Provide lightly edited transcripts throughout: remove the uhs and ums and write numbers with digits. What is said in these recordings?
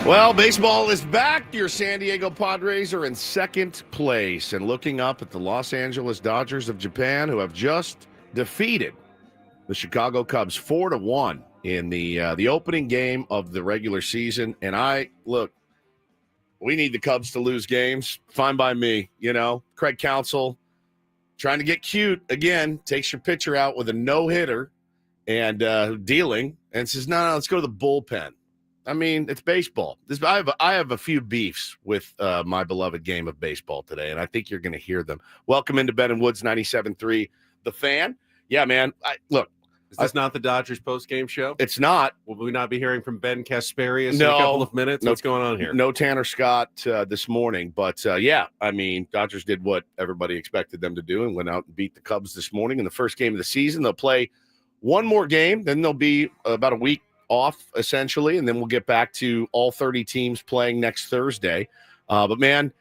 Well, baseball is back. Your San Diego Padres are in second place and looking up at the Los Angeles Dodgers of Japan, who have just defeated the Chicago Cubs 4-1 in the opening game of the regular season. And we need the Cubs to lose games. Fine by me. Craig Counsell trying to get cute again, takes your pitcher out with a no-hitter and dealing and says, no, let's go to the bullpen. I mean, it's baseball. I have a few beefs with my beloved game of baseball today, and I think you're going to hear them. Welcome into Ben and Woods 97.3, The Fan. Yeah, man. Is this not the Dodgers post-game show? It's not. Will we not be hearing from Ben Kasparius in a couple of minutes? What's going on here? No Tanner Scott this morning. But, Dodgers did what everybody expected them to do and went out and beat the Cubs this morning in the first game of the season. They'll play one more game. Then they'll be about a week off, essentially, and then we'll get back to all 30 teams playing next Thursday. But, man,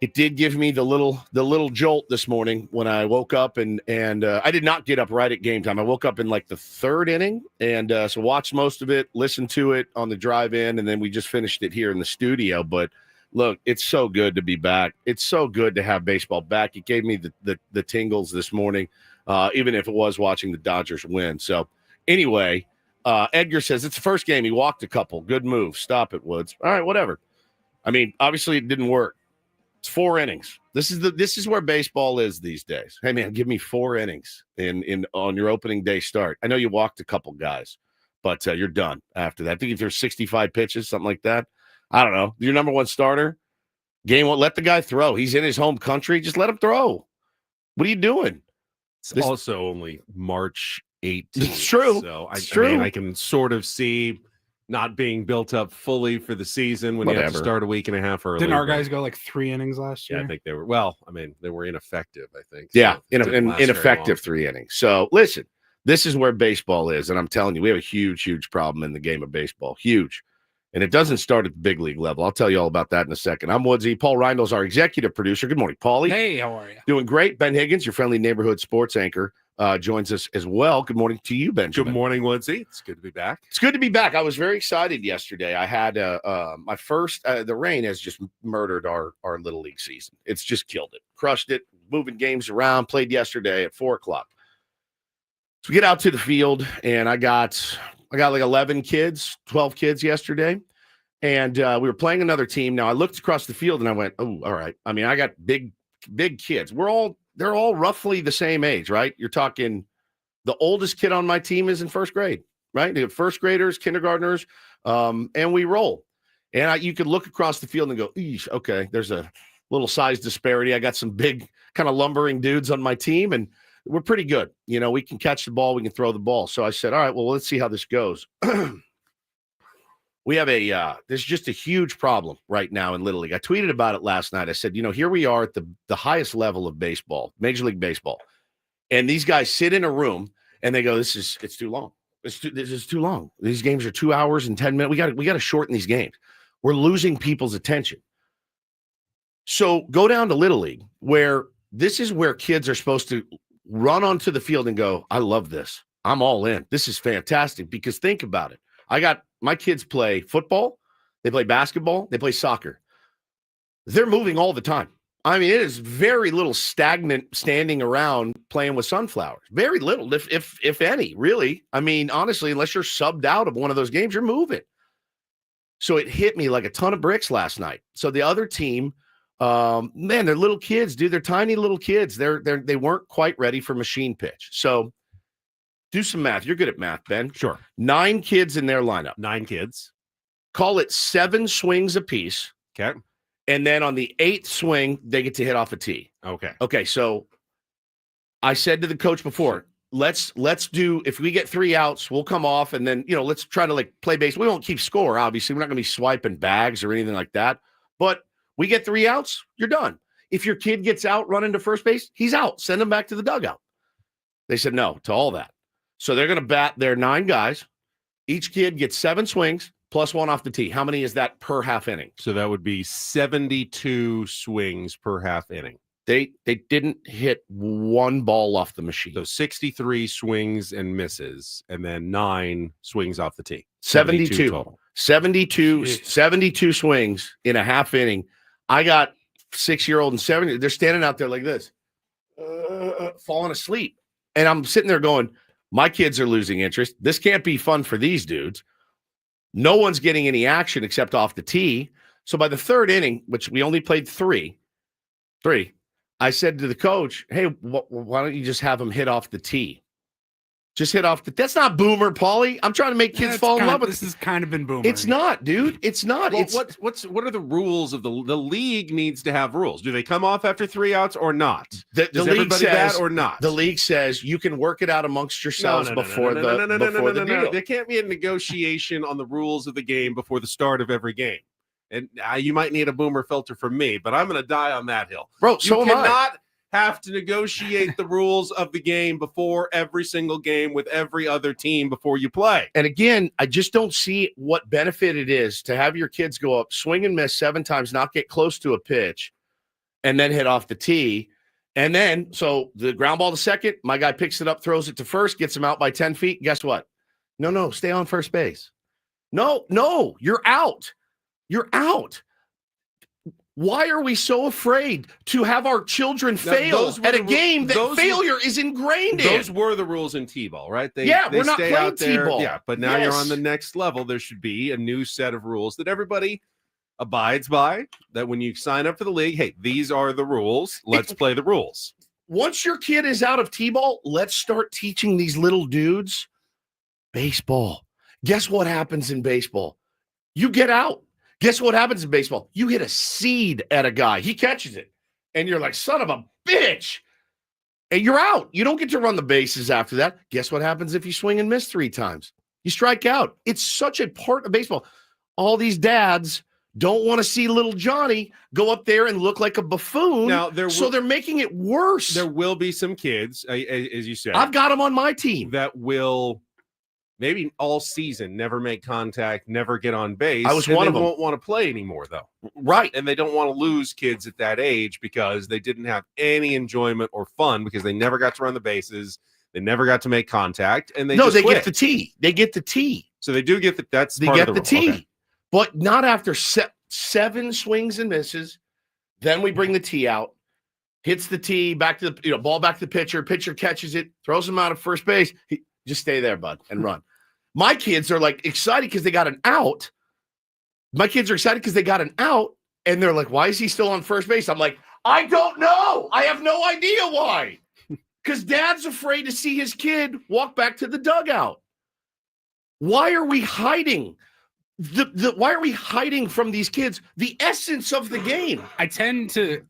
it did give me the little jolt this morning when I woke up, and I did not get up right at game time. I woke up in like the third inning, and so watched most of it, listened to it on the drive in, and then we just finished it here in the studio. But look, it's so good to be back. It's so good to have baseball back. It gave me the tingles this morning, even if it was watching the Dodgers win. So anyway, Edgar says it's the first game. He walked a couple. Good move. Stop it, Woods. All right, whatever. I mean, obviously it didn't work. It's 4 innings. This is where baseball is these days. Hey, man, give me 4 innings on your opening day start. I know you walked a couple guys, but you're done after that. I think if there's 65 pitches, something like that. I don't know. Your number one starter, game one, let the guy throw. He's in his home country. Just let him throw. What are you doing? It's also only March 18th. It's true. So I mean, I can sort of see not being built up fully for the season when you have to start a week and a half early. Didn't our guys go like 3 innings last year? Yeah, I think they were. Well, I mean, they were ineffective, I think. Yeah, so ineffective 3 innings. So listen, this is where baseball is, and I'm telling you, we have a huge, huge problem in the game of baseball. Huge. And it doesn't start at the big league level. I'll tell you all about that in a second. I'm Woodsy. Paul Reindl's our executive producer. Good morning, Paulie. Hey, how are you? Doing great. Ben Higgins, your friendly neighborhood sports anchor, joins us as well. Good morning to you, Benjamin. Good morning, Woodsy. It's good to be back. It's good to be back. I was very excited yesterday. I had my first the rain has just murdered our little league season. It's just killed it. Crushed it. Moving games around. Played yesterday at 4:00. So we get out to the field, and I got like 11 kids, 12 kids yesterday. And we were playing another team. Now I looked across the field and I went, oh, all right. I mean, I got big kids. They're all roughly the same age, right? You're talking the oldest kid on my team is in first grade, right? They have first graders, kindergartners, and we roll. And you could look across the field and go, eesh, okay, there's a little size disparity. I got some big kind of lumbering dudes on my team, and we're pretty good. We can catch the ball. We can throw the ball. So I said, all right, well, let's see how this goes. We have there's just a huge problem right now in Little League. I tweeted about it last night. I said, here we are at the highest level of baseball, Major League Baseball. And these guys sit in a room and they go, it's too long. This is too long. These games are 2 hours and 10 minutes. We got to shorten these games. We're losing people's attention. So go down to Little League, where this is where kids are supposed to run onto the field and go, I love this. I'm all in. This is fantastic. Because think about it. My kids play football, they play basketball, they play soccer. They're moving all the time. I mean, it is very little stagnant standing around playing with sunflowers. Very little, if any, really. I mean, honestly, unless you're subbed out of one of those games, you're moving. So it hit me like a ton of bricks last night. So the other team, man, they're little kids, dude. They're tiny little kids. They weren't quite ready for machine pitch. So do some math. You're good at math, Ben. Sure. 9 kids in their lineup. 9 kids. Call it 7 swings apiece. Okay. And then on the 8th swing, they get to hit off a tee. Okay. So I said to the coach before, let's do, if we get 3 outs, we'll come off and then, let's try to play base. We won't keep score, obviously. We're not going to be swiping bags or anything like that. But we get 3 outs, you're done. If your kid gets out running to first base, he's out. Send him back to the dugout. They said no to all that. So they're going to bat their 9 guys. Each kid gets 7 swings plus 1 off the tee. How many is that per half inning? So that would be 72 swings per half inning. They didn't hit one ball off the machine. So 63 swings and misses, and then 9 swings off the tee. 72 total. 72 swings in a half inning. I got 6-year-old and 7. They're standing out there like this, falling asleep. And I'm sitting there going, my kids are losing interest. This can't be fun for these dudes. No one's getting any action except off the tee. So by the third inning, which we only played three, I said to the coach, hey, why don't you just have them hit off the tee? Just hit off the. That's not boomer, Paulie. I'm trying to make kids fall in love with. This has kind of been boomer. It's not, dude. It's not. Well, what are the rules of the league? Needs to have rules. Do they come off after 3 outs or not? The league says that or not? The league says you can work it out amongst yourselves before the deal. There can't be a negotiation on the rules of the game before the start of every game. And you might need a boomer filter from me, but I'm going to die on that hill. Bro, so you cannot have to negotiate the rules of the game before every single game with every other team before you play. And again, I just don't see what benefit it is to have your kids go up, swing and miss 7 times, not get close to a pitch, and then hit off the tee. And then, so the ground ball to second, my guy picks it up, throws it to first, gets him out by 10 feet. Guess what? No, stay on first base. No, you're out. You're out. Why are we so afraid to have our children fail at a game that failure is ingrained in? Those were the rules in T-ball, right? They we're not stay playing out there. T-ball. Yeah, but now you're on the next level. There should be a new set of rules that everybody abides by, that when you sign up for the league, hey, these are the rules. Let's play the rules. Once your kid is out of T-ball, let's start teaching these little dudes baseball. Guess what happens in baseball? You get out. Guess what happens in baseball? You hit a seed at a guy. He catches it. And you're like, son of a bitch. And you're out. You don't get to run the bases after that. Guess what happens if you swing and miss 3 times? You strike out. It's such a part of baseball. All these dads don't want to see little Johnny go up there and look like a buffoon. Now, so they're making it worse. There will be some kids, as you said. I've got them on my team. That will maybe all season never make contact, never get on base. I was one of them. They won't want to play anymore, though. Right. And they don't want to lose kids at that age because they didn't have any enjoyment or fun because they never got to run the bases. They never got to make contact. And they get the tee. They get the tee. So they do get the tee. Okay. But not after 7 swings and misses. Then we bring the tee out. Hits the tee, back to the ball back to the pitcher. Pitcher catches it, throws him out of first base. Just stay there, bud, and run. My kids are like excited because they got an out. My kids are excited because they got an out, and they're like, why is he still on first base? I'm like, I don't know. I have no idea why. Because dad's afraid to see his kid walk back to the dugout. Why are we hiding? Why are we hiding from these kids the essence of the game? I tend to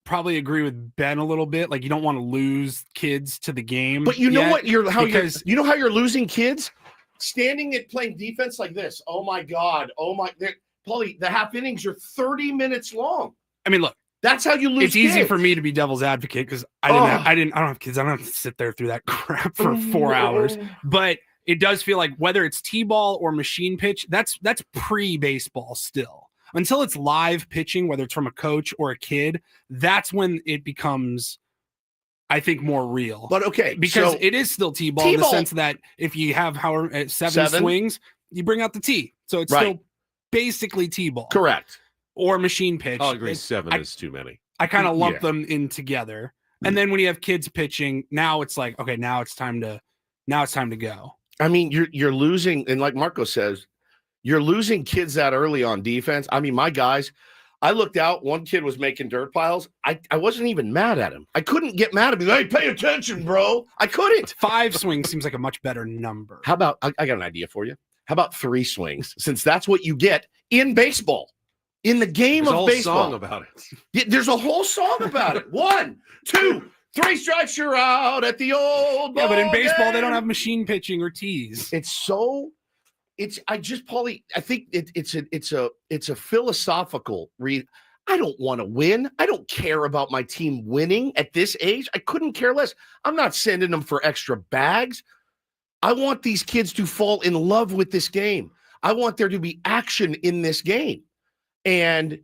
probably agree with Ben a little bit. Like, you don't want to lose kids to the game. But you know what? You know how you're losing kids? Standing and playing defense like this. Oh my God. Paulie, the half innings are 30 minutes long. I mean, look, that's how you lose. It's easy for me to be devil's advocate because I don't have kids. I don't have to sit there through that crap for 4 hours. But it does feel like whether it's T-ball or machine pitch, that's pre-baseball still. Until it's live pitching, whether it's from a coach or a kid, that's when it becomes, I think, more real. But okay, because it is still T-ball in the sense that if you have seven swings, you bring out the T. So it's still basically T-ball. Correct. Or machine pitch. I'll agree. 7 is too many. I kind of lump them in together. And then when you have kids pitching, now it's like, okay, now it's time to go. I mean, you're losing, and like Marco says, you're losing kids that early on defense. I mean, my guys, I looked out. One kid was making dirt piles. I wasn't even mad at him. I couldn't get mad at him. Hey, pay attention, bro. I couldn't. 5 swings seems like a much better number. How about, I got an idea for you. How about 3 swings? Since that's what you get in baseball, in the game of baseball. There's a whole song about it. There's a whole song about it. 1, 2, 3 strikes, you're out at the old ball. Yeah, but in baseball, game. they don't have machine pitching or tees. Paulie, I think it's a philosophical read. I don't want to win. I don't care about my team winning at this age. I couldn't care less. I'm not sending them for extra bags. I want these kids to fall in love with this game. I want there to be action in this game. And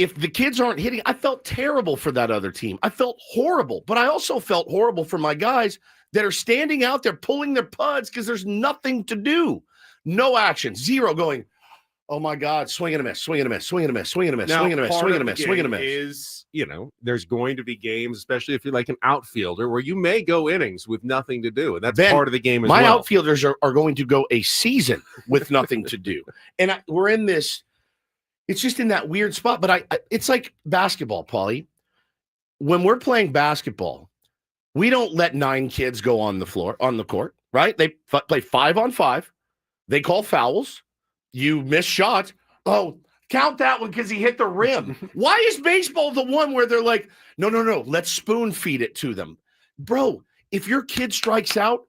if the kids aren't hitting, I felt terrible for that other team. I felt horrible, but I also felt horrible for my guys that are standing out there pulling their puds because there's nothing to do. No action, zero going, oh my God, swing and a miss, swing and a miss, swing and a miss, swing and a miss, swing and a miss, swing and a miss, swing and a miss. Is, there's going to be games, especially if you're like an outfielder, where you may go innings with nothing to do. And that's part of the game as well. My outfielders are going to go a season with nothing to do. And we're in this, it's just in that weird spot. But it's like basketball, Paulie. When we're playing basketball, we don't let 9 kids go on the court, right? They play 5-on-5. They call fouls. You miss shots. Oh, count that one because he hit the rim. Why is baseball the one where they're like, no, let's spoon feed it to them? Bro, if your kid strikes out,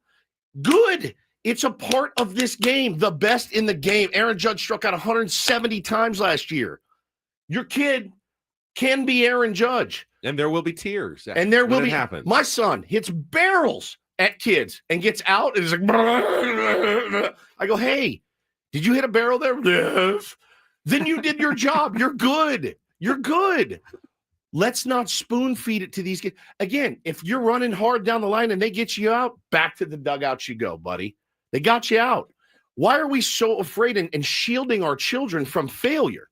good. It's a part of this game, the best in the game. Aaron Judge struck out 170 times last year. Your kid can be Aaron Judge. And there will be tears. And there will be. Happens. My son hits barrels at kids and gets out and is like, I go, hey, did you hit a barrel there? Yes. Then you did your job. You're good. You're good. Let's not spoon feed it to these kids. Again, if you're running hard down the line and they get you out, back to the dugout you go, buddy. They got you out. Why are we so afraid and shielding our children from failure?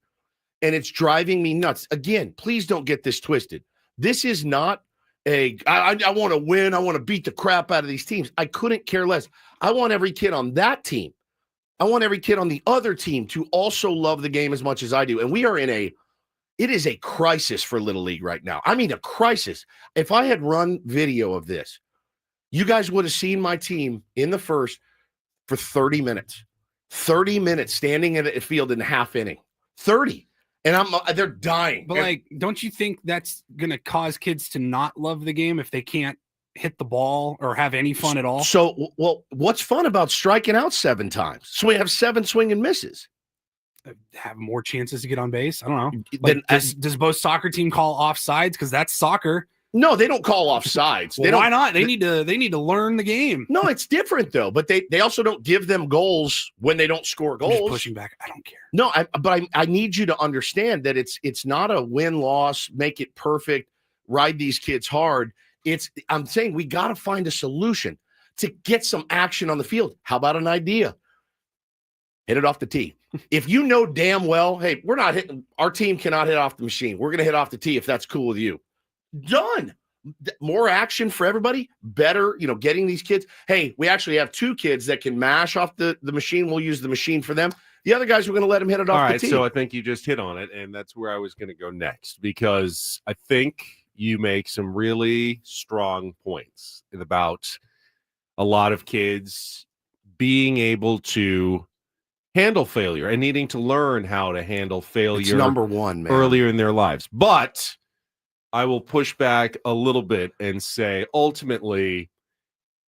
And it's driving me nuts. Again, please don't get this twisted. This is not I want to win. I want to beat the crap out of these teams. I couldn't care less. I want every kid on that team. I want every kid on the other team to also love the game as much as I do. And we are it is a crisis for Little League right now. I mean, a crisis. If I had run video of this, you guys would have seen my team in the first for 30 minutes. 30 minutes standing in the field in the half inning. 30. And they're dying. But don't you think that's going to cause kids to not love the game if they can't hit the ball or have any fun at all? So, what's fun about striking out 7 times? So we have 7 swing and misses. Have more chances to get on base. I don't know. Does both soccer team call offsides? Because that's soccer. No, they don't call offsides. Why not? They need to learn the game. No, it's different though. But they also don't give them goals when they don't score goals. I'm just pushing back. I don't care. No, but I need you to understand that it's not a win-loss, make it perfect, ride these kids hard. I'm saying we got to find a solution to get some action on the field. How about an idea? Hit it off the tee. If you know damn well, hey, our team cannot hit off the machine. We're going to hit off the tee if that's cool with you. Done. More action for everybody. Better, getting these kids. Hey, we actually have 2 kids that can mash off the machine. We'll use the machine for them. The other guys, we're going to let them hit it off the tee. So I think you just hit on it, and that's where I was going to go next, because I think you make some really strong points about a lot of kids being able to handle failure and needing to learn how to handle failure. It's number one, man. Earlier in their lives. But I will push back a little bit and say, ultimately,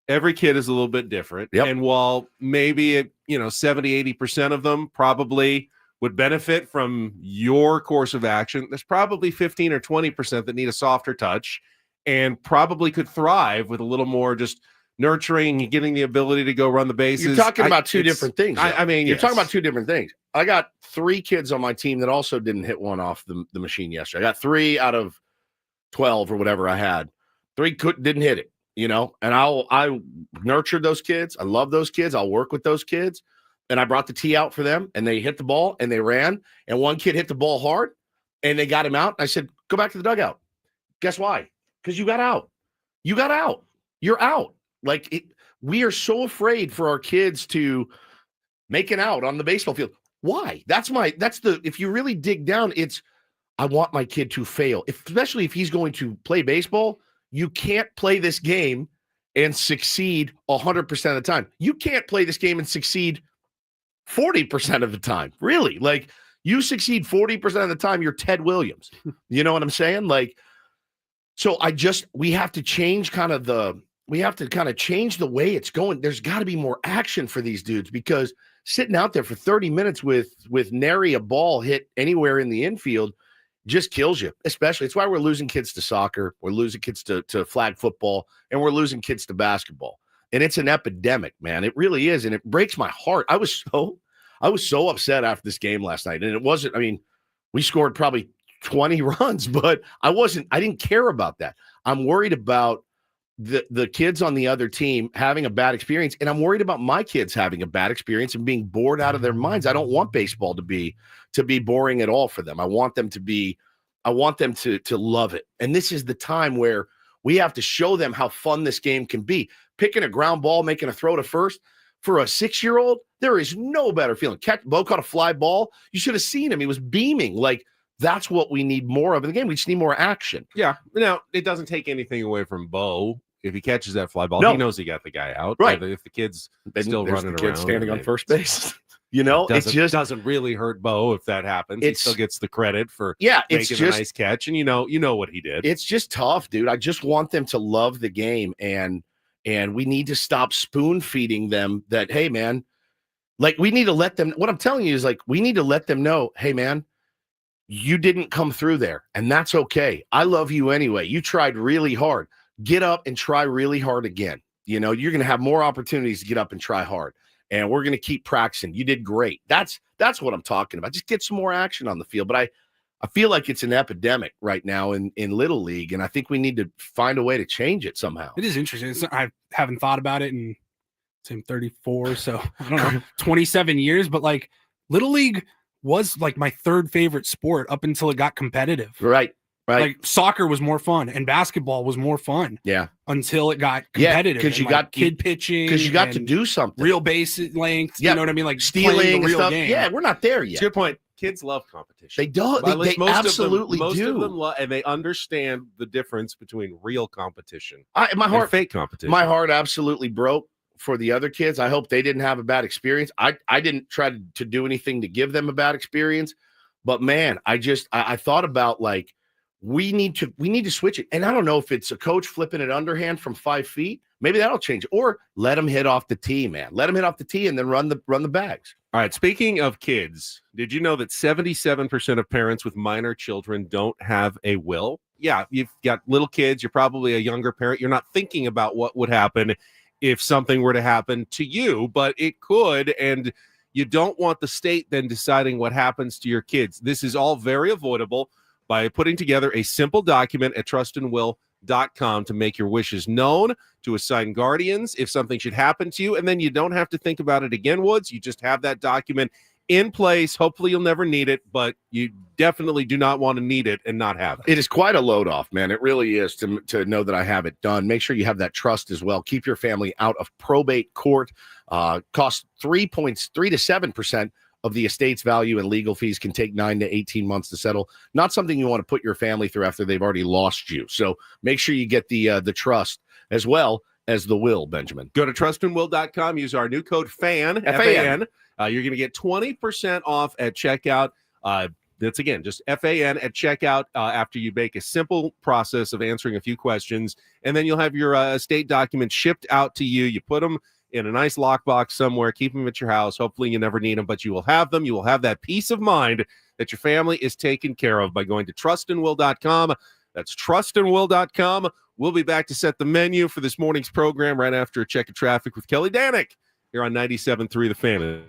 every kid is a little bit different. Yep. And while maybe, 70, 80% of them probably would benefit from your course of action, there's probably 15 or 20% that need a softer touch and probably could thrive with a little more just nurturing and getting the ability to go run the bases. You're talking about 2 different things. You're talking about 2 different things. I got 3 kids on my team that also didn't hit one off the machine yesterday. I got 3 out of 12 or whatever I had. 3 didn't hit it, and I nurtured those kids. I love those kids. I'll work with those kids. And I brought the tee out for them, and they hit the ball and they ran. And one kid hit the ball hard and they got him out. I said, go back to the dugout. Guess why? Because you got out. You got out. You're out. We are so afraid for our kids to make an out on the baseball field. Why? If you really dig down, I want my kid to fail, especially if he's going to play baseball. You can't play this game and succeed 100% of the time. You can't play this game and succeed 40% of the time. Really? You succeed 40% of the time, you're Ted Williams. You know what I'm saying? So we have to change change the way it's going. There's got to be more action for these dudes, because sitting out there for 30 minutes with nary a ball hit anywhere in the infield just kills you. Especially, it's why we're losing kids to soccer, we're losing kids to flag football, and we're losing kids to basketball. And it's an epidemic, man. It really is, and it breaks my heart. I was so upset after this game last night, and it wasn't. We scored probably 20 runs, but I didn't care about that. I'm worried about the kids on the other team having a bad experience, and I'm worried about my kids having a bad experience and being bored out of their minds. I don't want baseball to be boring at all for them. I want them to love it. And this is the time where we have to show them how fun this game can be. Picking a ground ball, making a throw to first, for a 6-year-old, there is no better feeling. Bo caught a fly ball. You should have seen him. He was beaming. Like, that's what we need more of in the game. We just need more action. Yeah. Now, it doesn't take anything away from Bo. If he catches that fly ball, No. he knows he got the guy out. Right. If the kid's Then still there's running the kid around. standing on first base. It just doesn't really hurt Bo if that happens. He still gets the credit for making a nice catch, and you know what he did. It's just tough, dude. I just want them to love the game, and we need to stop spoon feeding them that, hey, man, like, we need to let them. What I'm telling you is, like, we need to let them know, hey, man, you didn't come through there, and that's okay. I love you anyway. You tried really hard. Get up and try really hard again. You're going to have more opportunities to get up and try hard. And we're going to keep practicing. You did great. That's what I'm talking about. Just get some more action on the field. But I feel like it's an epidemic right now in Little League, and I think we need to find a way to change it somehow. It is interesting. I haven't thought about it in, I'm 34, so I don't know, 27 years. But, like, Little League was, like, my third favorite sport up until it got competitive. Right. Like, soccer was more fun and basketball was more fun. Yeah. Until it got competitive. Because you like, got kid pitching. Because you got to do something. Real base length. You know what I mean? Like, stealing the real stuff. game. Yeah, we're not there yet. It's a good point. Kids love competition. They do. They absolutely do. Most of them and they understand the difference between real competition and fake competition. My heart absolutely broke for the other kids. I hope they didn't have a bad experience. I didn't try to do anything to give them a bad experience, but man, I thought about, like, we need to switch it. And I don't know if it's a coach flipping it underhand from 5 feet. Maybe that'll change. Or let them hit off the tee, man. Let them hit off the tee and then run the bags. All right. Speaking of kids, did you know that 77% of parents with minor children don't have a will? Yeah, you've got little kids. You're probably a younger parent. You're not thinking about what would happen if something were to happen to you, but it could. And you don't want the state then deciding what happens to your kids. This is all very avoidable by putting together a simple document at trustandwill.com to make your wishes known, to assign guardians if something should happen to you, and then you don't have to think about it again, Woods. You just have that document in place. Hopefully you'll never need it, but you definitely do not want to need it and not have it. It is quite a load off, man. It really is to know that I have it done. Make sure you have that trust as well. Keep your family out of probate court. Costs 3 to 7% of the estate's value, and legal fees can take 9 to 18 months to settle. Not something you want to put your family through after they've already lost you. So make sure you get the trust as well as the will, Benjamin. Go to trustandwill.com. Use our new code FAN. F-A-N. You're going to get 20% off at checkout. That's, again, just FAN at checkout after you make a simple process of answering a few questions. And then you'll have your estate documents shipped out to you. You put them in a nice lockbox somewhere, keep them at your house. Hopefully you never need them, but you will have them. You will have that peace of mind that your family is taken care of by going to trustandwill.com. That's trustandwill.com. We'll be back to set the menu for this morning's program right after a check of traffic with Kelly Danick here on 97.3 The Fan.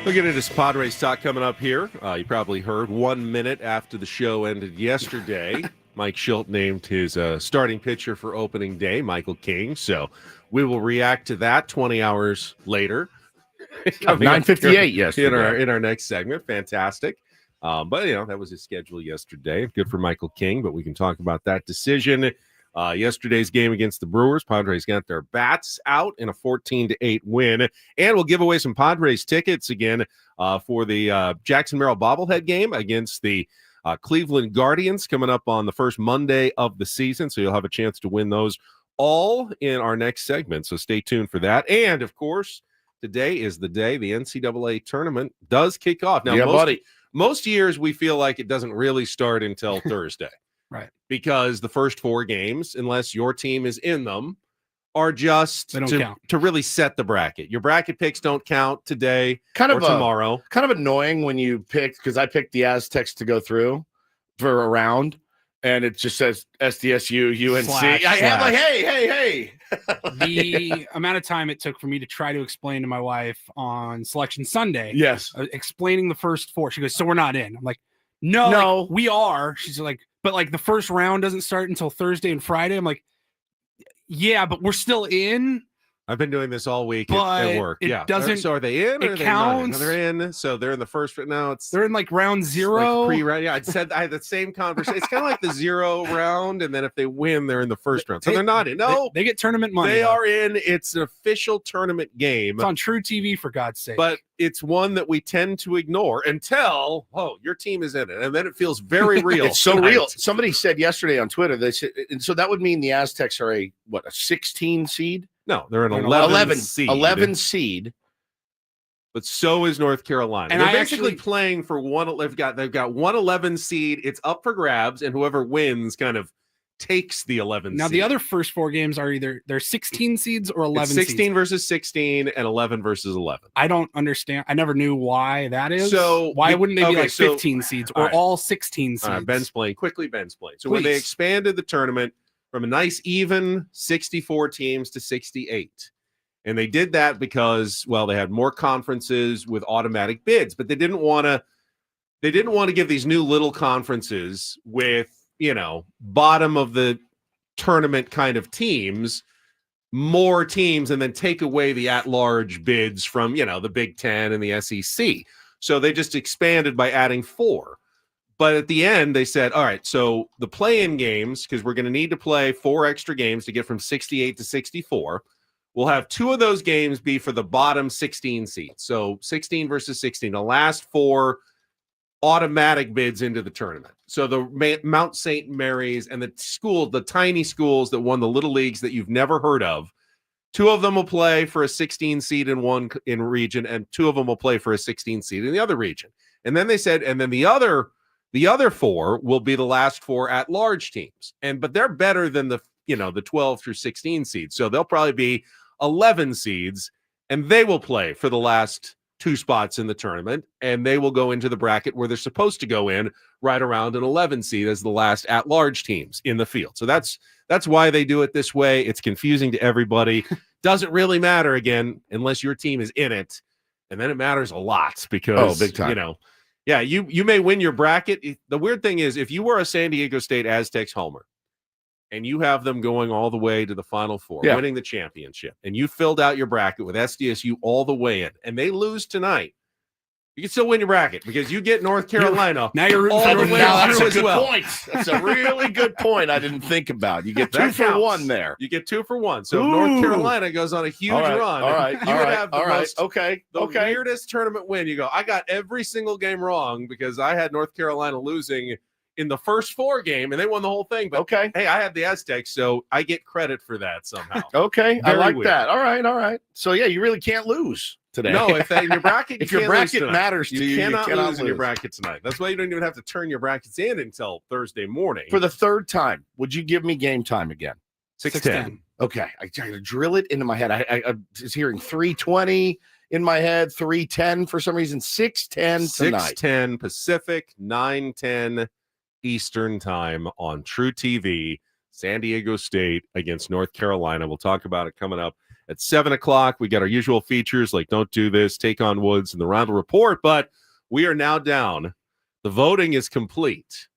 We'll get into some Padres talk coming up here. You probably heard 1 minute after the show ended yesterday, Mike Schilt named his starting pitcher for opening day, Michael King. So we will react to that 20 hours later. 9:58 yesterday. In our next segment. Fantastic. But, that was his schedule yesterday. Good for Michael King, but we can talk about that decision. Yesterday's game against the Brewers, Padres got their bats out in a 14-8 win, and we'll give away some Padres tickets again for the Jackson Merrill bobblehead game against the Cleveland Guardians coming up on the first Monday of the season, so you'll have a chance to win those all in our next segment, so stay tuned for that. And, of course, today is the day the NCAA tournament does kick off. Now, most years we feel like it doesn't really start until Thursday. Right. Because the first 4 games, unless your team is in them, are just to really set the bracket. Your bracket picks don't count today or tomorrow. Kind of annoying when you pick, because I picked the Aztecs to go through for a round, and it just says SDSU, UNC. I'm like, hey. The amount of time it took for me to try to explain to my wife on Selection Sunday. Yes. Explaining the first 4. She goes, so we're not in. I'm like, no. Like, we are. She's like, but like the first round doesn't start until Thursday and Friday. I'm like, yeah, but we're still in. I've been doing this all week at work. Doesn't. So are they in? Or are they not in? They're in. So they're in the first. Now they're in like round 0. Like pre-round. Yeah, I had the same conversation. It's kind of like the 0 round, and then if they win, they're in the first round. So they're not in. No, they get tournament money. They are in. It's an official tournament game. It's on True TV, for God's sake. But it's one that we tend to ignore until your team is in it, and then it feels very real. It's so real. Somebody said yesterday on Twitter, they said, and so that would mean the Aztecs are a 16 seed. No, they're an 11 seed. 11 seed. But so is North Carolina. And they're basically playing for one. They've got 1 11 seed. It's up for grabs, and whoever wins kind of takes the 11 now seed. The other first 4 games are either they're 16 seeds or 11 it's 16 versus 16 and 11 versus 11. I don't understand. I never knew why that is. So why wouldn't they be like 15 seeds or all 16 seeds? Ben's playing. So when they expanded the tournament from a nice even 64 teams to 68. And they did that because, they had more conferences with automatic bids, but they didn't want to give these new little conferences with, bottom of the tournament kind of teams, more teams, and then take away the at-large bids from, the Big Ten and the SEC. So they just expanded by adding 4. But at the end, they said, all right, so the play-in games, because we're going to need to play 4 extra games to get from 68 to 64, we'll have 2 of those games be for the bottom 16 seeds. So 16 versus 16, the last 4 automatic bids into the tournament. So the Mount St. Mary's and the tiny schools that won the little leagues that you've never heard of, 2 of them will play for a 16 seed in one in region, and 2 of them will play for a 16 seed in the other region. And then they said, and then the other 4 will be the last 4 at-large teams. But they're better than the 12 through 16 seeds. So they'll probably be 11 seeds, and they will play for the last 2 spots in the tournament, and they will go into the bracket where they're supposed to go in, right around an 11 seed as the last at-large teams in the field. So that's why they do it this way. It's confusing to everybody. Doesn't really matter, again, unless your team is in it, and then it matters a lot because, big time. You may win your bracket. The weird thing is, if you were a San Diego State Aztecs homer and you have them going all the way to the Final Four, winning the championship, and you filled out your bracket with SDSU all the way in, and they lose tonight, you can still win your bracket because you get North Carolina. Now you're rooting all for the way that's a good point. That's a really good point I didn't think about. You get 2 for 1 there. You get 2 for 1. So if North Carolina goes on a huge run, all right, you would have the okay. weirdest tournament win. You go, I got every single game wrong because I had North Carolina losing in the first 4 game, and they won the whole thing. But hey, I had the Aztecs, so I get credit for that somehow. Okay, I like that. All right. So you really can't lose today. No, if your bracket, if your bracket matters to you, cannot lose in your bracket tonight. That's why you don't even have to turn your brackets in until Thursday morning. For the 3rd time, would you give me game time again? 6:10. Okay, I try to drill it into my head. I was hearing 3:20 in my head, 3:10 for some reason. 6:10 tonight. 6:10 Pacific, 9:10 Eastern time on True TV. San Diego State against North Carolina. We'll talk about it coming up at 7 o'clock. We got our usual features like Don't Do This, Take on Woods, and the Reindl Report. But we are now down. The voting is complete.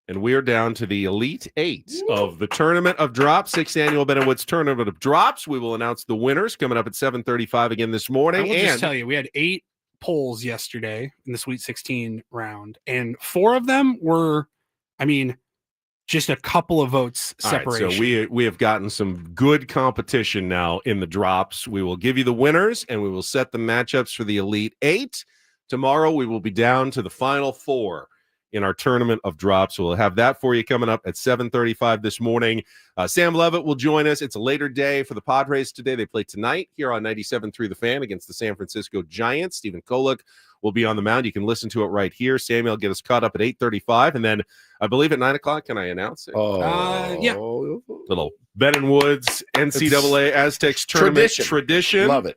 And we are down to the Elite Eight of the Tournament of Drops, 6th Annual Ben & Woods Tournament of Drops. We will announce the winners coming up at 7:35 again this morning. I will just tell you, we had 8 polls yesterday in the Sweet 16 round, and 4 of them were, just a couple of votes separation. Right, so we have gotten some good competition now in the drops. We will give you the winners, and we will set the matchups for the Elite Eight. Tomorrow, we will be down to the final 4 in our Tournament of Drops. We'll have that for you coming up at 7:35 this morning. Sam Levitt will join us. It's a later day for the Padres today. They play tonight here on 97.3 The Fan against the San Francisco Giants. Stephen Kolek will be on the mound. You can listen to it right here. Sammy will get us caught up at 8:35. And then I believe at 9 o'clock, can I announce it? Yeah. Little Ben & Woods NCAA Aztecs Tournament tradition. Love it.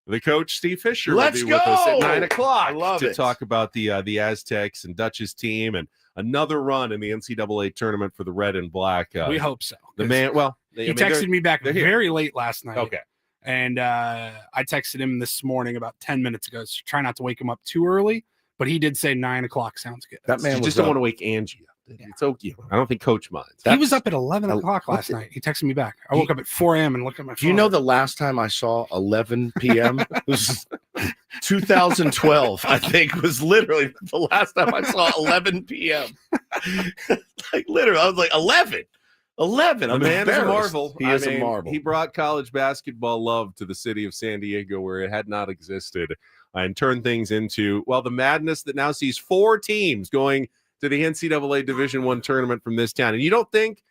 The coach, Steve Fisher, Let's will be with us at 9 o'clock I love to it. talk about the Aztecs and Dutch's team and another run in the NCAA tournament for the red and black. We hope so. The man, well, he texted me back very late last night. Okay. And I texted him this morning about 10 minutes ago. So try not to wake him up too early, but he did say 9 o'clock sounds good. That man You was just don't up. want to wake Angie up. It's okay. I don't think Coach minds. He was up at 11 o'clock last night. He texted me back. I woke up at 4 a.m. and looked at my phone. Do you know the last time I saw 11 p.m.? It was 2012, I think, was literally the last time I saw 11 p.m. Like, literally, I was like, 11. 11. The I'm man is a embarrassed. marvel. He is a marvel. He brought college basketball love to the city of San Diego where it had not existed and turned things into, well, the madness that now sees 4 teams going to the NCAA Division I tournament from this town. And you don't think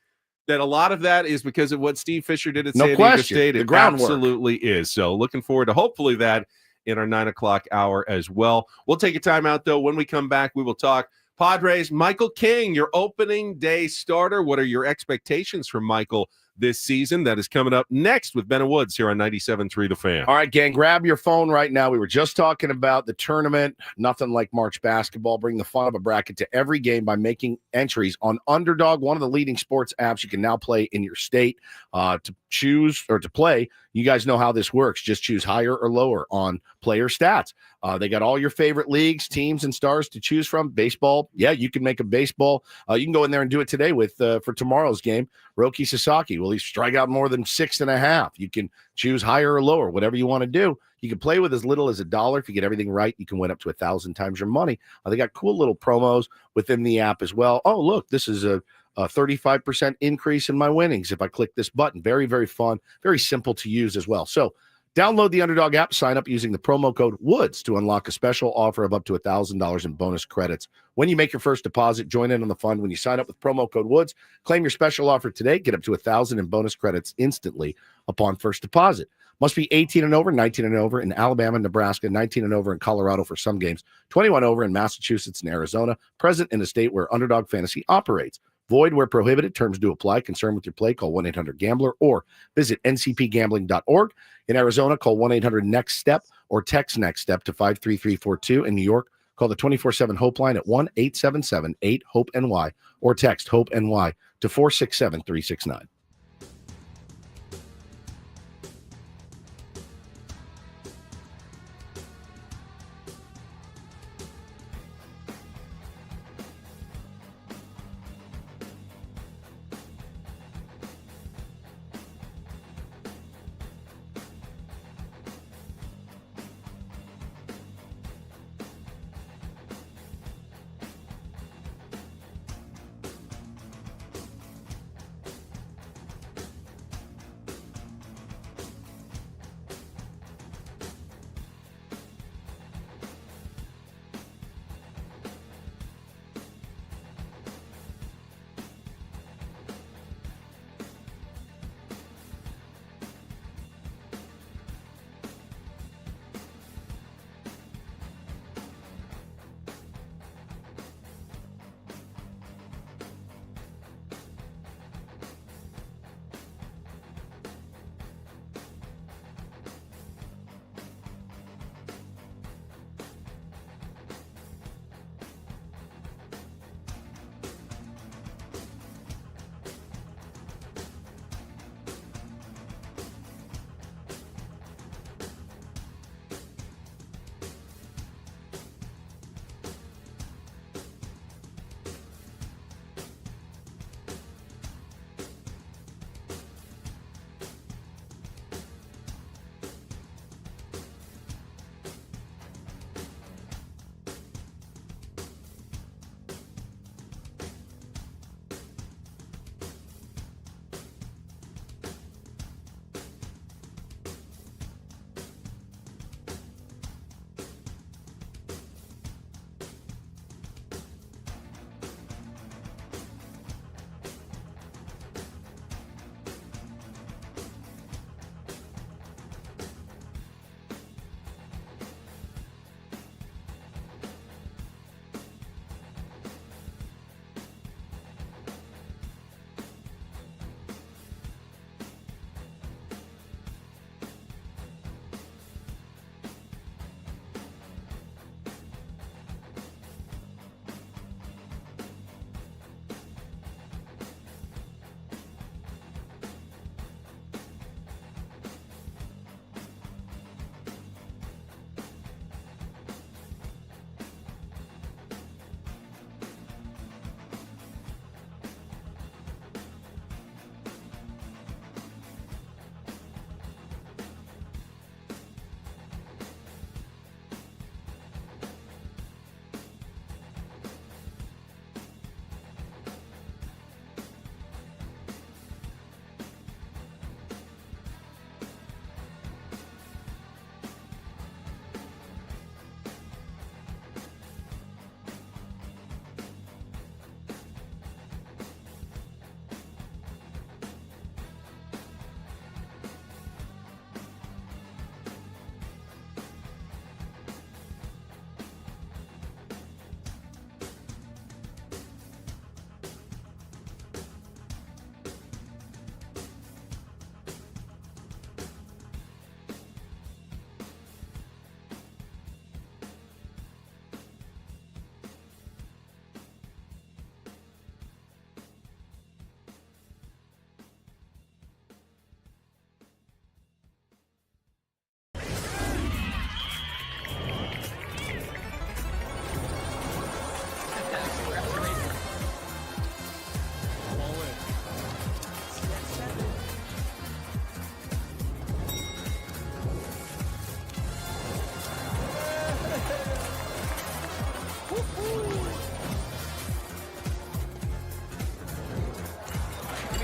that a lot of that is because of what Steve Fisher did at San Diego State? The It groundwork. absolutely is. So looking forward to hopefully that in our 9 o'clock hour as well. We'll take a timeout, though. When we come back, we will talk Padres. Michael King, your opening day starter. What are your expectations for Michael this season? That is coming up next with Ben & Woods here on 97.3 The Fan. All right, gang, grab your phone right now. We were just talking about the tournament. Nothing like March basketball. Bring the fun of a bracket to every game by making entries on Underdog, one of the leading sports apps you can now play in your state. To choose or to play, you guys know how this works. Just choose higher or lower on player stats. They got all your favorite leagues, teams, and stars to choose from. Baseball, yeah, you can make a baseball. You can go in there and do it today with for tomorrow's game. Roki Sasaki, will he strike out more than 6.5? You can choose higher or lower, whatever you want to do. You can play with as little as $1. If you get everything right, you can win up to 1,000 times your money. They got cool little promos within the app as well. Oh, look, this is a 35% increase in my winnings if I click this button. Very, very fun, very simple to use as well. So download the Underdog app, sign up using the promo code WOODS to unlock a special offer of up to $1,000 in bonus credits. When you make your first deposit, join in on the fun. When you sign up with promo code WOODS, claim your special offer today. Get up to $1,000 in bonus credits instantly upon first deposit. Must be 18 and over, 19 and over in Alabama, Nebraska, 19 and over in Colorado for some games, 21 over in Massachusetts and Arizona, present in a state where Underdog Fantasy operates. Void where prohibited. Terms do apply. Concerned with your play, call 1-800-GAMBLER or visit ncpgambling.org. In Arizona, call 1-800-NEXT-STEP or text NEXT STEP to 53342. In New York, call the 24/7 Hope line at 1-877-8-HOPE-NY or text HOPE-NY to 467-369.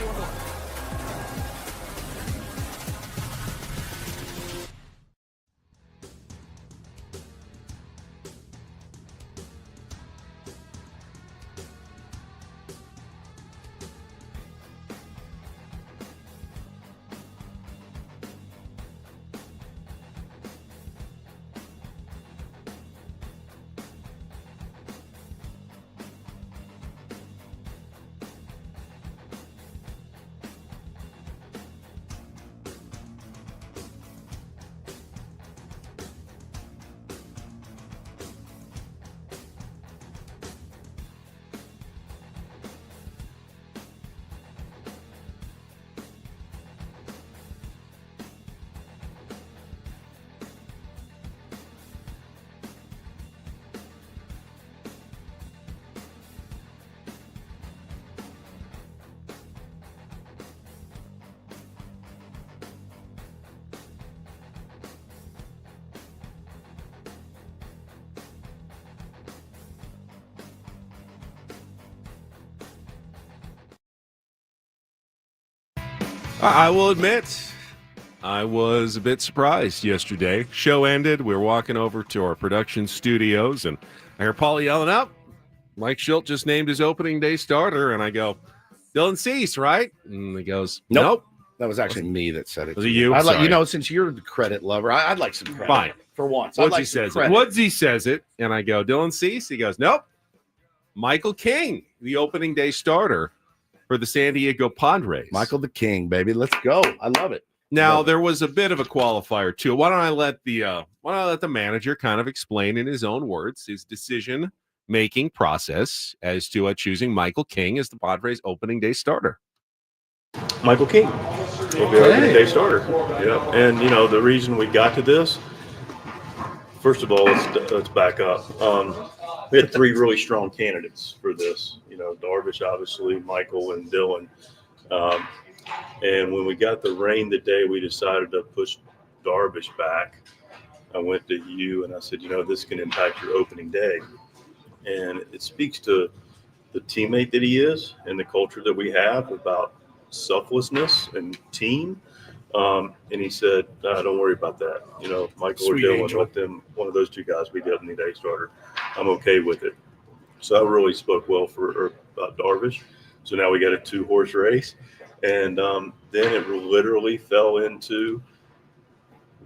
one more. I will admit, I was a bit surprised yesterday. Show ended. We were walking over to our production studios, and I hear Paul yelling up, Mike Schilt just named his opening day starter. And I go, Dylan Cease, right? And he goes, nope. That was actually me that said it. Was it you? I'd like, Sorry. since you're the credit lover, I'd like some credit. Fine. For once. Woodsy says it. And I go, Dylan Cease? He goes, nope. Michael King, the opening day starter for the San Diego Padres. Michael the King, baby. Let's go. I love it. Now, there was a bit of a qualifier, too. Why don't I let the manager kind of explain in his own words his decision-making process as to choosing Michael King as the Padres opening day starter? Michael King will be our opening day starter. Yeah, and the reason we got to this, first of all, let's back up. We had three really strong candidates for this. Darvish, obviously, Michael, and Dylan. And when we got the rain the day we decided to push Darvish back, I went to you and I said, this can impact your opening day. And it speaks to the teammate that he is and the culture that we have about selflessness and team. And he said, don't worry about that. Michael Sweet or Dylan, angel. let them, one of those two guys be the opening day starter. I'm okay with it. So I really spoke well about Darvish. So now we got a 2-horse race. And then it literally fell into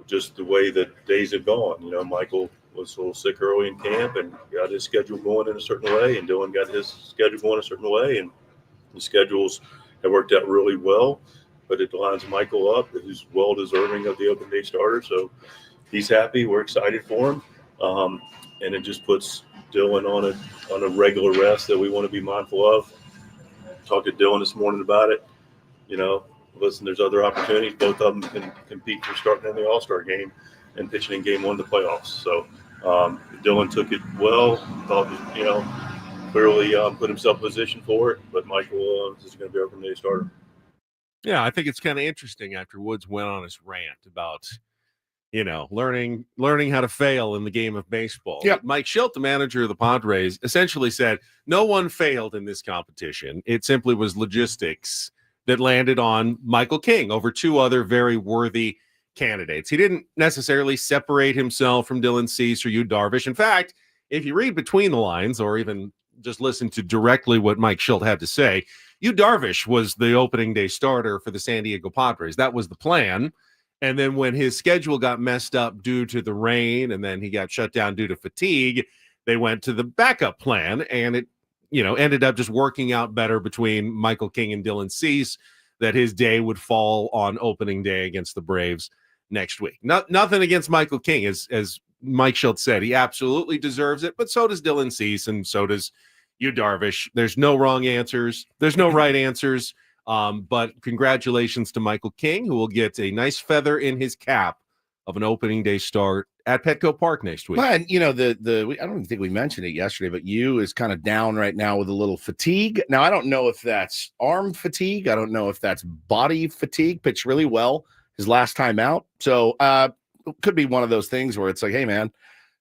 just the way that days have gone. Michael was a little sick early in camp and got his schedule going in a certain way, and Dylan got his schedule going a certain way, and the schedules have worked out really well. But it lines Michael up, who's well deserving of the open day starter. So he's happy. We're excited for him, and it just puts Dylan on a regular rest that we want to be mindful of. Talked to Dylan this morning about it. Listen, there's other opportunities. Both of them can compete for starting in the All-Star game and pitching in Game 1 of the playoffs. So Dylan took it well. Thought, clearly put himself in position for it. But Michael is going to be our opening day starter. Yeah, I think it's kind of interesting after Woods went on his rant about, learning how to fail in the game of baseball. Yep. Mike Schilt, the manager of the Padres, essentially said, no one failed in this competition. It simply was logistics that landed on Michael King over two other very worthy candidates. He didn't necessarily separate himself from Dylan Cease or Yu Darvish. In fact, if you read between the lines or even just listen to directly what Mike Schilt had to say, Yu Darvish was the opening day starter for the San Diego Padres. That was the plan. And then when his schedule got messed up due to the rain and then he got shut down due to fatigue, they went to the backup plan, and it ended up just working out better between Michael King and Dylan Cease that his day would fall on opening day against the Braves next week. Nothing against Michael King. As Mike Schilt said, he absolutely deserves it, but so does Dylan Cease and so does Yu Darvish. There's no wrong answers. There's no right answers. But congratulations to Michael King, who will get a nice feather in his cap of an opening day start at Petco Park next week. Well, and I don't think we mentioned it yesterday, but Yu is kind of down right now with a little fatigue. Now, I don't know if that's arm fatigue. I don't know if that's body fatigue. Pitched really well his last time out. So it could be one of those things where it's like, hey, man,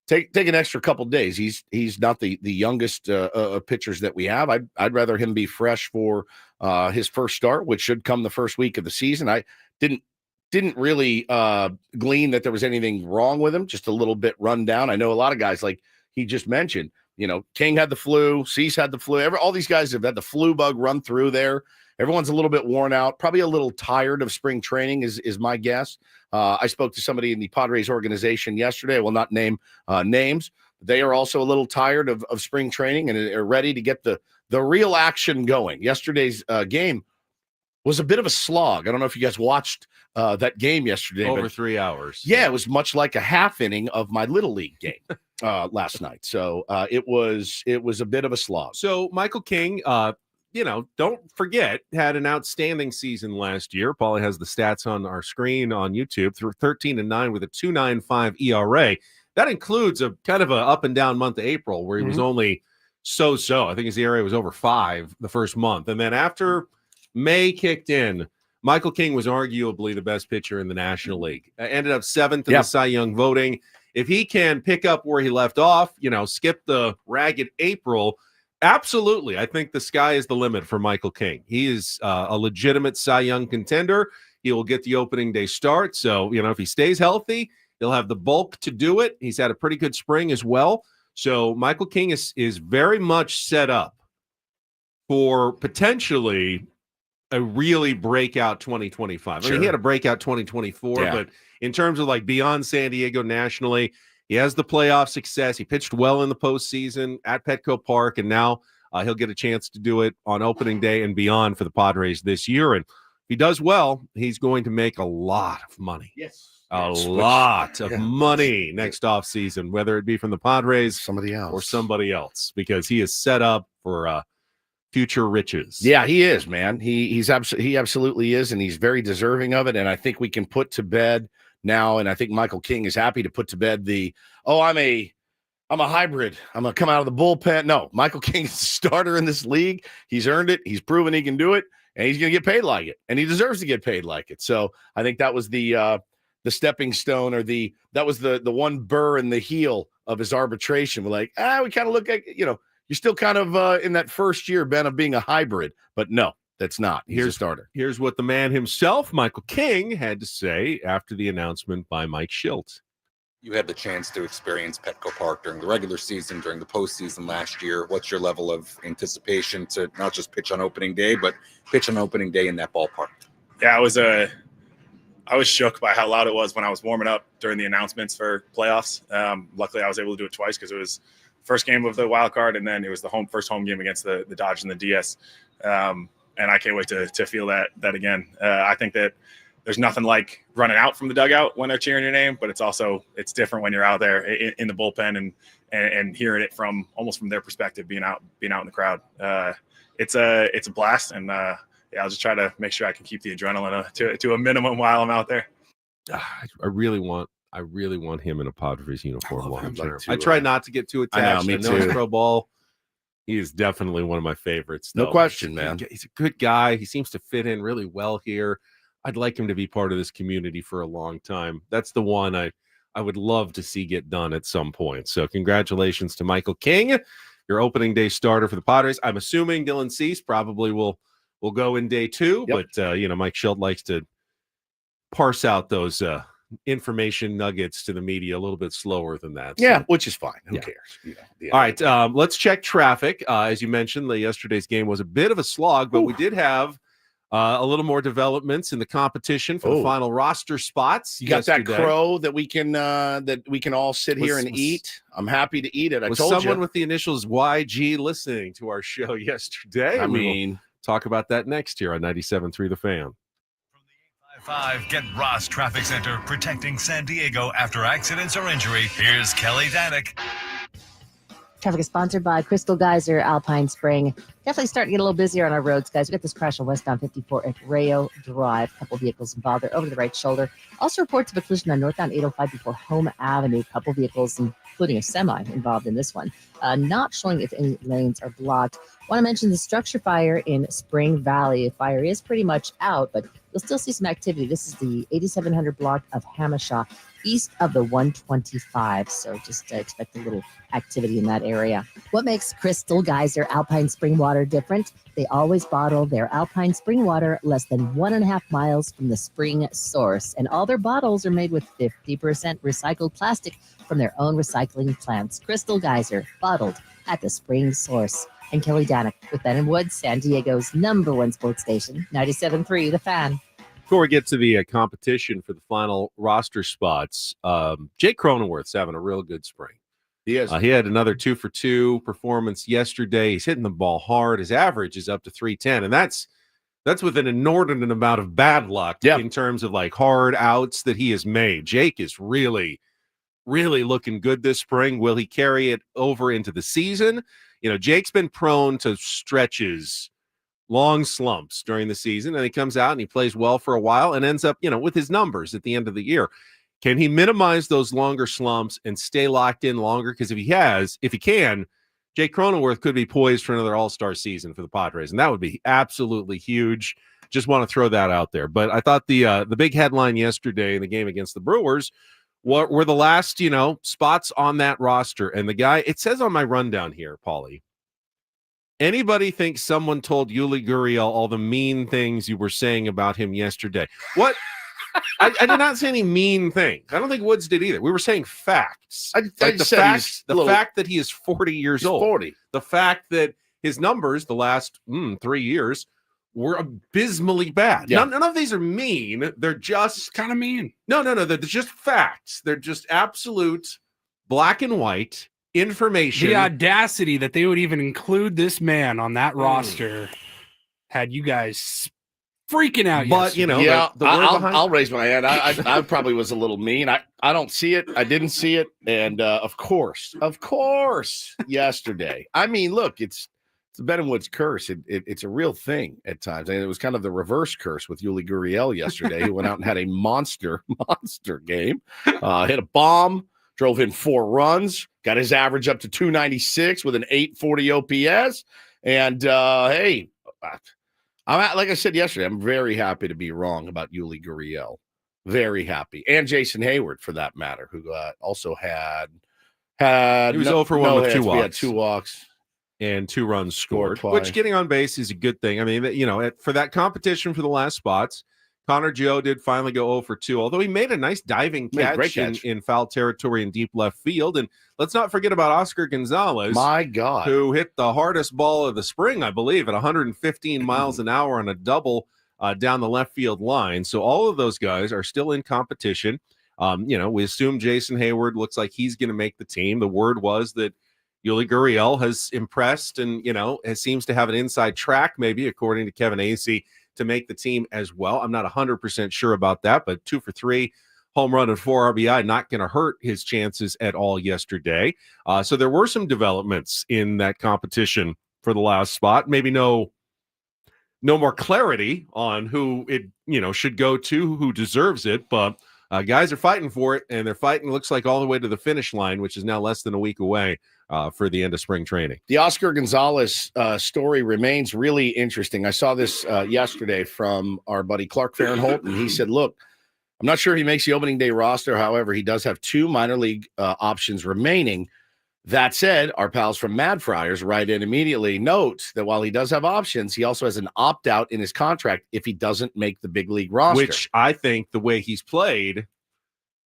take an extra couple days. He's not the youngest pitchers that we have. I'd rather him be fresh for his first start, which should come the first week of the season. I didn't really glean that there was anything wrong with him, just a little bit run down. I know a lot of guys, like he just mentioned, King had the flu, Cease had the flu. All these guys have had the flu bug run through there. Everyone's a little bit worn out, probably a little tired of spring training is my guess. I spoke to somebody in the Padres organization yesterday. I will not name names. They are also a little tired of spring training and are ready to get the real action going. Yesterday's game was a bit of a slog. I don't know if you guys watched that game yesterday. Over 3 hours. Yeah, it was much like a half inning of my Little League game last night. So it was a bit of a slog. So Michael King, don't forget, had an outstanding season last year. Paulie has the stats on our screen on YouTube. Through 13-9 with a 2.95 ERA. That includes a kind of a up and down month of April where he was only so. I think his ERA was over 5 the first month. And then after May kicked in, Michael King was arguably the best pitcher in the National League. Ended up 7th in the Cy Young voting. If he can pick up where he left off, skip the ragged April, absolutely. I think the sky is the limit for Michael King. He is a legitimate Cy Young contender. He will get the opening day start. So, if he stays healthy, he'll have the bulk to do it. He's had a pretty good spring as well. So Michael King is very much set up for potentially a really breakout 2025. I mean, he had a breakout 2024, but in terms of like beyond San Diego nationally, he has the playoff success. He pitched well in the postseason at Petco Park, and now he'll get a chance to do it on opening day and beyond for the Padres this year. And if he does well, he's going to make a lot of money. Yes. A lot of money next offseason, whether it be from the Padres or somebody else, because he is set up for future riches. Yeah, he is, man. He absolutely is, and he's very deserving of it. And I think we can put to bed now, and I think Michael King is happy to put to bed I'm a hybrid. I'm going to come out of the bullpen. No, Michael King is a starter in this league. He's earned it. He's proven he can do it, and he's going to get paid like it, and he deserves to get paid like it. So I think that was the stepping stone, or that was the one burr in the heel of his arbitration. We're like, we kind of look like, you're still kind of in that first year, Ben, of being a hybrid, but no, that's not. He's a starter. Here's what the man himself, Michael King, had to say after the announcement by Mike Schilt. You had the chance to experience Petco Park during the regular season, during the postseason last year. What's your level of anticipation to not just pitch on opening day, but pitch on opening day in that ballpark? Yeah, I was shook by how loud it was when I was warming up during the announcements for playoffs. Luckily, I was able to do it twice because it was first game of the wild card, and then it was the first home game against the Dodgers and the DS. And I can't wait to feel that again. I think that there's nothing like running out from the dugout when they're cheering your name, but it's different when you're out there in the bullpen and hearing it from their perspective, being out in the crowd. It's a blast, and I'll just try to make sure I can keep the adrenaline to a minimum while I'm out there. I really want him in a Padres uniform long term. Too, I try not to get too attached. I know it's pro ball. He is definitely one of my favorites. No question, man. He's a good guy. He seems to fit in really well here. I'd like him to be part of this community for a long time. That's the one I would love to see get done at some point. So congratulations to Michael King, your opening day starter for the Padres. I'm assuming Dylan Cease probably will go in day 2, but Mike Schilt likes to parse out those information nuggets to the media a little bit slower than that. So. Which is fine. Who cares? All right, let's check traffic. As you mentioned, yesterday's game was a bit of a slog, but we did have a little more developments in the competition for the final roster spots. You got that crow that we can all sit here and eat. I'm happy to eat it. I told you. Was someone with the initials YG listening to our show yesterday? I mean, talk about that next year on 97.3 The Fan. From the 855 Get Ross Traffic Center, protecting San Diego after accidents or injury. Here's Kelly Danick. Traffic is sponsored by Crystal Geyser, Alpine Spring. Definitely starting to get a little busier on our roads, guys. We got this crash on westbound 54 at Rayo Drive. A couple vehicles involved there over to the right shoulder. Also reports of a collision on northbound 805 before Home Avenue. A couple vehicles, including a semi, involved in this one. Not showing if any lanes are blocked. Want to mention the structure fire in Spring Valley. The fire is pretty much out, but you'll still see some activity. This is the 8700 block of Hamishaw, east of the 125. So just expect a little activity in that area. What makes Crystal Geyser Alpine Spring Water water different. They always bottle their Alpine spring water less than 1.5 miles from the spring source. And all their bottles are made with 50% recycled plastic from their own recycling plants. Crystal Geyser, bottled at the spring source. And Kelly Danek with Ben and Woods, San Diego's #1 sports station, 97.3 The Fan. Before we get to the competition for the final roster spots, Jake Cronenworth's having a real good spring. He is. He had another 2-for-2 performance yesterday. He's hitting the ball hard. His average is up to 310, and that's with an inordinate amount of bad luck in terms of like hard outs that he has made. Jake is really, really looking good this spring. Will he carry it over into the season? You know, Jake's been prone to stretches, long slumps during the season, and he comes out and he plays well for a while and ends up, with his numbers at the end of the year. Can he minimize those longer slumps and stay locked in longer? Because if he can, Jake Cronenworth could be poised for another all-star season for the Padres, and that would be absolutely huge. Just want to throw that out there. But I thought the big headline yesterday in the game against the Brewers were the last, spots on that roster. And the guy, it says on my rundown here, Paulie, anybody think someone told Yuli Gurriel all the mean things you were saying about him yesterday? What? I did not say any mean things. I don't think Woods did either. We were saying facts. The fact that he is 40 years old. 40. The fact that his numbers the last 3 years were abysmally bad. Yeah. None of these are mean. They're just kind of mean. No. They're just facts. They're just absolute black and white information. The audacity that they would even include this man on that roster had you guys freaking out. But I'll raise my hand. I probably was a little mean. I don't see it. I didn't see it. And of course, yesterday. I mean, look, it's the Ben and Woods curse. It's a real thing at times. And it was kind of the reverse curse with Yuli Gurriel yesterday, who went out and had a monster game. Hit a bomb, drove in 4 runs, got his average up to 296 with an 840 OPS. And hey, like I said yesterday, I'm very happy to be wrong about Yuli Gurriel. Very happy. And Jason Hayward, for that matter, who also had he was 0 for 1 with 2 walks. We had 2 walks. And 2 runs scored, twice. Which getting on base is a good thing. I mean, for that competition for the last spots, Connor Joe did finally go 0 for 2, although he made a nice diving catch. In foul territory in deep left field. And let's not forget about Oscar Gonzalez. My God. Who hit the hardest ball of the spring, I believe, at 115 miles an hour on a double down the left field line. So all of those guys are still in competition. We assume Jason Hayward looks like he's going to make the team. The word was that Yuli Gurriel has impressed and, seems to have an inside track, maybe, according to Kevin Acee, to make the team as well. I'm not 100% sure about that, but 2 for 3, home run and 4 RBI, not going to hurt his chances at all yesterday. So there were some developments in that competition for the last spot. Maybe no more clarity on who it, should go to, who deserves it, but guys are fighting for it, and they're fighting, looks like, all the way to the finish line, which is now less than a week away for the end of spring training. The Oscar Gonzalez story remains really interesting. I saw this yesterday from our buddy Clark Fahrenholt, and he said, look, I'm not sure he makes the opening day roster. However, he does have 2 minor league options remaining. That said, our pals from Mad Friars write in immediately, note that while he does have options, he also has an opt-out in his contract if he doesn't make the big league roster. Which I think the way he's played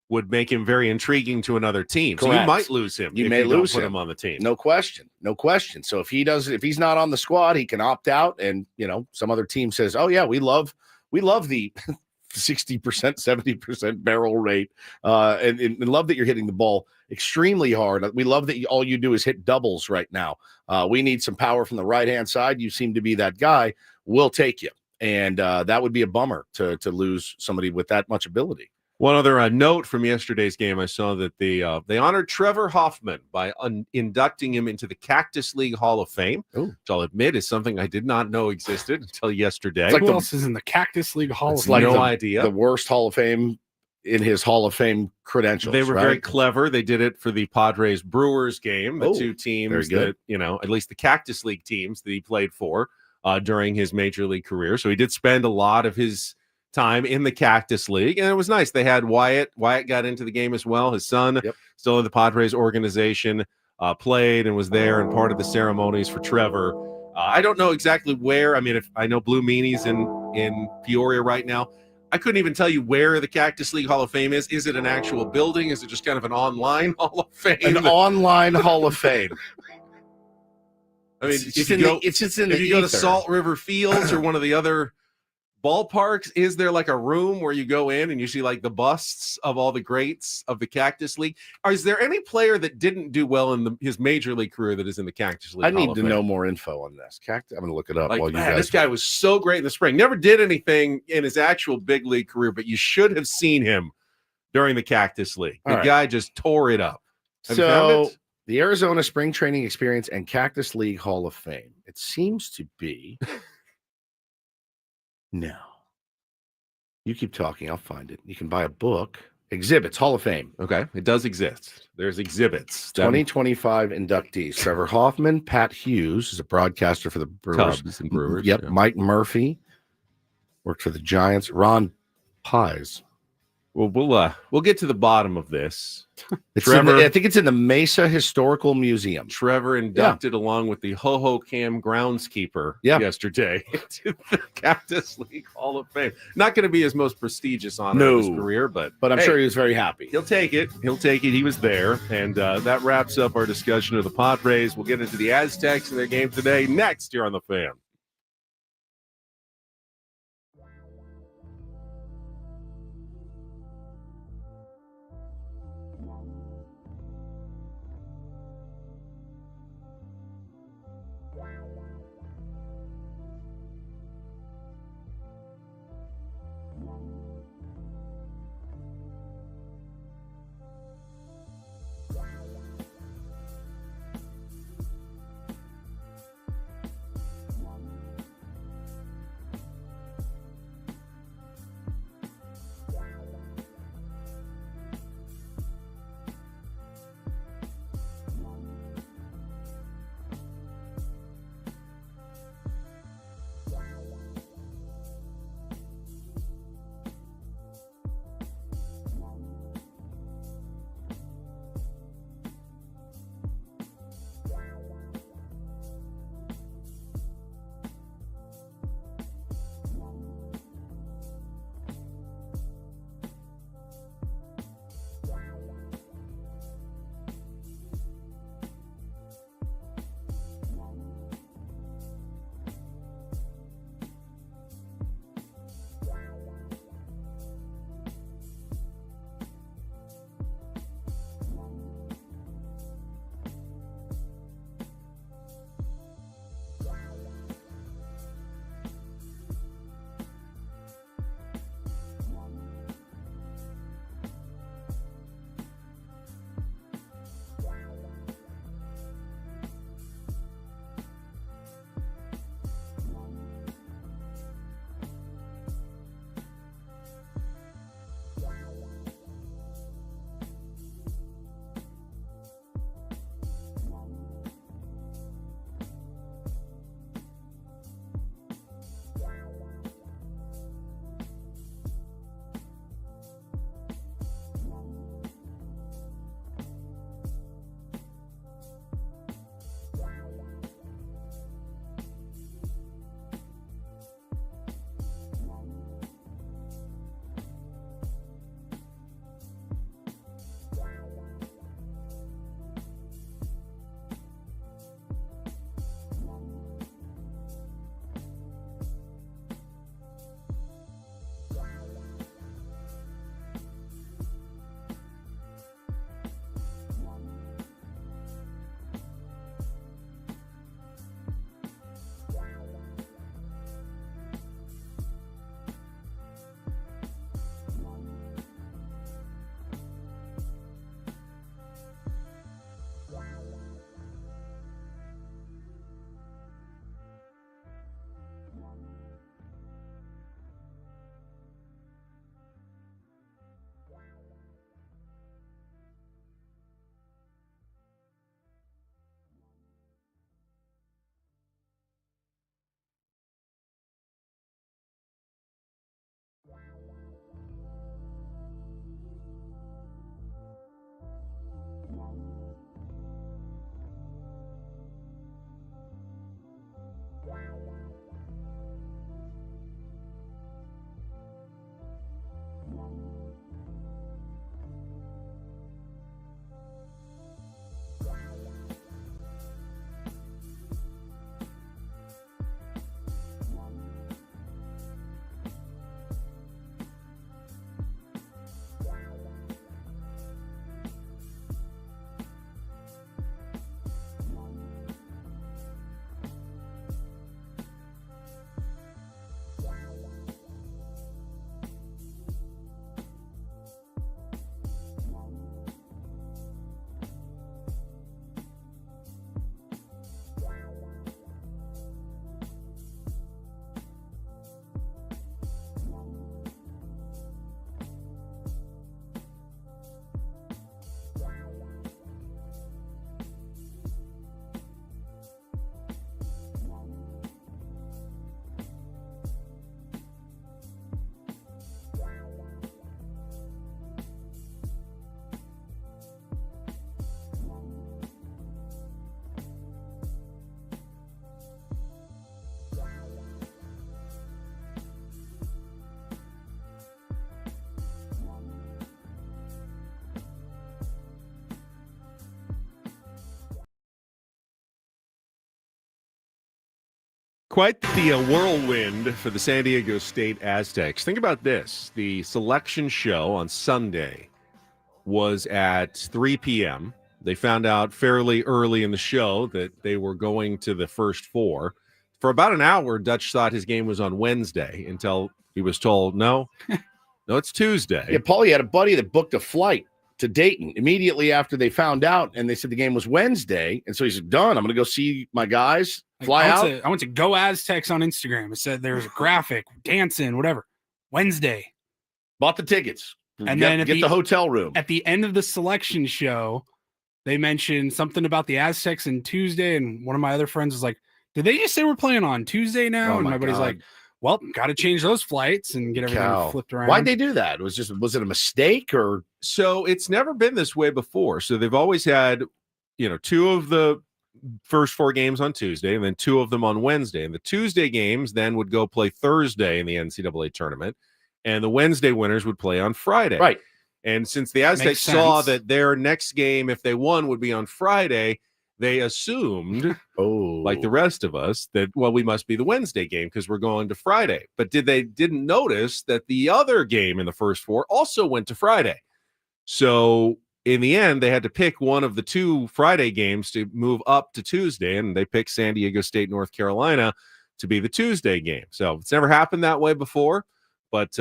would make him very intriguing to another team. Correct. So you might lose him. You may lose him on the team. No question. So if he's not on the squad, he can opt out. And some other team says, oh yeah, we love the 60%, 70% barrel rate, and love that you're hitting the ball extremely hard. We love that all you do is hit doubles right now. We need some power from the right-hand side. You seem to be that guy. We'll take you. And that would be a bummer to lose somebody with that much ability. One other note from yesterday's game, I saw that they honored Trevor Hoffman by inducting him into the Cactus League Hall of Fame, which I'll admit is something I did not know existed until yesterday. Who else is in the Cactus League Hall of Fame? No idea. The worst Hall of Fame in his Hall of Fame credentials. They were very clever. They did it for the Padres Brewers game, the 2 teams that, at least the Cactus League teams that he played for during his major league career. So he did spend a lot of his time in the Cactus League, and it was nice. They had Wyatt got into the game as well. His son, still in the Padres organization, played and was there and part of the ceremonies for Trevor I don't know exactly where. I mean, if I know Blue Meanie's in Peoria right now, I couldn't even tell you where the Cactus League Hall of Fame is. Is it an actual building? Is it just kind of an online Hall of Fame? An online Hall of Fame. I mean, It's just in the if you go to ether. Salt River Fields or one of the other ballparks, is there like a room where you go in and you see like the busts of all the greats of the Cactus League? Or is there any player that didn't do well in his major league career that is in the Cactus League? I need Hall to of know Fame? more info on this. I'm going to look it up Like, while you man, guys. this guy was so great in the spring. Never did anything in his actual big league career, but you should have seen him during the Cactus League. The All right. guy just tore it up. Have you found So it? the Arizona Spring Training Experience and Cactus League Hall of Fame. It seems to be. No. You keep talking. I'll find it. You can buy a book. Exhibits, Hall of Fame. Okay, it does exist. There's exhibits. 2025 inductees. Trevor Hoffman, Pat Hughes is a broadcaster for the Brewers. Cubs and Brewers. Yep. yeah. Mike Murphy worked for the Giants. Ron Pies. Well, we'll get to the bottom of this. It's Trevor- I think it's in the Mesa Historical Museum. Trevor inducted along with the Ho-Ho Cam groundskeeper yesterday to the Cactus League Hall of Fame. Not going to be his most prestigious honor of his No. career, but But I'm hey, sure he was very happy. he'll take it. He'll take it. He was there. And that wraps up our discussion of the Padres. We'll get into the Aztecs and their game today next here on The Fan. Quite the whirlwind for the San Diego State Aztecs. Think about this. The selection show on Sunday was at 3 p.m. They found out fairly early in the show that they were going to the first four. For about an hour, Dutch thought his game was on Wednesday until he was told, no, it's Tuesday. Yeah, Paulie had a buddy that booked a flight to Dayton immediately after they found out, and they said the game was Wednesday. And so he said, done. I'm going to go see my guys, fly out. I went to Go Aztecs on Instagram. It said there was a graphic, dancing, whatever. Wednesday. Bought the tickets. And then get the hotel room. At the end of the selection show, they mentioned something about the Aztecs and Tuesday, and one of my other friends was like, did they just say we're playing on Tuesday now? Oh, and my buddy's like, well, got to change those flights and get everything flipped around. Why'd they do that? Was it a mistake or? So it's never been this way before. So they've always had, two of the first four games on Tuesday and then two of them on Wednesday. And the Tuesday games then would go play Thursday in the NCAA tournament, and the Wednesday winners would play on Friday. Right. And since the Aztecs saw that their next game, if they won, would be on Friday, they assumed, like the rest of us, that, we must be the Wednesday game because we're going to Friday. But didn't notice that the other game in the first four also went to Friday. So in the end, they had to pick one of the two Friday games to move up to Tuesday, and they picked San Diego State, North Carolina to be the Tuesday game. So it's never happened that way before. But,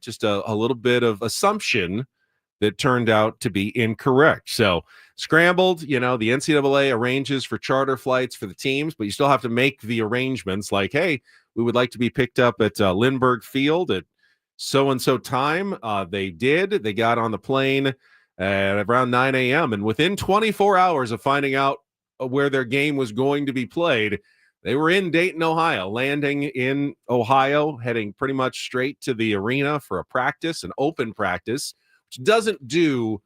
just a little bit of assumption that turned out to be incorrect. So scrambled, the NCAA arranges for charter flights for the teams, but you still have to make the arrangements like, hey, we would like to be picked up at Lindbergh Field at so-and-so time. They did. They got on the plane at around 9 a.m. And within 24 hours of finding out where their game was going to be played, they were in Dayton, Ohio, landing in Ohio, heading pretty much straight to the arena for a practice, an open practice, which doesn't do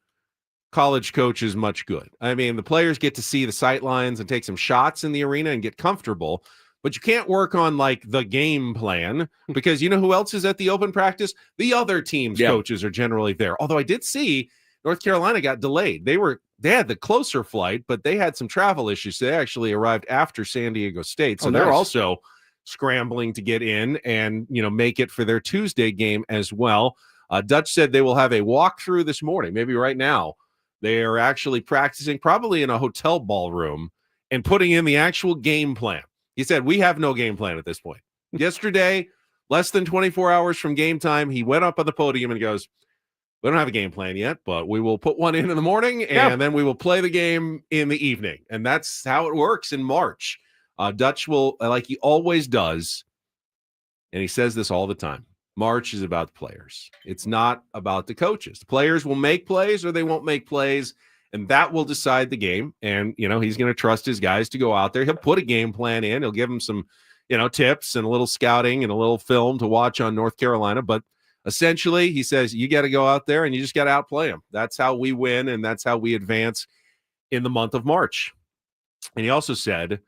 college coaches much good. I mean, the players get to see the sight lines and take some shots in the arena and get comfortable, but you can't work on like the game plan because you know who else is at the open practice? The other team's coaches are generally there. Although I did see North Carolina got delayed. They had the closer flight, but they had some travel issues. They actually arrived after San Diego State. So they're also scrambling to get in and, make it for their Tuesday game as well. Dutch said they will have a walkthrough this morning, maybe right now. They are actually practicing probably in a hotel ballroom and putting in the actual game plan. He said, we have no game plan at this point. Yesterday, less than 24 hours from game time, he went up on the podium and goes, we don't have a game plan yet, but we will put one in the morning and then we will play the game in the evening. And that's how it works in March. Dutch will, like he always does, and he says this all the time, March is about the players. It's not about the coaches. The players will make plays or they won't make plays, and that will decide the game. And, he's going to trust his guys to go out there. He'll put a game plan in. He'll give them some, tips and a little scouting and a little film to watch on North Carolina. But essentially, he says, you got to go out there and you just got to outplay them. That's how we win, and that's how we advance in the month of March. And he also said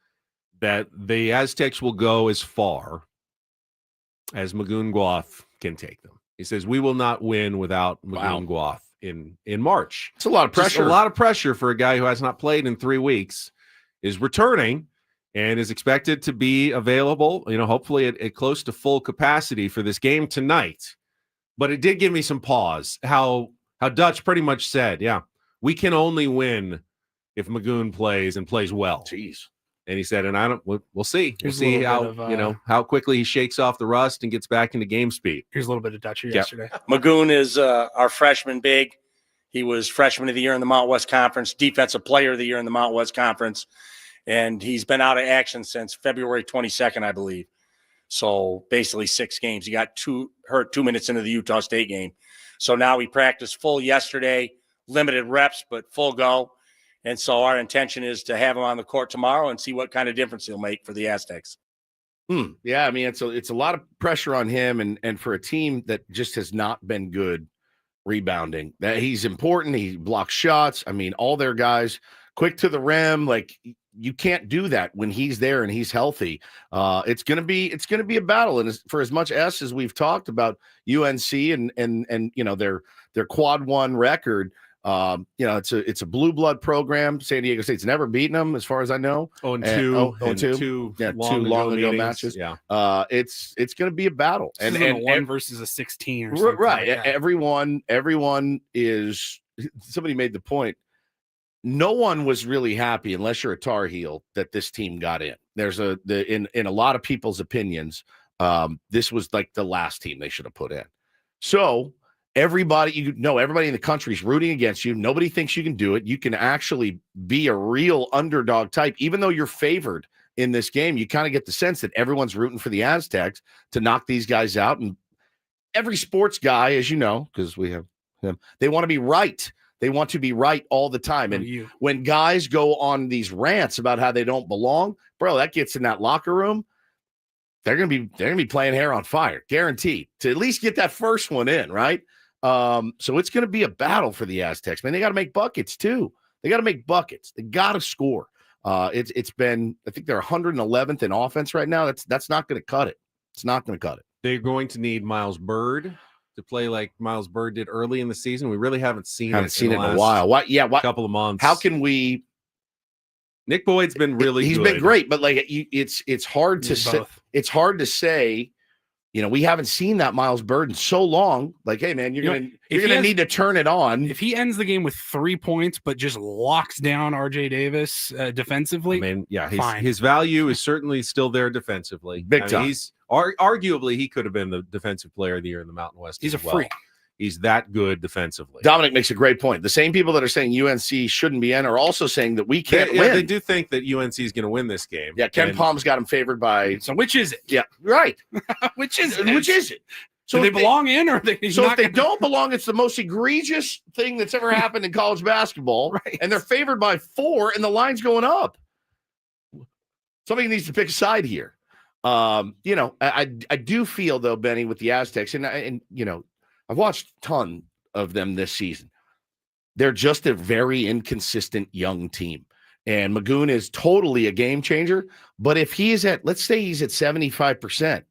that the Aztecs will go as far as Magoon Guath can take them. He says, we will not win without Magoon Guath in March. It's a lot of pressure. Just a lot of pressure for a guy who has not played in 3 weeks, is returning and is expected to be available, hopefully at close to full capacity for this game tonight. But it did give me some pause, how Dutch pretty much said, we can only win if Magoon plays and plays well. Jeez. And he said, and we'll see. We'll see how, how quickly he shakes off the rust and gets back into game speed. Here's a little bit of Dutcher yesterday. Magoon is our freshman big. He was freshman of the year in the Mountain West Conference, defensive player of the year in the Mountain West Conference. And he's been out of action since February 22nd, I believe. So basically 6 games. He got hurt 2 minutes into the Utah State game. So now he practiced full yesterday, limited reps, but full go. And so our intention is to have him on the court tomorrow and see what kind of difference he'll make for the Aztecs. Yeah, I mean, it's a lot of pressure on him, and for a team that just has not been good rebounding. That he's important. He blocks shots. I mean, all their guys quick to the rim. Like, you can't do that when he's there and he's healthy. It's gonna be a battle. And for as much as we've talked about UNC and their quad 1 record. It's a blue blood program. San Diego State's never beaten them, as far as I know. 0-2. Two long ago matches. Yeah. It's going to be a battle, and a 1 versus a 16 or something. Right. Like that. Everyone is. Somebody made the point. No one was really happy, unless you're a Tar Heel, that this team got in. There's in a lot of people's opinions, this was like the last team they should have put in. So everybody in the country is rooting against you. Nobody thinks you can do it. You can actually be a real underdog type, even though you're favored in this game. You kind of get the sense that everyone's rooting for the Aztecs to knock these guys out. And every sports guy, as you know, because we have him, they want to be right. They want to be right all the time. And when guys go on these rants about how they don't belong, bro, that gets in that locker room. They're gonna be playing hair on fire, guaranteed, to at least get that first one in, right? So it's gonna be a battle for the Aztecs, man. They got to make buckets too. They got to make buckets. They got to score. It's been, I think they're 111th in offense right now. That's not going to cut it. It's not going to cut it. They're going to need Miles Bird to play like Miles Bird did early in the season. We really haven't seen it in a while. Couple of months. How can we? Nick Boyd's been really He's good. been great, but like it's hard to say. It's hard to say. We haven't seen that Miles Bird in so long. Like, hey man, you're gonna need to turn it on. If he ends the game with 3 points, but just locks down RJ Davis defensively, his value is certainly still there defensively. Big time. He's arguably he could have been the defensive player of the year in the Mountain West. He's a freak. He's that good defensively. Dominic makes a great point. The same people that are saying UNC shouldn't be in are also saying that we can't win. They do think that UNC is going to win this game. Yeah, Ken Palm's got him favored by. So which is it? Yeah, right. Which is it? So do they belong in, or they? So if they don't belong, it's the most egregious thing that's ever happened in college basketball, right? And they're favored by 4, and the line's going up. Somebody needs to pick a side here. I do feel though, Benny, with the Aztecs, and I've watched a ton of them this season. They're just a very inconsistent young team. And Magoon is totally a game changer. But if he is let's say he's at 75%,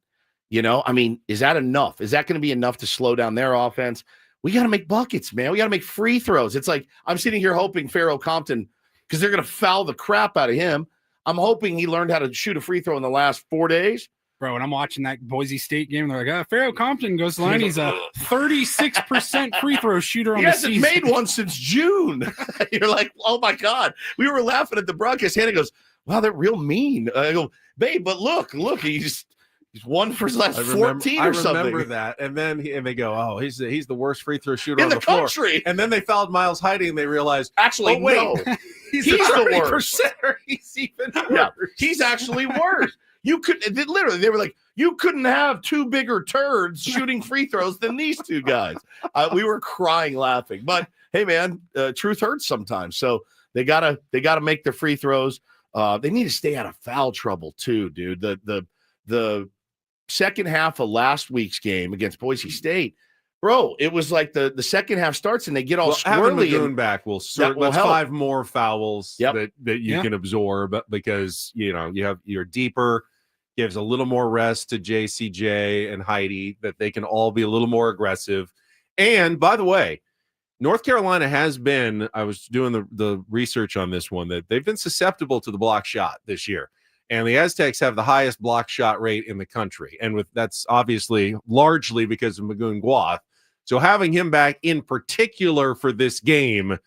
is that enough? Is that going to be enough to slow down their offense? We got to make buckets, man. We got to make free throws. It's like I'm sitting here hoping Pharaoh Compton, because they're going to foul the crap out of him. I'm hoping he learned how to shoot a free throw in the last 4 days. Bro, when I'm watching that Boise State game, they're like, Pharaoh Compton goes to the line. He's a 36% free throw shooter on the season. He hasn't made one since June. You're like, oh, my God. We were laughing at the broadcast. Hannah goes, wow, they're real mean. I go, babe, but look, he's won for his last 14 or something. I remember that. And then they go, oh, he's the worst free throw shooter in on the floor. Country. And then they fouled Miles Heidi, and they realized, actually, no. he's the worst. He's even worse. Yeah, he's actually worse. You could literally, they were like, you couldn't have 2 bigger turds shooting free throws than these 2 guys. We were crying laughing, but hey, man, truth hurts sometimes. So they gotta make their free throws. They need to stay out of foul trouble too, dude. The second half of last week's game against Boise State, bro, it was like the second half starts and they get all squirrely. Having Magoon back will that's 5 more fouls that you can absorb, because you have you're deeper. Gives a little more rest to JCJ and Heidi, that they can all be a little more aggressive. And by the way, North Carolina has been, I was doing the research on this one, that they've been susceptible to the block shot this year. And the Aztecs have the highest block shot rate in the country. And that's obviously largely because of Magoon Guath. So having him back in particular for this game,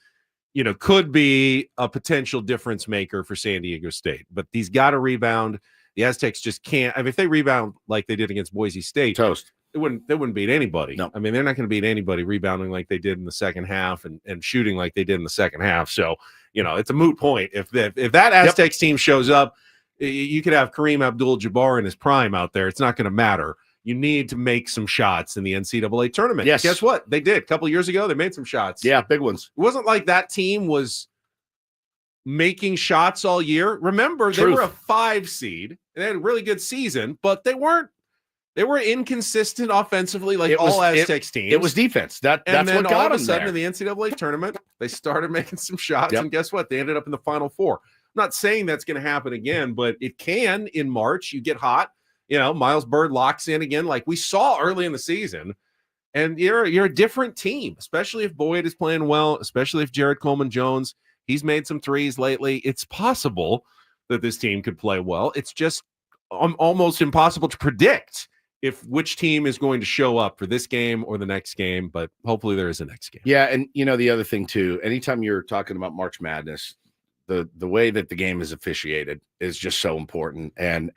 could be a potential difference maker for San Diego State. But he's got to rebound. The Aztecs just can't. I mean, if they rebound like they did against Boise State, toast. They wouldn't beat anybody. No. I mean, they're not going to beat anybody rebounding like they did in the second half and shooting like they did in the second half. So, it's a moot point. If that Aztecs team shows up, you could have Kareem Abdul-Jabbar in his prime out there. It's not going to matter. You need to make some shots in the NCAA tournament. Yes. Guess what? They did. A couple of years ago, they made some shots. Yeah, big ones. It wasn't like that team was making shots all year. Remember, they were a 5 seed and they had a really good season, but they were inconsistent offensively, like all Aztecs teams. It was defense. That's what got them there. All of a sudden in the NCAA tournament, they started making some shots, and guess what? They ended up in the Final Four. I'm not saying that's going to happen again, but it can in March. You get hot. Miles Bird locks in again, like we saw early in the season. And you're a different team, especially if Boyd is playing well, especially if Jared Coleman-Jones, he's made some threes lately. It's possible that this team could play well. It's just almost impossible to predict which team is going to show up for this game or the next game, but hopefully there is a next game. Yeah, and the other thing too, anytime you're talking about March Madness, the way that the game is officiated is just so important. And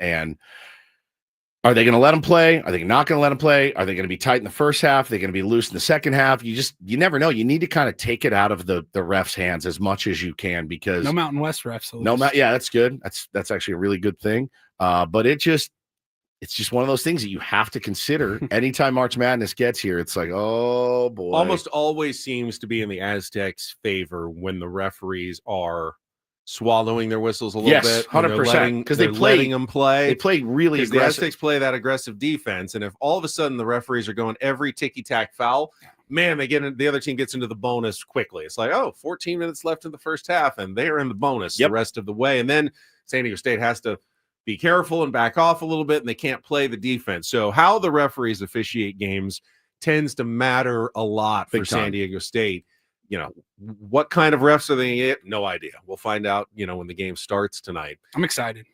are they going to let them play? Are they not going to let them play? Are they going to be tight in the first half? Are they going to be loose in the second half? You never know. You need to kind of take it out of the refs' hands as much as you can, because no Mountain West refs. Yeah, that's good. That's actually a really good thing. But it's just one of those things that you have to consider anytime March Madness gets here. It's like, oh boy. Almost always seems to be in the Aztecs' favor when the referees are swallowing their whistles a little bit. 100%. Because they're letting them play. They play really aggressive. The Aztecs play that aggressive defense, and if all of a sudden the referees are going every ticky-tack foul, man, the other team gets into the bonus quickly. It's like, 14 minutes left in the first half, and they are in the bonus the rest of the way. And then San Diego State has to be careful and back off a little bit, and they can't play the defense. So how the referees officiate games tends to matter a lot for San Diego State. What kind of refs are they going to get? No idea. We'll find out, when the game starts tonight. I'm excited.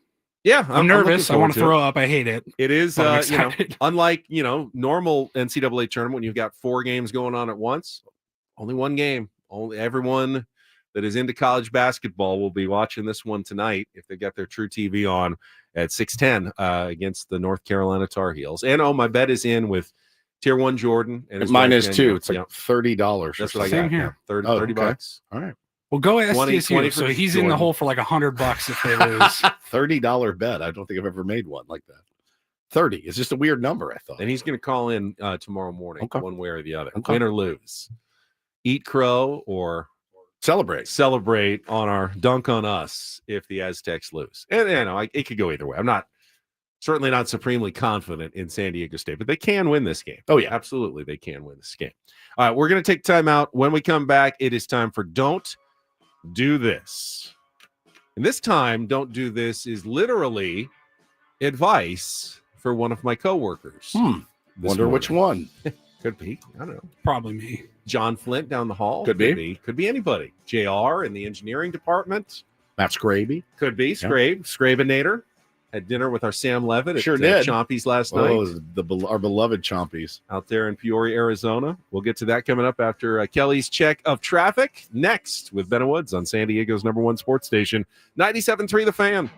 Yeah, I'm nervous. I want to throw up. I hate it. It is, unlike, normal NCAA tournament when you've got 4 games going on at once, only one game. Only everyone that is into college basketball will be watching this one tonight if they've got their True TV on at 6:10 against the North Carolina Tar Heels. And my bet is in with Tier 1 Jordan. And mine is too. It's like $30. That's what I got here. 30 bucks. All right. Well, go SDSU. 20 so he's Jordan. In the hole for like $100 if they lose. $30 bet. I don't think I've ever made one like that. 30. It's just a weird number, I thought. And he's going to call in tomorrow morning, one way or the other. Win or lose. Eat crow or celebrate on our dunk on us if the Aztecs lose. And it could go either way. I'm certainly not supremely confident in San Diego State, but they can win this game. Oh yeah, absolutely, they can win this game. All right, we're going to take time out. When we come back, it is time for Don't Do This. And this time, Don't Do This is literally advice for one of my coworkers. Wonder which one. Could be. I don't know. Probably me. John Flint down the hall. Could be. Could be anybody. JR in the engineering department. Matt Scraby. Could be. Scrabinator. Had dinner with our Sam Levitt at Chompy's last night. Our beloved Chompy's. Out there in Peoria, Arizona. We'll get to that coming up after Kelly's check of traffic. Next with Ben Woods on San Diego's #1 sports station, 97.3 The Fan.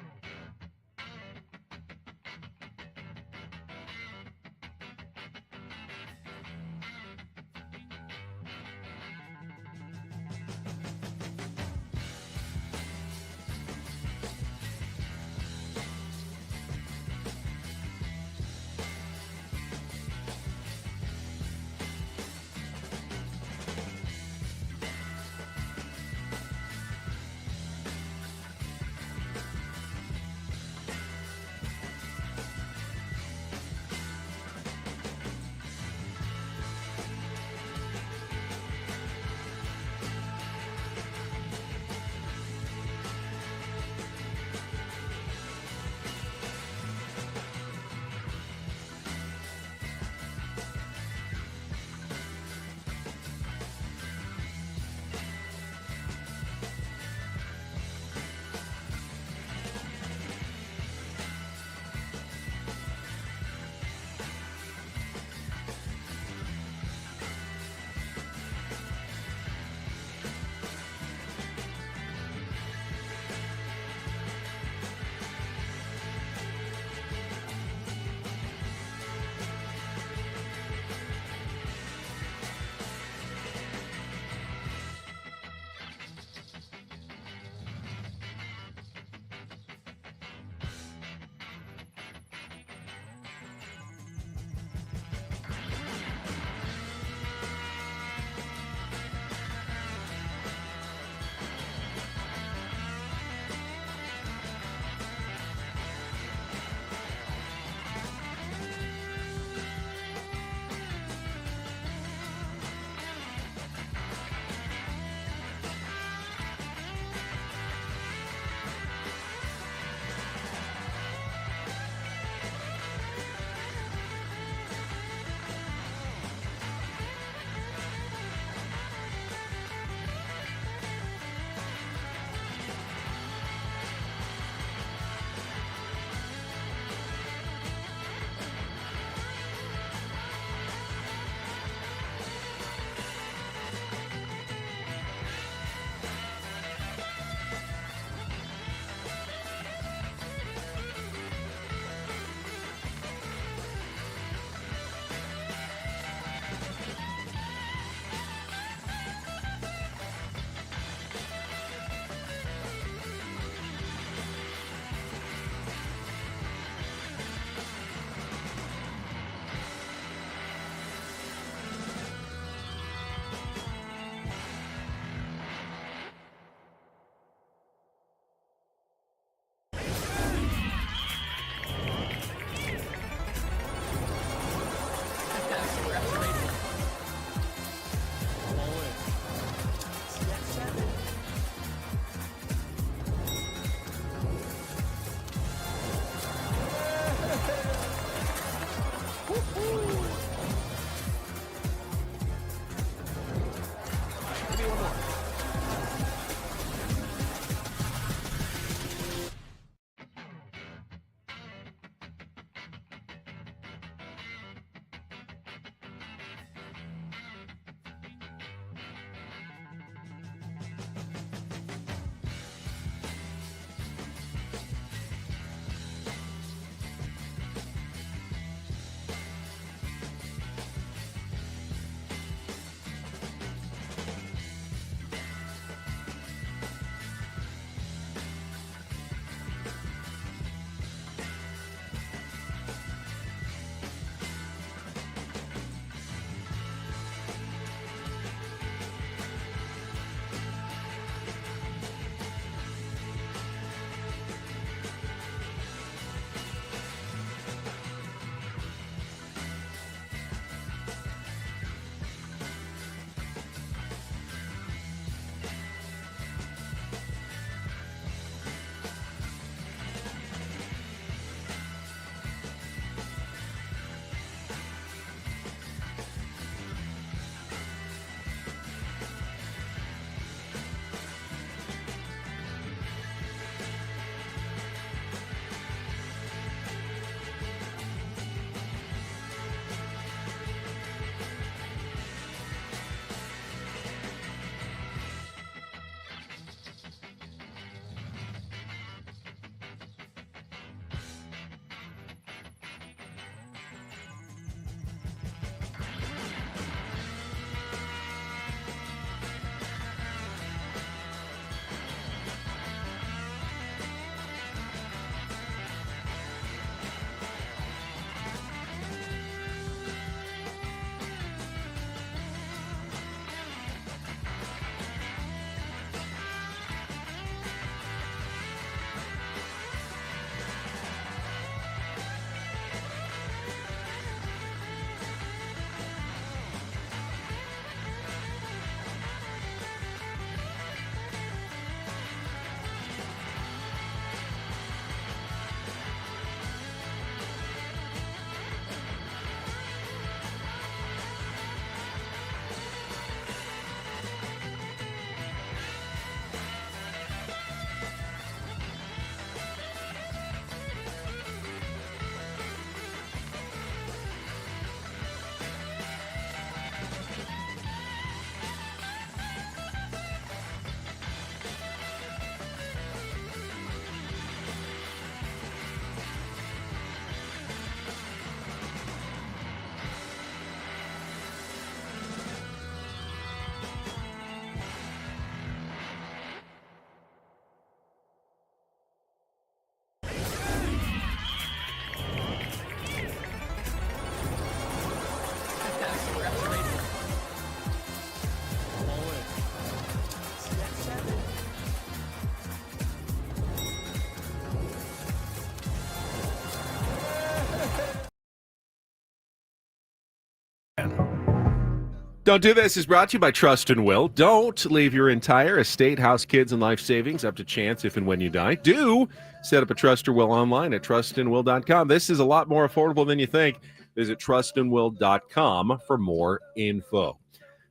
Don't Do This is brought to you by Trust and Will. Don't leave your entire estate, house, kids, and life savings up to chance if and when you die. Do set up a Trust or Will online at trustandwill.com. This is a lot more affordable than you think. Visit trustandwill.com for more info.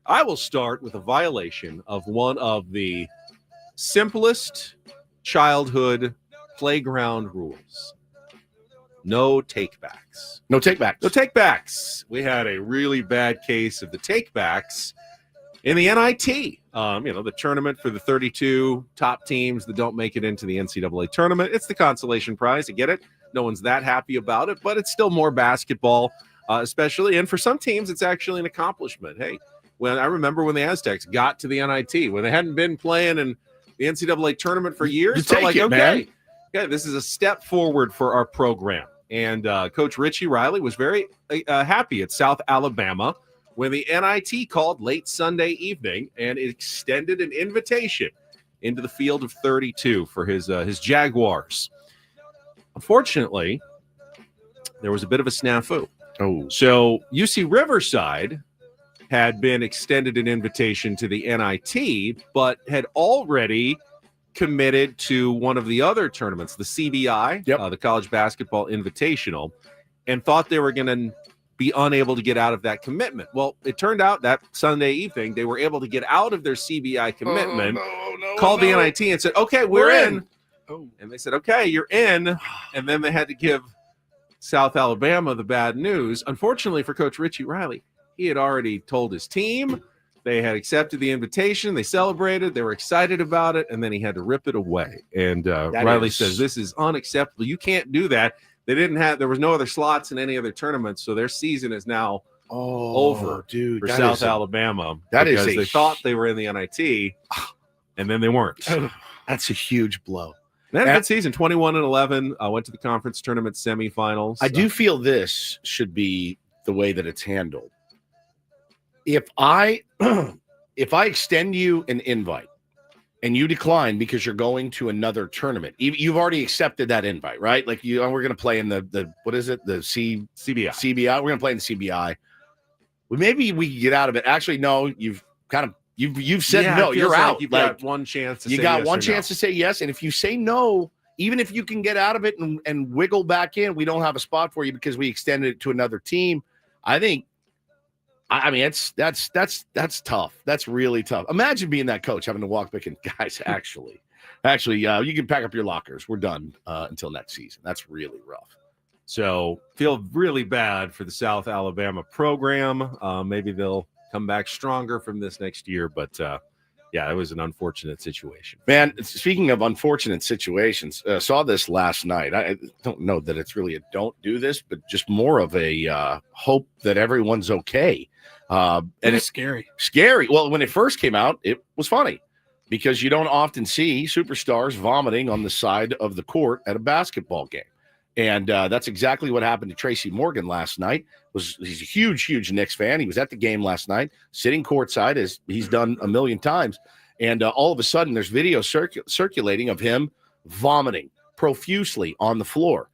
I will start with a violation of one of the simplest childhood playground rules. No takebacks. No takebacks. No takebacks. We had a really bad case of the takebacks in the NIT. The tournament for the 32 top teams that don't make it into the NCAA tournament. It's the consolation prize. I get it. No one's that happy about it, but it's still more basketball, especially. And for some teams, it's actually an accomplishment. Hey, I remember when the Aztecs got to the NIT, when they hadn't been playing in the NCAA tournament for years. You take it, man. Okay, this is a step forward for our program. And Coach Richie Riley was very happy at South Alabama when the NIT called late Sunday evening and extended an invitation into the field of 32 for his Jaguars. Unfortunately, there was a bit of a snafu. Oh, so UC Riverside had been extended an invitation to the NIT, but had already committed to one of the other tournaments, the CBI, the College Basketball Invitational, and thought they were going to be unable to get out of that commitment. Well, it turned out that Sunday evening, they were able to get out of their CBI commitment, called the NIT and said, okay, we're in. Oh. And they said, okay, you're in. And then they had to give South Alabama the bad news. Unfortunately for Coach Richie Riley, he had already told his team. They had accepted the invitation. They celebrated. They were excited about it. And then he had to rip it away. And Riley says, this is unacceptable. You can't do that. There was no other slots in any other tournaments. So their season is now over for South Alabama. Because they thought they were in the NIT and then they weren't. That's a huge blow. They had a good season, 21-11. Went to the conference tournament semifinals. I do feel this should be the way that it's handled. If I extend you an invite and you decline because you're going to another tournament, you've already accepted that invite, right? Like we're going to play in the what is it? The CBI. CBI. We're going to play in the CBI. Well, maybe we can get out of it. Actually, no. You've said no. You're out. You've got one chance. You got one chance to say yes, and if you say no, even if you can get out of it and wiggle back in, we don't have a spot for you because we extended it to another team. I think. I mean, that's tough. That's really tough. Imagine being that coach, having to walk back and guys, actually, you can pack up your lockers. We're done until next season. That's really rough. So feel really bad for the South Alabama program. Maybe they'll come back stronger from this next year. But it was an unfortunate situation. Man, speaking of unfortunate situations, saw this last night. I don't know that it's really a don't do this, but just more of a hope that everyone's okay. And it's scary. Scary. Well, when it first came out, it was funny because you don't often see superstars vomiting on the side of the court at a basketball game. And that's exactly what happened to Tracy Morgan last night. He's a huge Knicks fan. He was at the game last night, sitting courtside as he's done a million times. And all of a sudden, there's video circulating of him vomiting profusely on the floor.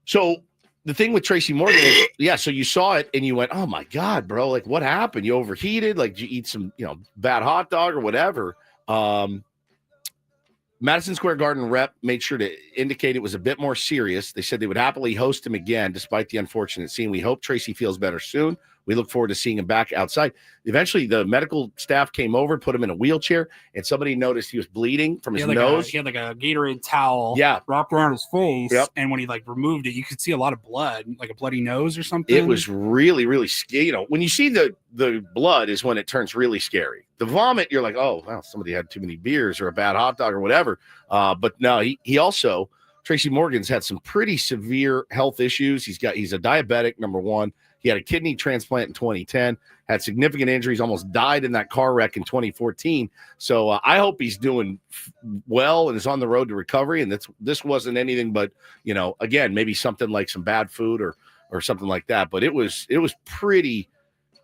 So the thing with Tracy Morgan is, so you saw it and you went, oh my God, bro, like what happened? You overheated? Like, did you eat some, bad hot dog or whatever? Madison Square Garden rep made sure to indicate it was a bit more serious. They said they would happily host him again, despite the unfortunate scene. We hope Tracy feels better soon. We look forward to seeing him back outside. Eventually, the medical staff came over, put him in a wheelchair, and somebody noticed he was bleeding from his nose. He had like a Gatorade towel wrapped around his face, and when he removed it, you could see a lot of blood, like a bloody nose or something. It was really, really scary. When you see the blood is when it turns really scary. The vomit, you're like, oh, well, somebody had too many beers or a bad hot dog or whatever. But no, he also, Tracy Morgan's had some pretty severe health issues. He's a diabetic, number one. He had a kidney transplant in 2010, had significant injuries, almost died in that car wreck in 2014. So I hope he's doing well and is on the road to recovery. And this wasn't anything but, again, maybe something like some bad food or something like that. But it was pretty.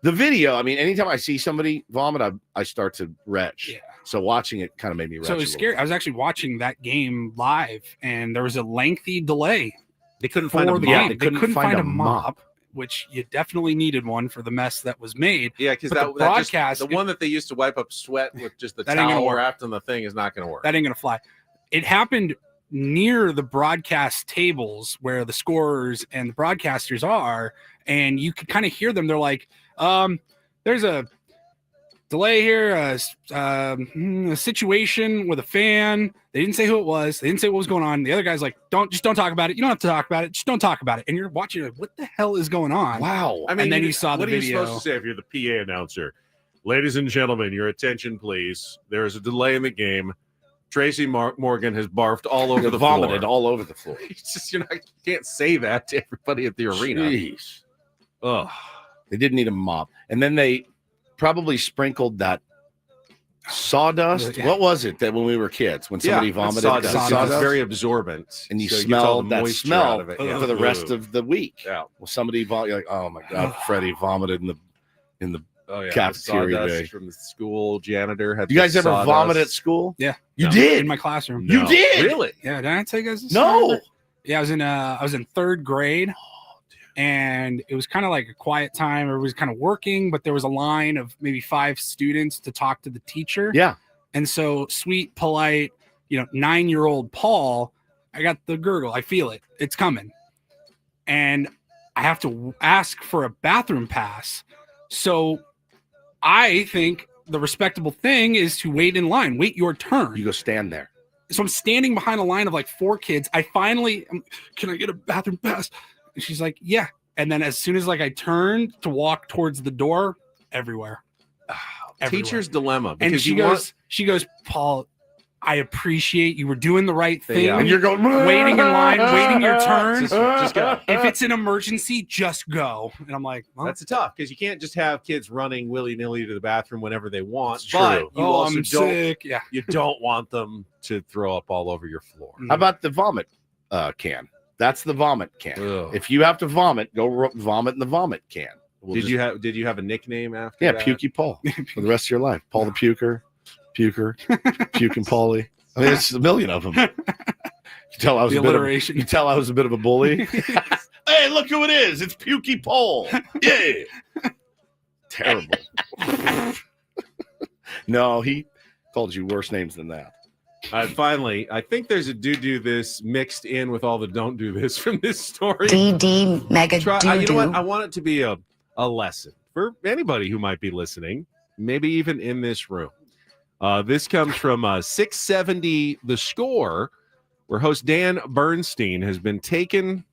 The video, I mean, anytime I see somebody vomit, I start to retch. Yeah. So watching it kind of made me retch. So it was scary. I was actually watching that game live, and there was a lengthy delay. They couldn't find a mop. They couldn't find a mop. which you definitely needed one for the mess that was made. Yeah, because But that the broadcast, the one that they used to wipe up sweat with just the That ain't gonna towel work. wrapped on the thing is not going to work. That ain't going to fly. It happened near the broadcast tables where the scorers and the broadcasters are, and you could kind of hear them. They're like, there's a delay here, a situation with a fan. They didn't say who it was. They didn't say what was going on. The other guy's like, don't talk about it. You don't have to talk about it. Just don't talk about it. And you're watching like, what the hell is going on? Wow. I mean, and then you saw the what are you video. supposed to say if you're the PA announcer? Ladies and gentlemen, your attention, please. There is a delay in the game. Tracy Morgan has barfed all over the vomited floor. all over the floor. It's just, you can't say that to everybody at the arena. Jeez. Ugh. They didn't need a mop. And then they probably sprinkled that sawdust. Yeah. What was it that when we were kids, when somebody vomited sawdust. that It's sawdust? very absorbent, And you so get all smelled the that moisture smell out of it. Yeah. for the rest of the week. Yeah. Well, somebody you're like, oh my God, Freddie vomited in the Oh yeah, cafeteria sawdust bay. from the school janitor. Had You guys ever sawdust. vomit at school? Yeah. You No. did? In my classroom. No. You did? Really? Yeah, did I tell you guys this? No. story? Yeah, I was in third grade, and it was kind of like a quiet time. Everybody was kind of working, but there was a line of maybe 5 students to talk to the teacher. Yeah. And so sweet, polite, 9-year-old Paul, I got the gurgle. I feel it. It's coming. And I have to ask for a bathroom pass. So I think the respectable thing is to wait in line, wait your turn. You go stand there. So I'm standing behind a line of like 4 kids. I finally, can I get a bathroom pass? And she's like, yeah. And then as soon as I turned to walk towards the door, everywhere. Everywhere. Teacher's dilemma. And Because she goes, Paul, I appreciate you were doing the right thing. Yeah. And you're going, waiting in line, waiting your turn. Just go. If it's an emergency, just go. And I'm like, well, That's tough because you can't just have kids running willy-nilly to the bathroom whenever they want. It's But true. you also I'm don't sick. Yeah. you don't want them to throw up all over your floor. How about the vomit can? That's the vomit can. Ugh. If you have to vomit, go vomit in the vomit can. Did you have a nickname after Yeah, that? Pukey Paul for the rest of your life. Paul the Puker, Puking Paulie. I mean, it's a million of them. You tell I was The a bit of, alliteration. you tell I was a bit of a bully. Hey, look who it is! It's Pukey Paul. Yeah, terrible. No, he called you worse names than that. Finally, I think there's a do this mixed in with all the don't do this from this story. DD mega You know doo-doo. what? I want it to be a lesson for anybody who might be listening, maybe even in this room. This comes from 670 The Score, where host Dan Bernstein has been taken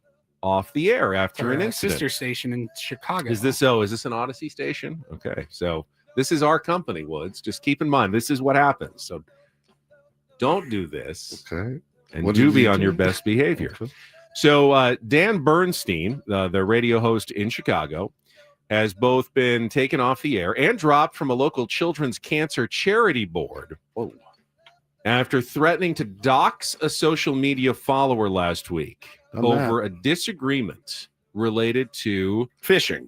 off the air after an incident. Sister station in Chicago. Is this an Odyssey station? Okay, so this is our company, Woods. Just keep in mind, this is what happens. So don't do this. Okay. And What do did be you on do? your best behavior. So Dan Bernstein, the radio host in Chicago, has both been taken off the air and dropped from a local children's cancer charity board. Whoa. After threatening to dox a social media follower last week over a disagreement related to Fishing.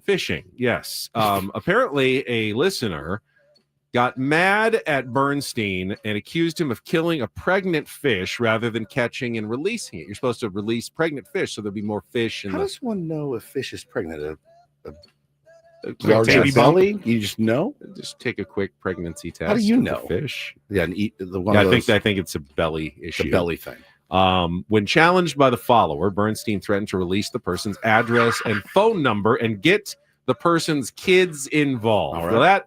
Yes. Apparently, a listener got mad at Bernstein and accused him of killing a pregnant fish rather than catching and releasing it. You're supposed to release pregnant fish so there'll be more fish in How the does one know if fish is pregnant? A quick larger baby test. belly? You just know? Just take a quick pregnancy test. How do you of the know? fish? Yeah, and eat the one Yeah, of those, I think it's a belly issue. the belly thing. When challenged by the follower, Bernstein threatened to release the person's address and phone number and get the person's kids involved. All right. Well,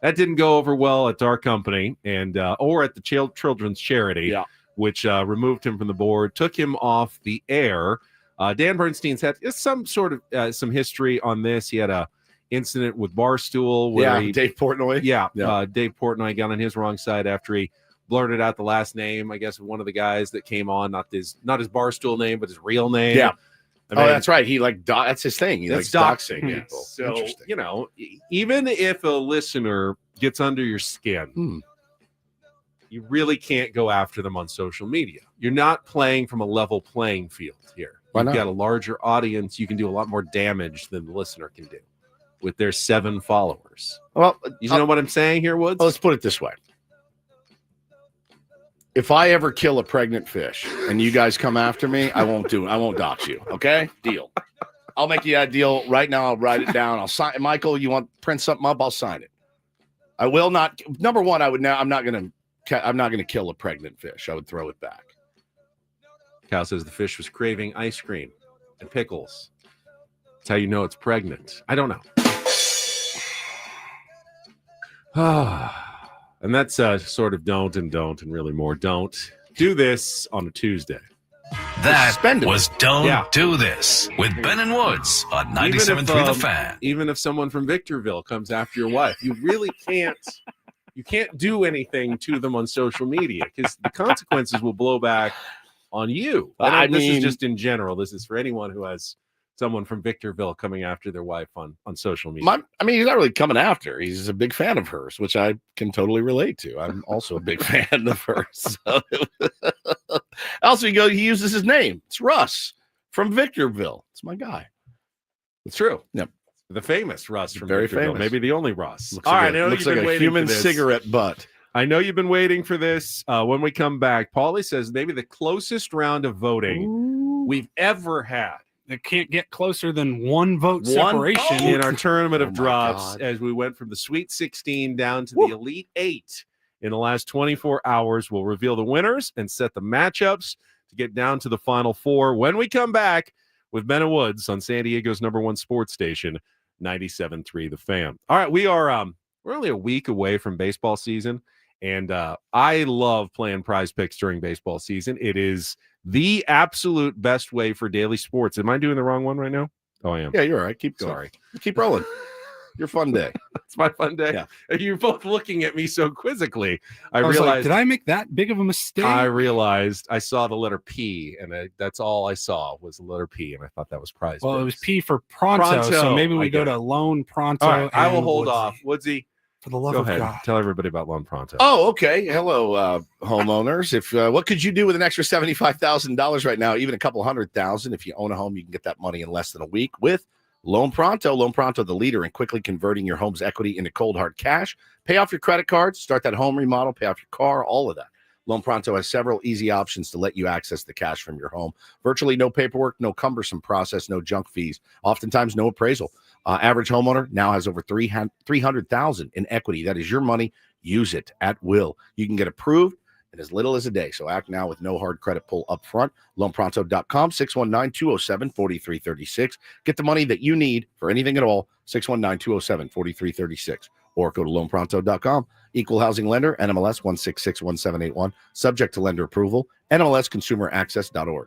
that didn't go over well at our company and or at the children's charity, Yeah. which removed him from the board, took him off the air. Dan Bernstein's had some sort of some history on this. He had a incident with Barstool where Dave Portnoy. Yeah. Yeah. Dave Portnoy got on his wrong side after he blurted out the last name, I guess, of one of the guys that came on, not his Barstool name, but his real name. Yeah. I mean, That's right. He that's his thing. He that's likes doxing doxing people. So, Interesting. even if a listener gets under your skin, you really can't go after them on social media. You're not playing from a level playing field here. Why You've not? got a larger audience. You can do a lot more damage than the listener can do with their 7 followers. Well, You know what I'm saying here, Woods? let's put it this way. If I ever kill a pregnant fish and you guys come after me, I won't dox you. Okay? Deal. I'll make you a deal right now. I'll write it down. I'll sign. Michael, you want to print something up? I'll sign it. I will not. Number one, I'm not gonna kill a pregnant fish. I would throw it back. Cal says the fish was craving ice cream and pickles. That's how you know it's pregnant. I don't know. And that's sort of don't and really more don't. Do this on a Tuesday. That Suspended. was Don't Do This with Ben and Woods on 97.3 The Fan. Even if someone from Victorville comes after your wife, you really can't. You can't do anything to them on social media because the consequences will blow back on you. And this is just in general. This is for anyone who has someone from Victorville coming after their wife on social media. He's not really coming after. He's a big fan of hers, which I can totally relate to. I'm also a big fan of hers. So. Also, he uses his name. It's Russ from Victorville. It's my guy. It's true. Yep. The famous Russ from Very Victorville. famous. Maybe the only Russ. Looks like a human cigarette butt. I know you've been waiting for this. When we come back, Paulie says maybe the closest round of voting we've ever had. It can't get closer than one vote separation in our tournament of drops as we went from the Sweet 16 down to the Elite 8 in the last 24 hours. We'll reveal the winners and set the matchups to get down to the Final Four when we come back with Ben and Woods on San Diego's #1 sports station, 97.3 The Fan. All right, we're only a week away from baseball season, and I love playing Prize Picks during baseball season. It is the absolute best way for daily sports. Am I doing the wrong one right now? Oh, I am. Yeah, you're all right. Keep going. Sorry. Keep rolling. Your fun day. It's my fun day. Yeah. You're both looking at me so quizzically. I was realized. like, did I make that big of a mistake? I realized I saw the letter P, and that's all I saw was the letter P, and I thought that was Prize. Well, Picks. it was P for pronto, so maybe we go to Lone Pronto. All right, I will and hold Woodsy. off. Woodsy, For the love go of ahead. God. Tell everybody about Lone Pronto. Oh, okay. Hello, homeowners. If what could you do with an extra $75,000 right now? Even a couple $100,000. If you own a home, you can get that money in less than a week with Lone Pronto. Lone Pronto, the leader in quickly converting your home's equity into cold hard cash. Pay off your credit cards, start that home remodel, pay off your car, all of that. Lone Pronto has several easy options to let you access the cash from your home. Virtually no paperwork, no cumbersome process, no junk fees, oftentimes no appraisal. Average homeowner now has over $300,000 in equity. That is your money. Use it at will. You can get approved in as little as a day. So act now with no hard credit pull up front. LonePronto.com, 619-207-4336. Get the money that you need for anything at all, 619-207-4336. Or go to LonePronto.com. Equal housing lender, NMLS 1661781. Subject to lender approval, NMLSconsumeraccess.org.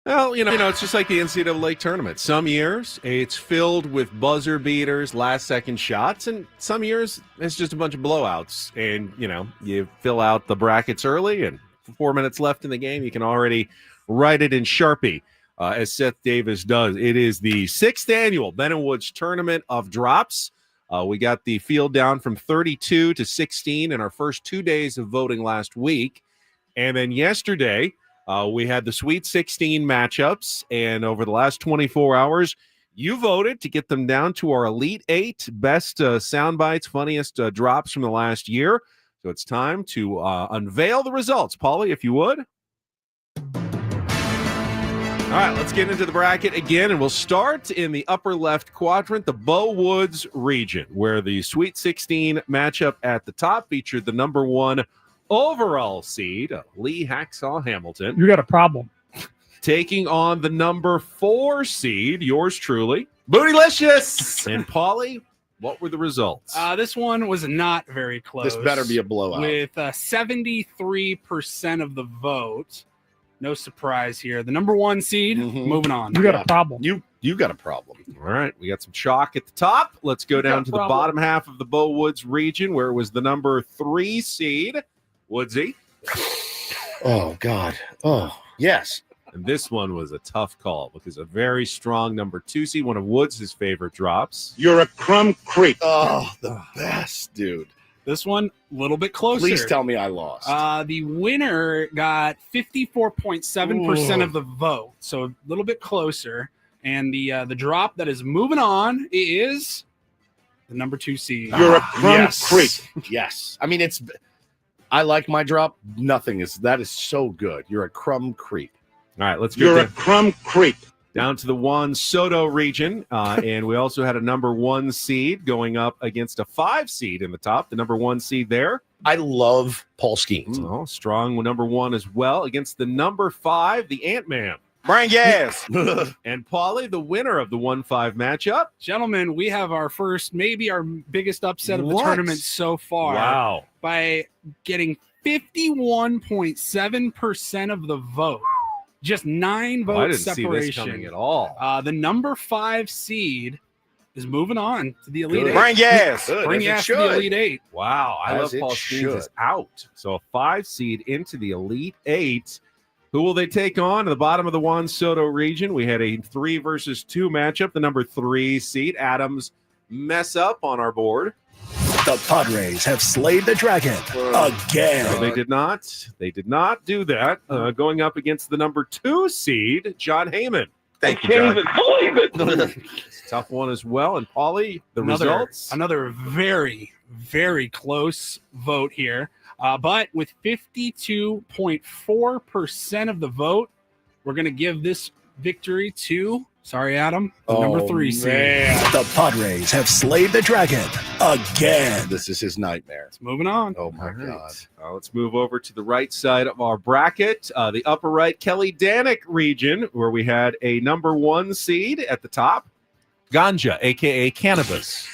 Well, it's just like the NCAA tournament. Some years it's filled with buzzer beaters, last-second shots, and some years it's just a bunch of blowouts. And, you fill out the brackets early, and 4 minutes left in the game, you can already write it in Sharpie, as Seth Davis does. It is the 6th annual Ben & Woods Tournament of Drops. We got the field down from 32 to 16 in our first 2 days of voting last week. And then yesterday, we had the Sweet 16 matchups, and over the last 24 hours, you voted to get them down to our Elite 8 best sound bites, funniest drops from the last year. So it's time to unveil the results. Paulie, if you would. All right, let's get into the bracket again, and we'll start in the upper left quadrant, the Beau Woods region, where the Sweet 16 matchup at the top featured the number 1 overall seed, Lee Hacksaw Hamilton. You got a problem. Taking on the number 4 seed, yours truly, Bootylicious. And Paulie, what were the results? This one was not very close. This better be a blowout. With 73% of the vote. No surprise here. The number 1 seed, moving on. You got a problem. You got a problem. All right, we got some chalk at the top. Let's go down to the bottom half of the Beau Woods region, where it was the number 3 seed, Woodsy. Oh, God. Oh, yes. And this one was a tough call because a very strong number 2 seed, one of Woods' favorite drops. You're a crumb creep. Oh, the best, dude. This one, a little bit closer. Please tell me I lost. The winner got 54.7% of the vote, so a little bit closer. And the drop that is moving on is the number 2 seed. You're a crumb creep. Yes. I mean, I like my drop. That is so good. You're a crumb creep. All right, let's You're get a crumb creep. down to the Juan Soto region. And we also had a number 1 seed going up against a 5 seed in the top. The number 1 seed there. I love Paul Skeens. Oh, strong number 1 as well against the number 5, the Ant-Man. Bring gas. And Paulie, the winner of the 1-5 matchup. Gentlemen, we have our first, maybe our biggest upset of the What? tournament so far. Wow. By getting 51.7% of the vote. Just 9 votes I didn't separation. see this coming at all. The number 5 seed is moving on to the Elite Good. 8. Bring gas. Good, Bring as it gas to the should. Elite 8. Wow. I As love it Paul should. Skeens is out. So a 5 seed into the Elite 8. Who will they take on? At the bottom of the Juan Soto region, we had a 3 versus 2 matchup. The number 3 seed, Adams, mess up on our board. The Padres have slayed the dragon again. No, they did not. They did not do that. Going up against the number 2 seed, John Heyman. Thank you, John. believe it. It's a tough one as well. And Paulie, the results. Another very, very close vote here. But with 52.4% of the vote, we're going to give this victory to, sorry, Adam, the number 3 seed. The Padres have slayed the dragon again. This is his nightmare. Moving on. Oh, my All right. God. Let's move over to the right side of our bracket, the upper right Kelly Danick region, where we had a number 1 seed at the top, Ganja, a.k.a. Cannabis,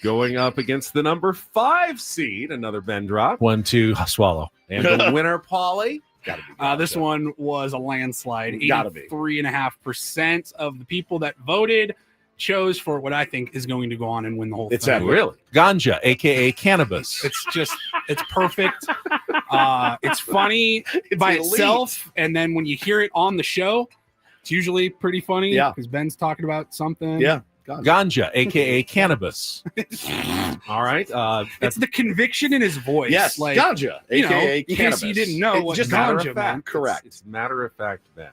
going up against the number 5 seed, another Ben drop. 1, 2, swallow. And the winner, Paulie. Gotta be This one was a landslide. Gotta be. 83.5% of the people that voted chose for what I think is going to go on and win the whole It's thing. epic. Really? Ganja, a.k.a. Cannabis. It's perfect. It's funny by elite. itself, and then when you hear it on the show, it's usually pretty funny. Yeah. Because Ben's talking about something. Yeah. Ganja, a.k.a. Cannabis. All right. It's the conviction in his voice. Yes. Like, Ganja, you know, a.k.a. in case cannabis. you didn't know It's what just matter ganja of fact. meant. Correct. It's matter of fact, Ben.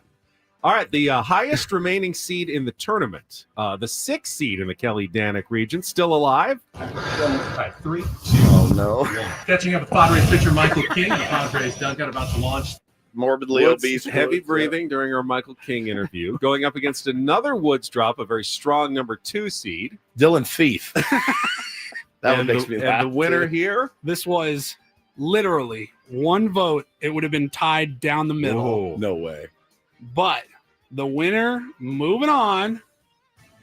All right, the highest remaining seed in the tournament, the 6th seed in the Kelly Danick region, still alive. 3. Oh, no. Catching up with Padres pitcher Michael King. The Padres Duncan about to launch. Morbidly Woods, obese. heavy Woods, breathing during our Michael King interview, going up against another Woods drop, a very strong number 2 seed. Yeah. Dylan Thief. That one And makes me laugh. And the winner too. here. This was literally 1 vote. It would have been tied down the middle. Whoa. No way. But the winner, moving on,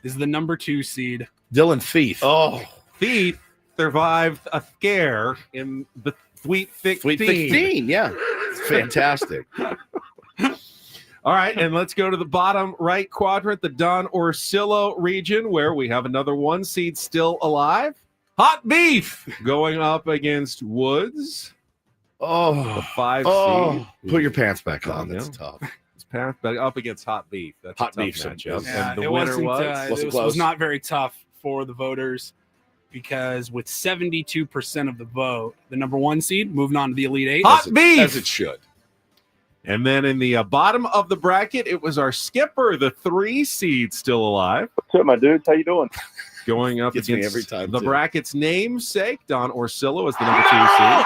is the number 2 seed. Dylan Thief. Oh, Thief survived a scare in the Sweet 16. Sweet 16. Yeah. It's fantastic. All right, and let's go to the bottom right quadrant, the Don Orsillo region, where we have another 1 seed still alive. Hot Beef going up against Woods. Oh, The 5 oh, seed. put your pants back on. That's tough. It's path back up against Hot Beef. That's Hot a tough Beef, matchup. Yeah, And the it winner wasn't, was was not very tough for the voters because with 72% of the vote, the number 1 seed moving on to the Elite Eight. Hot Beef, as it should. And then in the bottom of the bracket, it was our skipper, the 3 seed, still alive. What's up, my dudes? How you doing? Going up Gets me against every time, the too. bracket's namesake, Don Orsillo, as the number 2 seed.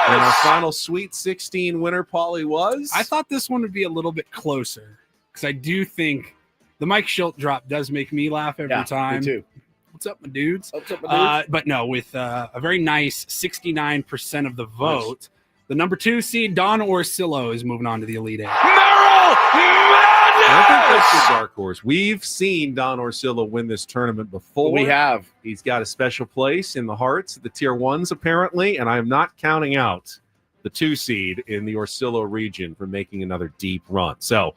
And our final Sweet 16 winner, Paulie, was. I thought this one would be a little bit closer because I do think the Mike Schilt drop does make me laugh every time. Me too. What's up, my dudes? What's up, my dudes? But no, with a very nice 69% of the vote, the number 2 seed, Don Orsillo, is moving on to the Elite Eight. I think that's the dark horse. We've seen Don Orsillo win this tournament before. We have. He's got a special place in the hearts of the Tier 1s, apparently, and I am not counting out the 2 seed in the Orsillo region for making another deep run. So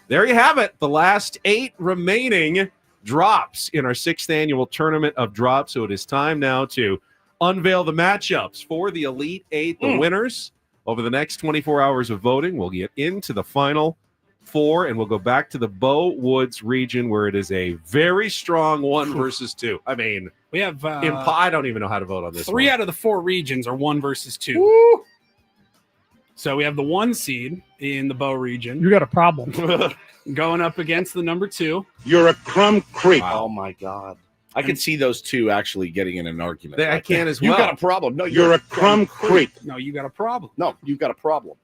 there you have it. The last 8 remaining drops in our 6th annual tournament of drops. So it is time now to unveil the matchups for the Elite 8, the winners. Over the next 24 hours of voting, we'll get into the final 4, and we'll go back to the Bow Woods region where it is a very strong 1 versus 2. I mean, We have I don't even know how to vote on this 3 one. out of the 4 regions are 1 versus 2. Woo! So we have the 1 seed in the Bow region You got a problem. going up against the number 2. You're a crumb creep. Oh my God. I could see those two actually getting in an argument. I can as well. You got a problem. No, You're a crumb creep. No, you got a problem. No, you've got a problem.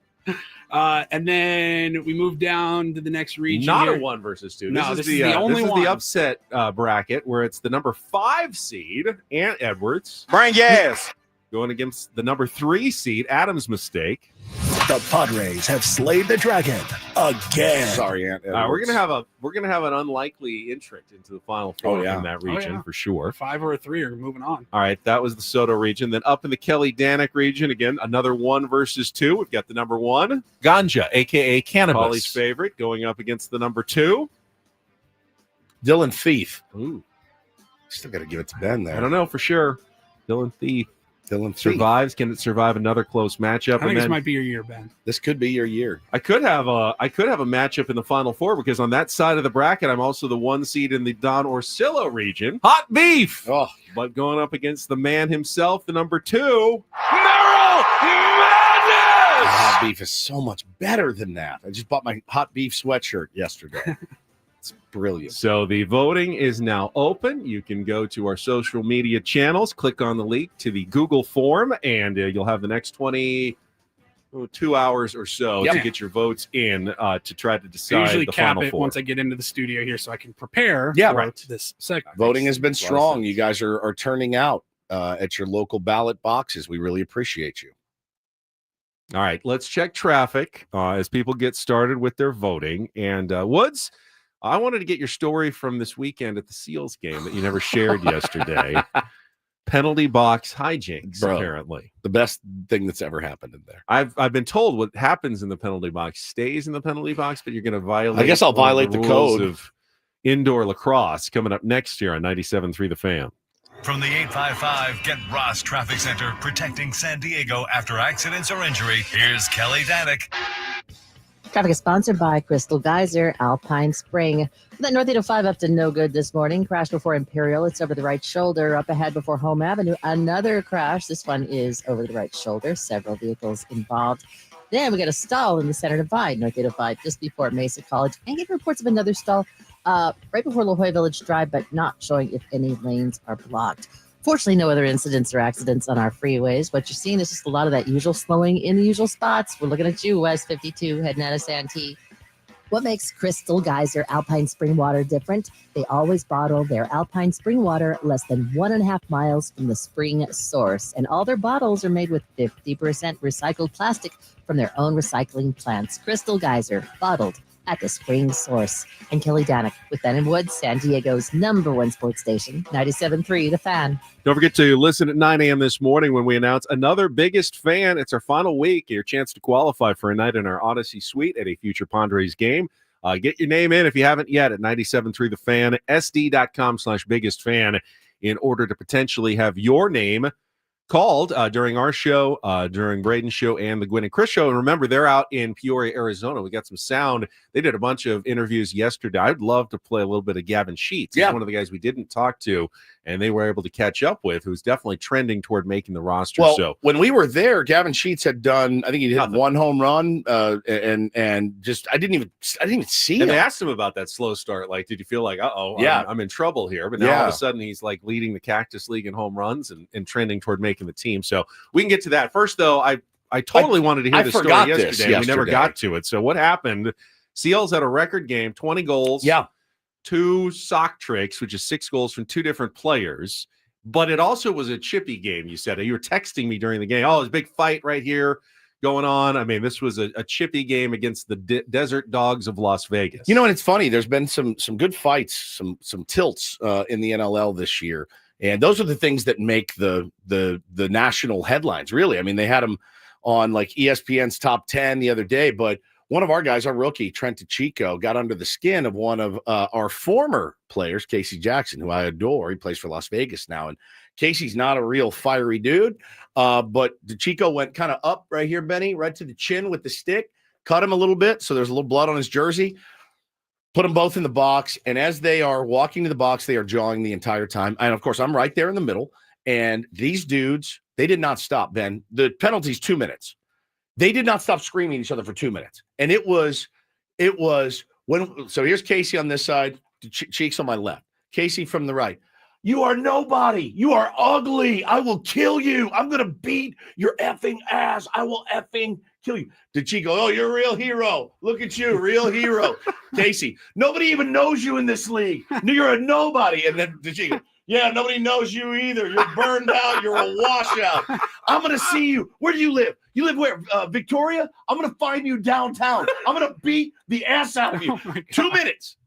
And then we move down to the next region. Not here. a 1 versus 2. No, this is the only this is one. the upset bracket where it's the number 5 seed, Ant Edwards, Bring gas. going against the number 3 seed, Adam's Mistake. The Padres have slayed the dragon again. Sorry, Aunt. We're gonna have an unlikely entrant into the final 4 in that region for sure. 5 or a 3 are moving on. All right, that was the Soto region. Then up in the Kelly Danick region, again, another 1 versus 2. We've got the number 1, Ganja, a.k.a. cannabis. Paulie's favorite, going up against the number 2. Dylan Thief. Ooh, Still got to give it to Ben there. I don't know for sure. Dylan Thief Dylan Thief. survives. Can it survive another close matchup? I think this might be your year, Ben. This could be your year. I could have a matchup in the final 4 because on that side of the bracket, I'm also the 1 seed in the Don Orsillo region. Hot Beef! Oh, But going up against the man himself, the number 2. hot beef is so much better than that. I just bought my hot beef sweatshirt yesterday. It's brilliant. So the voting is now open. You can go to our social media channels, click on the link to the Google form, and you'll have the next 2 hours or so to get your votes in to try to I decide usually the cap final it 4. once I get into the studio here so I can prepare Yeah, for right. this segment. Voting has been Makes a lot of strong. sense. You guys are turning out at your local ballot boxes. We really appreciate you. All right, let's check traffic as people get started with their voting. And Woods, I wanted to get your story from this weekend at the Seals game that you never shared yesterday. Penalty box hijinks, Bro. apparently. The best thing that's ever happened in there. I've been told what happens in the penalty box stays in the penalty box, but you're going to violate. I guess I'll one of violate the rules code. of indoor lacrosse coming up next year on 97.3 The Fan. From the 855 Get Ross Traffic Center, protecting San Diego after accidents or injury, here's Kelly Danick. Traffic is sponsored by Crystal Geyser, Alpine Spring. That North 805 up to no good this morning. Crash before Imperial. It's over the right shoulder. Up ahead before Home Avenue. Another crash. This one is over the right shoulder. Several vehicles involved. Then we got a stall in the center divide, North 805, just before Mesa College. And get reports of another stall right before La Jolla Village Drive, but not showing if any lanes are blocked. Fortunately, no other incidents or accidents on our freeways. What you're seeing is just a lot of that usual slowing in the usual spots. We're looking at you, West 52, heading out of Santee. What makes Crystal Geyser Alpine Spring Water different? They always bottle their Alpine Spring Water less than 1.5 miles from the spring source. And all their bottles are made with 50% recycled plastic from their own recycling plants. Crystal Geyser, bottled at the Spring Source. And Kelly Danek with Ben and Woods, San Diego's #1 sports station, 97.3 The Fan. Don't forget to listen at 9 a.m. this morning when we announce another Biggest Fan. It's our final week. Your chance to qualify for a night in our Odyssey Suite at a future Padres game. Get your name in if you haven't yet at 97.3 The Fan, sd.com/biggest fan in order to potentially have your name called during our show, during Braden's show and the Gwen and Chris show. And remember, they're out in Peoria, Arizona. We got some sound. They did a bunch of interviews yesterday. I'd love to play a little bit of Gavin Sheets. He's one of the guys we didn't talk to, and they were able to catch up with, who's definitely trending toward making the roster. Well, so when we were there, Gavin Sheets had done, I think he hit 1 home run, and just I didn't even see him. And they asked him about that slow start. Like, did you feel like, I'm in trouble here? But now all of a sudden he's like leading the Cactus League in home runs and trending toward making the team. So we can get to that. First, though, I totally wanted to hear the story yesterday. We never got to it. So what happened? Seals had a record game, 20 goals. Yeah. 2 sock tricks, which is 6 goals from 2 different players. But it also was a chippy game, you said. You were texting me during the game. Oh, there's a big fight right here going on. I mean, this was a chippy game against the Desert Dogs of Las Vegas. You know, and it's funny. There's been some good fights, some tilts in the NLL this year. And those are the things that make the national headlines, really. I mean, they had them on like ESPN's top 10 the other day, but one of our guys, our rookie, Trent DeChico, got under the skin of one of our former players, Casey Jackson, who I adore. He plays for Las Vegas now. And Casey's not a real fiery dude, but DeChico went kind of up right here, Benny, right to the chin with the stick, cut him a little bit, so there's a little blood on his jersey, put them both in the box, and as they are walking to the box, they are jawing the entire time. And, of course, I'm right there in the middle, and these dudes, they did not stop, Ben. The penalty's 2 minutes. They did not stop screaming at each other for 2 minutes. And it was when, so here's Casey on this side, Cheeks on my left, Casey from the right. You are nobody. You are ugly. I will kill you. I'm going to beat your effing ass. I will effing kill you. DeChico, oh, you're a real hero. Look at you, real hero. Casey, nobody even knows you in this league. You're a nobody. And then DeChico, yeah, nobody knows you either. You're burned out. You're a washout. I'm going to see you. Where do you live? You live where? Victoria? I'm going to find you downtown. I'm going to beat the ass out of you. 2 minutes.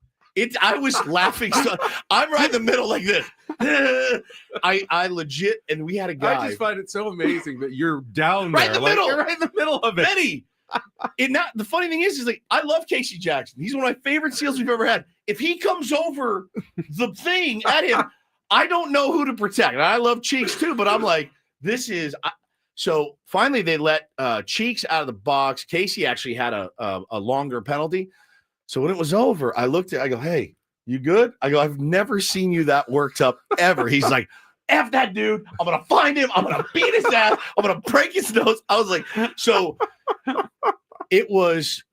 I was laughing. So I'm right in the middle like this. I legit, and we had a guy. I just find it so amazing that you're down right there. In the middle. You're right in the middle of it. Benny. The funny thing is like, I love Casey Jackson. He's one of my favorite Seals we've ever had. If he comes over the thing at him, I don't know who to protect. And I love Cheeks too, but I'm like, this is so finally they let Cheeks out of the box. Casey actually had a longer penalty. So when it was over, I looked at I go, hey, you good? I go, I've never seen you that worked up ever. He's like, F that dude. I'm going to find him. I'm going to beat his ass. I'm going to break his nose. I was like, so it was,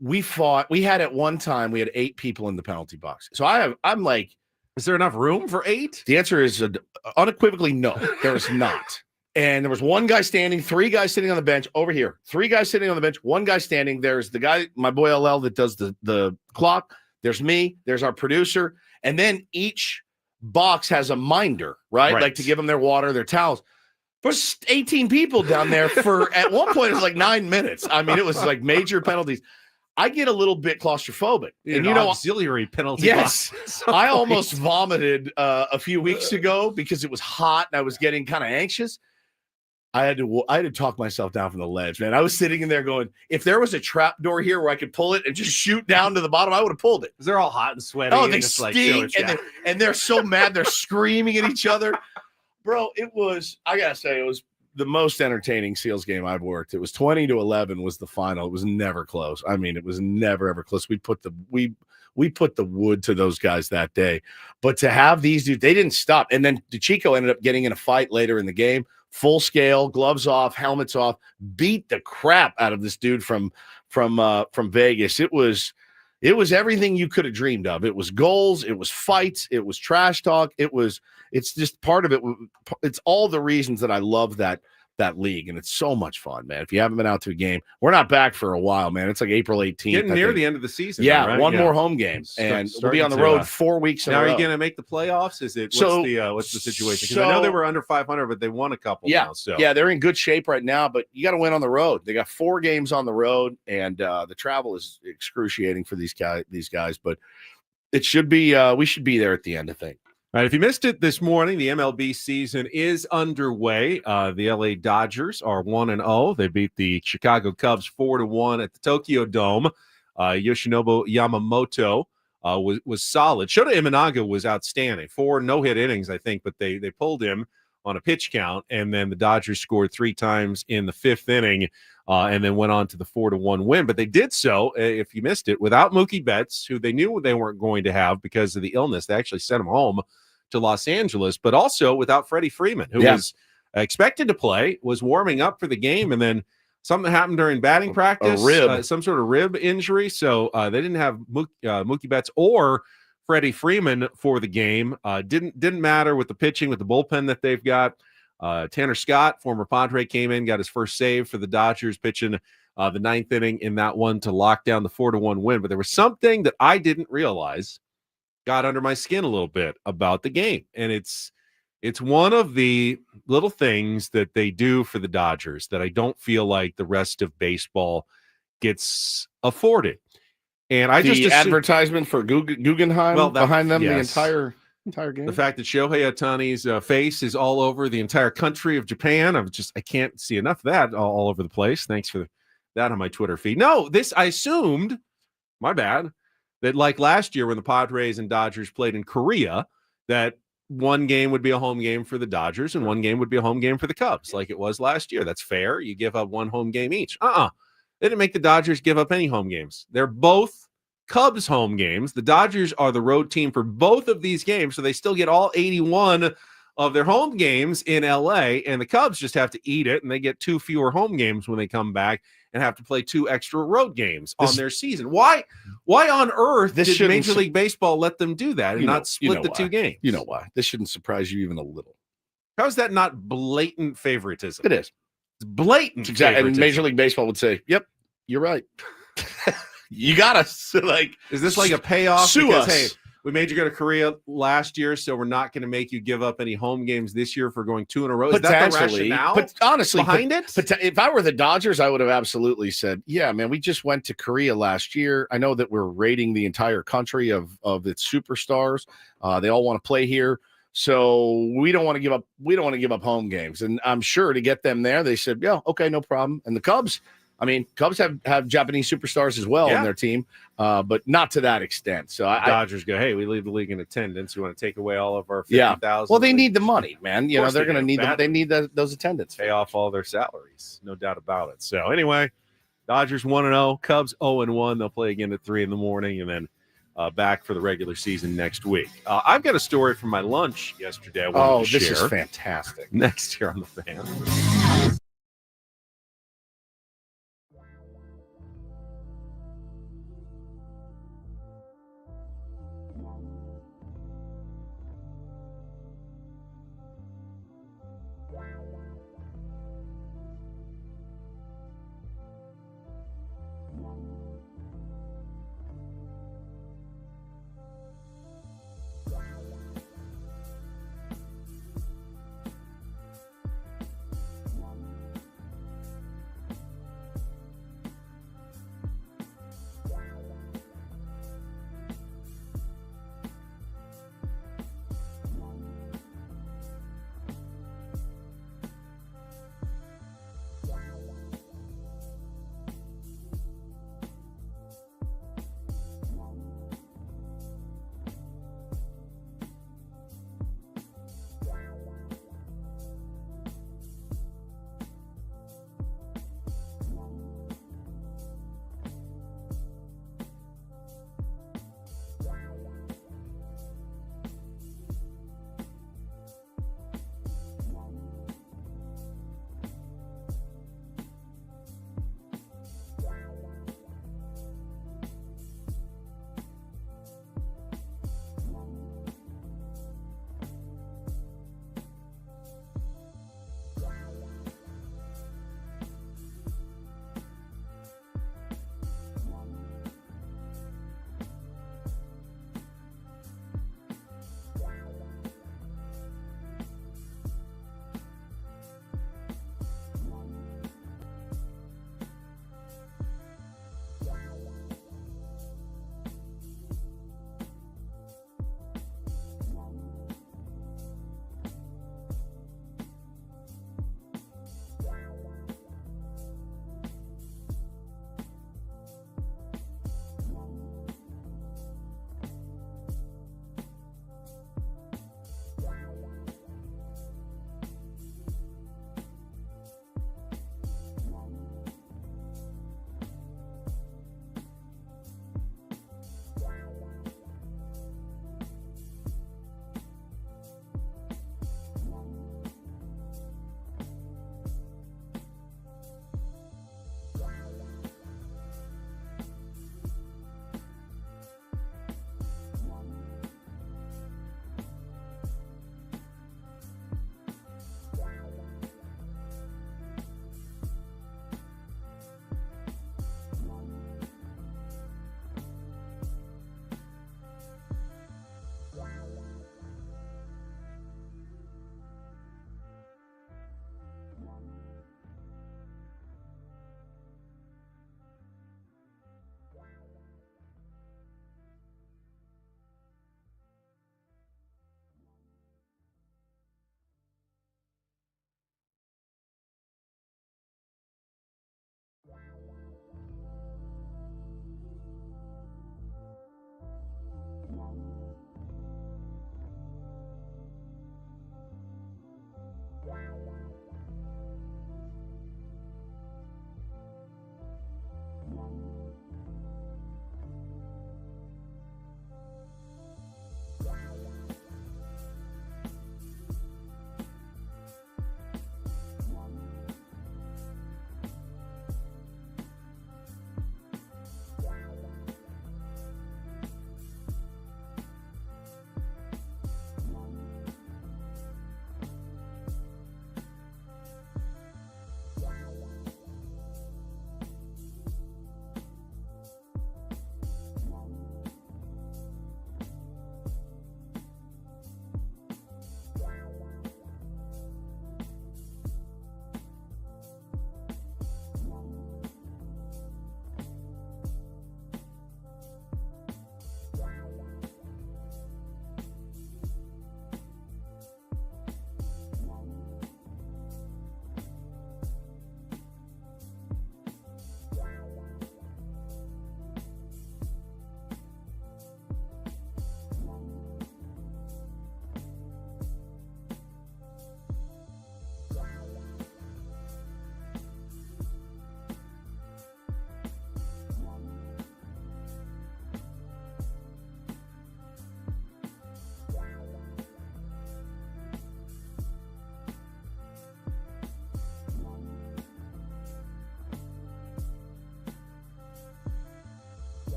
we fought. We had at one time, we had 8 people in the penalty box. So I'm like, is there enough room for 8? The answer is unequivocally no, there is not. And there was one guy standing, 3 guys sitting on the bench over here, 3 guys sitting on the bench, 1 guy standing. There's the guy, my boy LL, that does the clock. There's me. There's our producer. And then each box has a minder, right? Like to give them their water, their towels. There's 18 people down there for, at one point, it was like 9 minutes. I mean, it was like major penalties. I get a little bit claustrophobic. And you know, auxiliary penalty. Yes. I almost vomited a few weeks ago because it was hot and I was getting kind of anxious. I had to talk myself down from the ledge, man. I was sitting in there going, if there was a trap door here where I could pull it and just shoot down to the bottom, I would have pulled it. Because they're all hot and sweaty. Oh, they stink, and they're so mad. They're screaming at each other. Bro, it was, I got to say, it was the most entertaining Seals game I've worked. It was 20-11 was the final. It was never close. I mean, it was never, ever close. We put the wood to those guys that day. But to have these dudes, they didn't stop. And then DeChico ended up getting in a fight later in the game. Full scale, gloves off, helmets off, beat the crap out of this dude from Vegas. It was everything you could have dreamed of. It was goals, it was fights, it was trash talk. It's just part of it. It's all the reasons that I love that that league, and it's so much fun, man. If you haven't been out to a game, we're not back for a while, man. It's like April 18th. Getting near the end of the season. Yeah, right? one more home game, and we'll be on the road 4 weeks in a row. Now, are you going to make the playoffs? Is it what's the situation? Because I know they were under 500, but they won a couple. Now, so yeah, they're in good shape right now. But you got to win on the road. They got 4 games on the road, and the travel is excruciating for these guys. But it should be. We should be there at the end, I think. All right, if you missed it this morning, the MLB season is underway. The LA Dodgers are 1-0. They beat the Chicago Cubs 4-1 at the Tokyo Dome. Yoshinobu Yamamoto was solid. Shota Imanaga was outstanding. 4 no-hit innings, I think, but they pulled him on a pitch count, and then the Dodgers scored 3 times in the 5th inning and then went on to the 4-1 win. But they did so, if you missed it, without Mookie Betts, who they knew they weren't going to have because of the illness. They actually sent him home to Los Angeles, but also without Freddie Freeman, who was expected to play, was warming up for the game, and then something happened during batting practice, some sort of rib injury. So they didn't have Mookie Betts or Freddie Freeman for the game. Didn't matter with the pitching, with the bullpen that they've got. Tanner Scott, former Padre, came in, got his first save for the Dodgers, pitching the 9th inning in that one to lock down the 4-1 win. But there was something that I didn't realize got under my skin a little bit about the game. And it's one of the little things that they do for the Dodgers that I don't feel like the rest of baseball gets afforded. And I just advertisement for Guggenheim behind them, yes. the entire game. The fact that Shohei Ohtani's face is all over the entire country of Japan. I can't see enough of that all over the place. Thanks for that on my Twitter feed. No, I assumed, my bad, that like last year when the Padres and Dodgers played in Korea, that one game would be a home game for the Dodgers and one game would be a home game for the Cubs, like it was last year. That's fair. You give up one home game each. They didn't make the Dodgers give up any home games. They're both Cubs home games. The Dodgers are the road team for both of these games, so they still get all 81 of their home games in LA, and the Cubs just have to eat it, and they get 2 fewer home games when they come back and have to play 2 extra road games on their season. Why on earth did Major League Baseball let them do that and not split the 2 games? You know why. This shouldn't surprise you even a little. How is that not blatant favoritism? It is. It's blatant favoritism. And Major League Baseball would say, yep, you're right. You got us. Like, is this like a payoff? Sue because, us. Hey, we made you go to Korea last year, so we're not going to make you give up any home games this year for going 2 in a row. Is that the rationale? But honestly, behind it? If I were the Dodgers, I would have absolutely said, yeah, man, we just went to Korea last year. I know that we're rating the entire country of its superstars. They all want to play here. So we don't want to give up. We don't want to give up home games. And I'm sure to get them there, they said, yeah, okay, no problem. And the Cubs, Cubs have Japanese superstars as well on their team, but not to that extent. So Dodgers go, hey, we lead the league in attendance. We want to take away all of our 50,000. Well, they need the money, man. They're going to need them. They need those attendance. Pay off all their salaries, no doubt about it. So anyway, Dodgers 1-0, Cubs 0-1. They'll play again at 3 a.m, and then back for the regular season next week. I've got a story from my lunch yesterday. I wanted to this share. is fantastic. Next year on the Fan.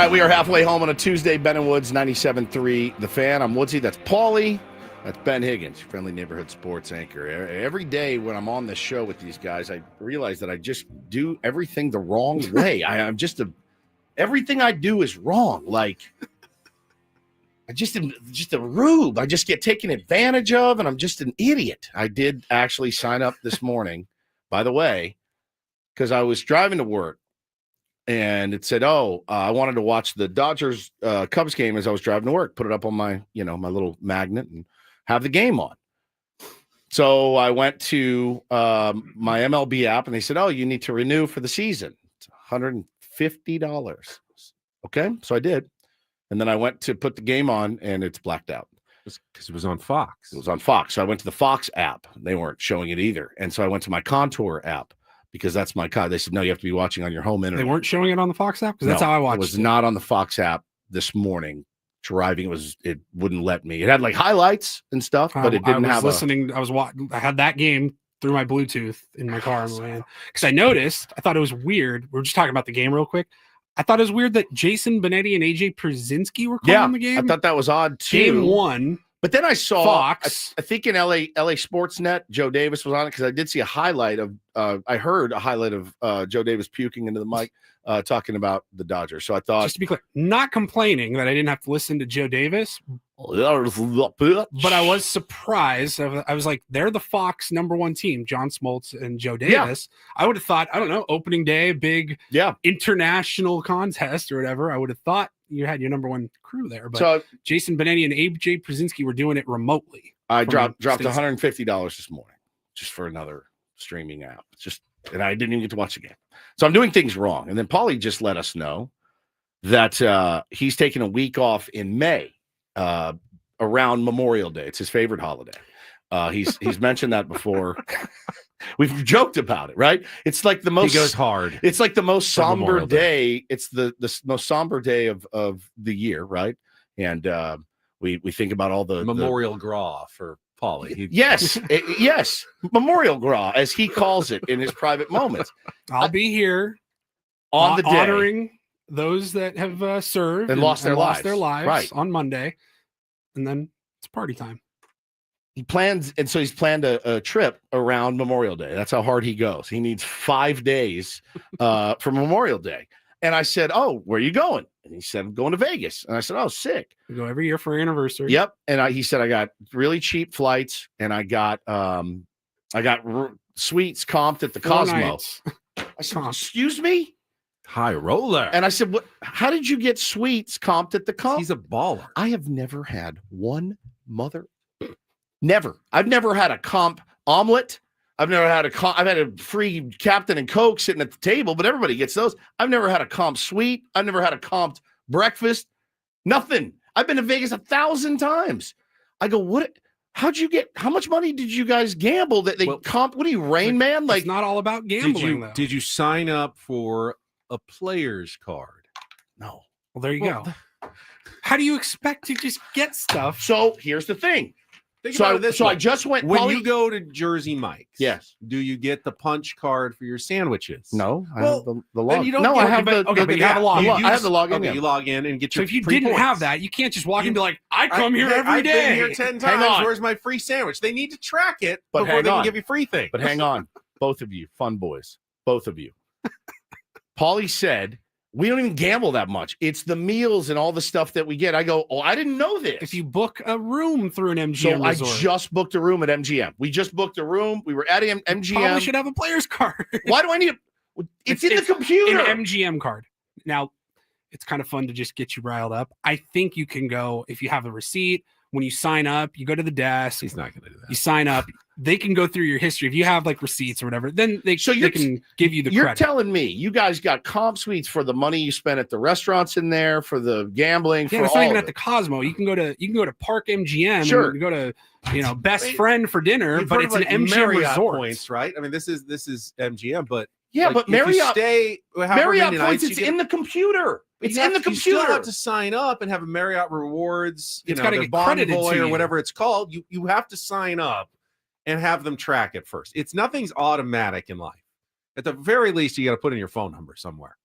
right, we are halfway home on a Tuesday. Ben and Woods, 97.3 The Fan. I'm Woodsy. That's Paulie. That's Ben Higgins, your friendly neighborhood sports anchor. Every day when I'm on this show with these guys, I realize that I just do everything the wrong way. I'm just everything I do is wrong. Like, I just am just a rube. I just get taken advantage of, and I'm just an idiot. I did actually sign up this morning, by the way, because I was driving to work, and it said, I wanted to watch the Dodgers Cubs game as I was driving to work. Put it up on my, my little magnet and have the game on. So I went to my MLB app, and they said, you need to renew for the season. It's $150. Okay, so I did. And then I went to put the game on, and it's blacked out. Because it was on Fox. It was on Fox. So I went to the Fox app. They weren't showing it either. And so I went to my Contour app because that's my They said, no, you have to be watching on your home internet. They weren't showing it on the Fox app? Because that's how I watched it. It was not on the Fox app this morning. Driving, it wouldn't let me. It had like highlights and stuff, but it didn't have I had that game through my Bluetooth in my car because I thought it was weird. We're just talking about the game real quick. I thought it was weird that Jason Benetti and AJ Przinsky were calling the game. I thought that was odd too. Game 1. But then I saw Fox. I think in LA Sportsnet, Joe Davis was on it because I did see a highlight of I heard a highlight of Joe Davis puking into the mic talking about the Dodgers. So I thought, just to be clear, not complaining that I didn't have to listen to Joe Davis, but I was surprised. I was like, they're the Fox #1 team, John Smoltz and Joe Davis. Yeah. I would have thought, I don't know, opening day, big international contest or whatever. I would have thought you had your #1 crew there, but Jason Benetti and AJ Przinsky were doing it remotely. I dropped $150 this morning just for another streaming app. And I didn't even get to watch the game. So I'm doing things wrong. And then Paulie just let us know that he's taking a week off in May around Memorial Day. It's his favorite holiday. He's mentioned that before. We've joked about it, right? It's like the most. He goes hard. It's like the most somber day. It's the most somber day of the year, right? And we think about all the Memorial Gras for Paulie. Yes. Memorial Gras, as he calls it in his private moments. I'll be here on the day, honoring those that have served and lost their lives right on Monday, and then it's party time. He's planned a trip around Memorial Day. That's how hard he goes. He needs 5 days for Memorial Day. And I said, where are you going? And he said, I'm going to Vegas. And I said, sick. We go every year for our anniversary. Yep. And he said, I got really cheap flights, and I got suites comped at the Cosmo. I said, excuse me? High roller. And I said, what? How did you get suites comped at the Cosmo? He's a baller. I have never had one mother. Never. I've never had a comp omelet. I've had a free Captain and Coke sitting at the table, but everybody gets those. I've never had a comp suite. I've never had a comped breakfast. Nothing. I've been to Vegas 1,000 times. I go, what? How much money did you guys gamble that they comp? What are you, Rain Man? Like, it's not all about gambling. Did you sign up for a player's card? No. Well, there you go. How do you expect to just get stuff? So here's the thing. I just went. When you go to Jersey Mike's, yes, do you get the punch card for your sandwiches? No, I have the log. I have the login. I have the login. Okay, you log in and get your. So if you didn't have that, you can't just walk in and be like, "I come here every day. I've been here 10 times. Where's my free sandwich?" They need to track it before they can give you free things. But hang on, both of you, fun boys, both of you. Paulie said, we don't even gamble that much. It's the meals and all the stuff that we get. I go, I didn't know this. If you book a room through an MGM resort. I just booked a room at MGM. We just booked a room. We were at MGM. Probably should have a player's card. Why do I need It's in the computer. An MGM card. Now, it's kind of fun to just get you riled up. I think you can go, if you have a receipt, when you sign up, you go to the desk. He's not going to do that. You sign up. They can go through your history. If you have like receipts or whatever, then they can give you the credit. You're telling me you guys got comp suites for the money you spent at the restaurants in there, for the gambling, yeah, for it's all not even of at the Cosmo. You can go to Park MGM. Sure. And go to Best Friend for dinner, but it's an MGM Marriott resort. Points, right? I mean, this is MGM, but yeah, like, but Marriott Marriott points. It's in the computer. It's in the computer. You still have to sign up and have a Marriott Rewards. It's got to get Bond credited Boy to or you. whatever it's called. You have to sign up and have them track it first. Nothing's automatic in life. At the very least, you got to put in your phone number somewhere.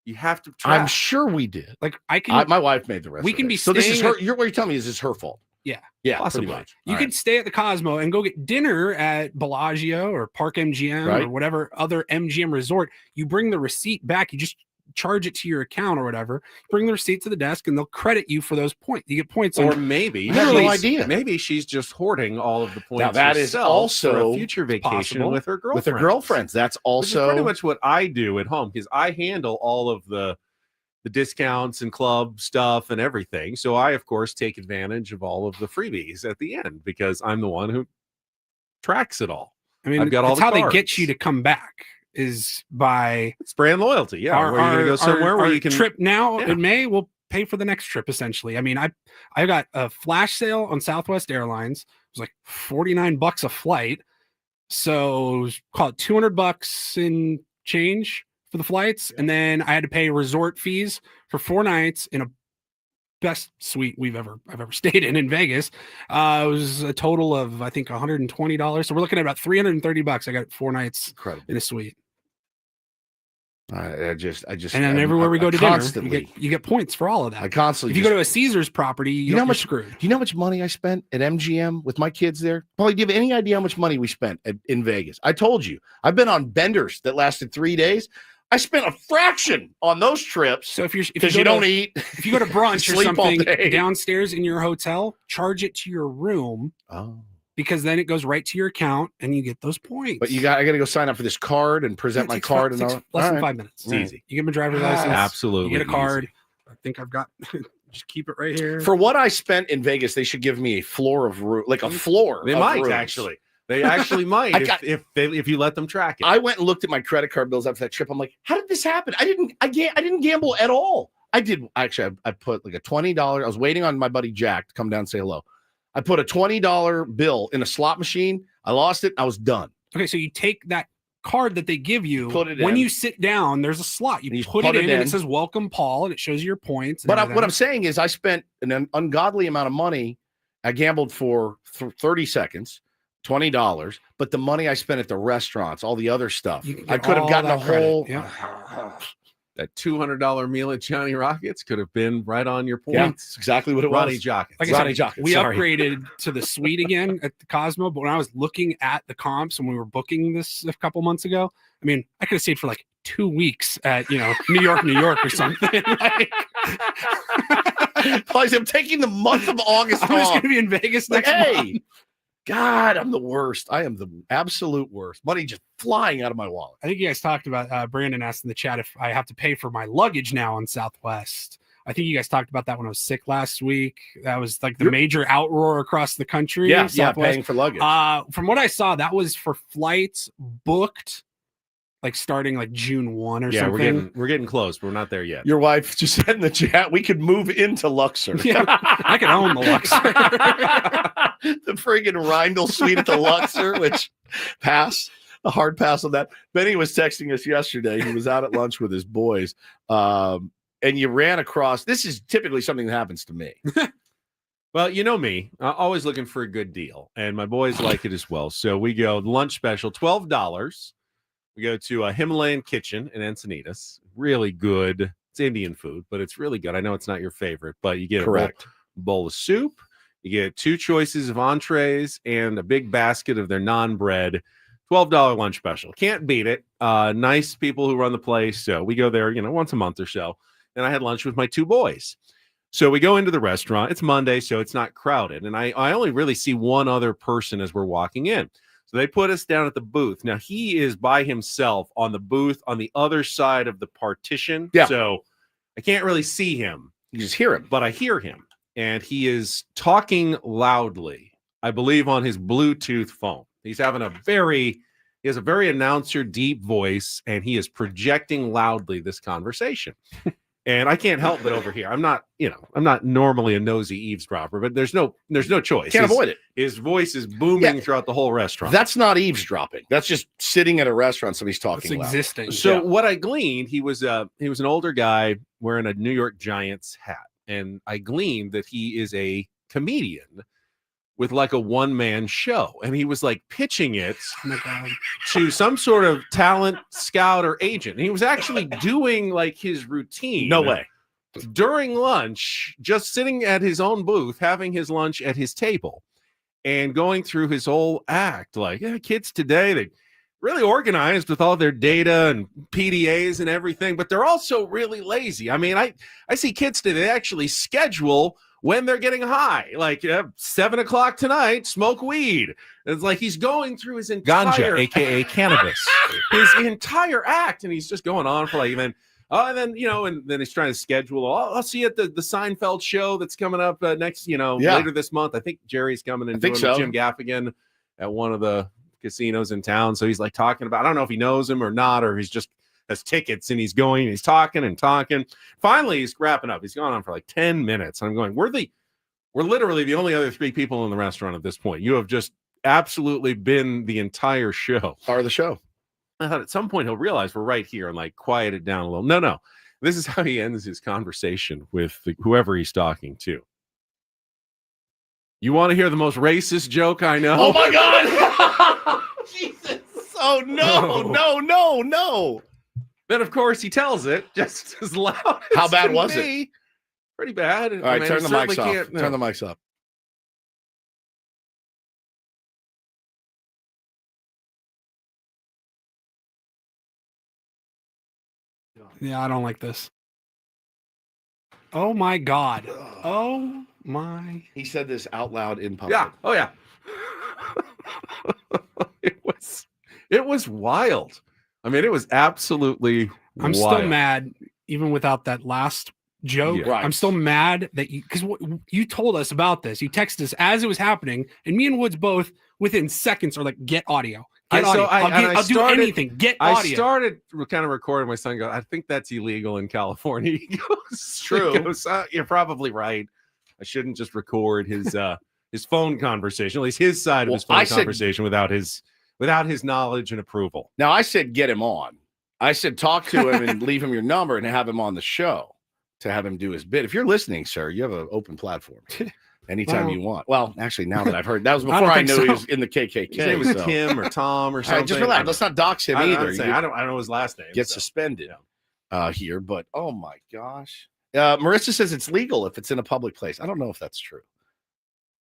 You have to track. I'm sure we did. Like my wife made the rest. We can be so this is staying her. What you're telling me is this her fault? Yeah. Yeah, Possibly. pretty much. You could stay at the Cosmo and go get dinner at Bellagio or Park MGM Right. or whatever other MGM resort. You bring the receipt back. You just charge it to your account or whatever. Bring the receipt to the desk and they'll credit you for those points. You get points. Or on, maybe I have no idea. Maybe she's just hoarding all of the points. Now that is herself also for a future vacation possible. with her girlfriend. With her girlfriends. That's Which is also pretty much what I do at home because I handle all of the discounts and club stuff and everything. So I, of course, take advantage of all of the freebies at the end because I'm the one who tracks it all. I mean, I've got all that's the how cards. they get you to come back is by It's brand loyalty. Yeah. Where you're going to go somewhere where our you can trip now Yeah. in May will pay for the next trip essentially. I mean, I got a flash sale on Southwest Airlines. It was like $49 a flight. So call it $200 in change for the flights, and then I had to pay resort fees for 4 nights in a best suite I've ever stayed in Vegas. It was a total of I think $120. So we're looking at about $330. I got 4 nights incredible. in a suite. I just And then everywhere we go to dinner, you get points for all of that. I constantly. If you go to a Caesars property, you know how much screwed. Do you know how much money I spent at MGM with my kids there? Probably, do you have any idea how much money we spent in Vegas? I told you. I've been on benders that lasted 3 days. I spent a fraction on those trips. So if you don't eat, if you go to brunch or sleep all something day. downstairs in your hotel, charge it to your room. Oh. Because then it goes right to your account and you get those points. But I got to go sign up for this card and present my card and all. Less than All 5 minutes. It's easy. You get my driver's license. Absolutely. You get a card. easy. I think I've got. Just keep it right here. For what I spent in Vegas, they should give me a floor of room, like a floor. They of might rooms. actually. They actually might if you let them track it. I went and looked at my credit card bills after that trip. I'm like, how did this happen? I didn't gamble at all. I did actually. I put like a $20. I was waiting on my buddy Jack to come down and say hello. I put a $20 bill in a slot machine. I lost it. I was done. Okay, so you take that card that they give you Put it when in. you sit down. There's a slot. You put it in, and it says "Welcome, Paul," and it shows you your points. But what I'm saying is, I spent an ungodly amount of money. I gambled for 30 seconds, $20. But the money I spent at the restaurants, all the other stuff, I could have gotten a whole. That $200 meal at Johnny Rockets could have been right on your points. Yeah, that's exactly what it was. Ronnie Jockets. Like I said, we upgraded to the suite again at the Cosmo. But when I was looking at the comps when we were booking this a couple months ago, I mean, I could have stayed for like 2 weeks at New York or something. I'm taking the month of August off. I'm just going to be in Vegas next month. God, I'm the worst. I am the absolute worst. Money just flying out of my wallet. I think you guys talked about Brandon asked in the chat if I have to pay for my luggage now on Southwest. I think you guys talked about that when I was sick last week. That was like the major outroar across the country. Yeah, Southwest. paying for luggage. From what I saw, that was for flights booked like starting like June 1 or something. We're getting close, but we're not there yet. Your wife just said in the chat, we could move into Luxor. Yeah, I could own the Luxor. The friggin' Reindl suite at the Luxor, which a hard pass on that. Benny was texting us yesterday. He was out at lunch with his boys. And you ran across, this is typically something that happens to me. Well, you know me, always looking for a good deal. And my boys like it as well. So we go lunch special, $12. We go to a Himalayan Kitchen in Encinitas. Really good. It's Indian food, but it's really good. I know it's not your favorite, but you get a bowl of soup. You get 2 choices of entrees and a big basket of their non-bread. $12 lunch special. Can't beat it. Nice people who run the place. So we go there, once a month or so. And I had lunch with my 2 boys. So we go into the restaurant. It's Monday, so it's not crowded. And I only really see one other person as we're walking in. So they put us down at the booth. Now, he is by himself on the booth on the other side of the partition. Yeah. So I can't really see him. You just hear him. But I hear him. And he is talking loudly, I believe, on his Bluetooth phone. He's having he has a very announcer deep voice, and he is projecting loudly this conversation. And I can't help but overhear. I'm not normally a nosy eavesdropper, but there's no choice. Can't avoid it. His voice is booming throughout the whole restaurant. That's not eavesdropping. That's just sitting at a restaurant. Somebody's talking loud. Existing. So what I gleaned, he was an older guy wearing a New York Giants hat, and I gleaned that he is a comedian with like a one-man show, and he was like pitching it Oh my God. to some sort of talent scout or agent. And he was actually doing like his routine. No way. During lunch, just sitting at his own booth, having his lunch at his table, and going through his whole act. Like, yeah, kids today, they really organized with all their data and PDAs and everything, but they're also really lazy. I mean, I see kids today, they actually schedule when they're getting high, like 7 o'clock tonight, smoke weed. It's like he's going through his entire Ganja, aka cannabis. his entire act, and he's just going on for like, and then and then he's trying to schedule. I'll see you at the Seinfeld show that's coming up next, later this month. I think Jerry's coming and doing with Jim Gaffigan at one of the casinos in town. So he's like talking about, I don't know if he knows him or not, or he's just has tickets and he's going and he's talking and talking. Finally, he's wrapping up. He's gone on for like 10 minutes. I'm going, we're literally the only other 3 people in the restaurant at this point. You have just absolutely been the entire show. Part of the show. I thought at some point he'll realize we're right here and like quiet it down a little. No. This is how he ends his conversation with whoever he's talking to. You want to hear the most racist joke I know? Oh my God. Jesus. Oh no. Then of course he tells it just as loud. How bad was it? Pretty bad. All right, turn the mics off. Turn the mics up. Yeah, I don't like this. Oh my God. Oh my. He said this out loud in public. Yeah. Oh yeah. It was wild. I mean, it was absolutely I'm wild. still mad, even without that last joke. Yeah. Right. I'm still mad that because you told us about this. You texted us as it was happening, and me and Woods both within seconds are like, get audio. I'll do anything. Get audio. I started kind of recording. My son goes, I think that's illegal in California. He goes, True. He goes, you're probably right. I shouldn't just record his phone conversation, at least his side of his phone conversation without his knowledge and approval. Now, I said get him on. I said talk to him and leave him your number and have him on the show to have him do his bit. If you're listening, sir, you have an open platform. Anytime you want. Well, actually, now that I've heard, that was before I knew he was in the KKK. His name was Tim or Tom or something. Just relax. Let's not dox him either. I don't know his last name. Get suspended here, but oh my gosh. Marissa says it's legal if it's in a public place. I don't know if that's true.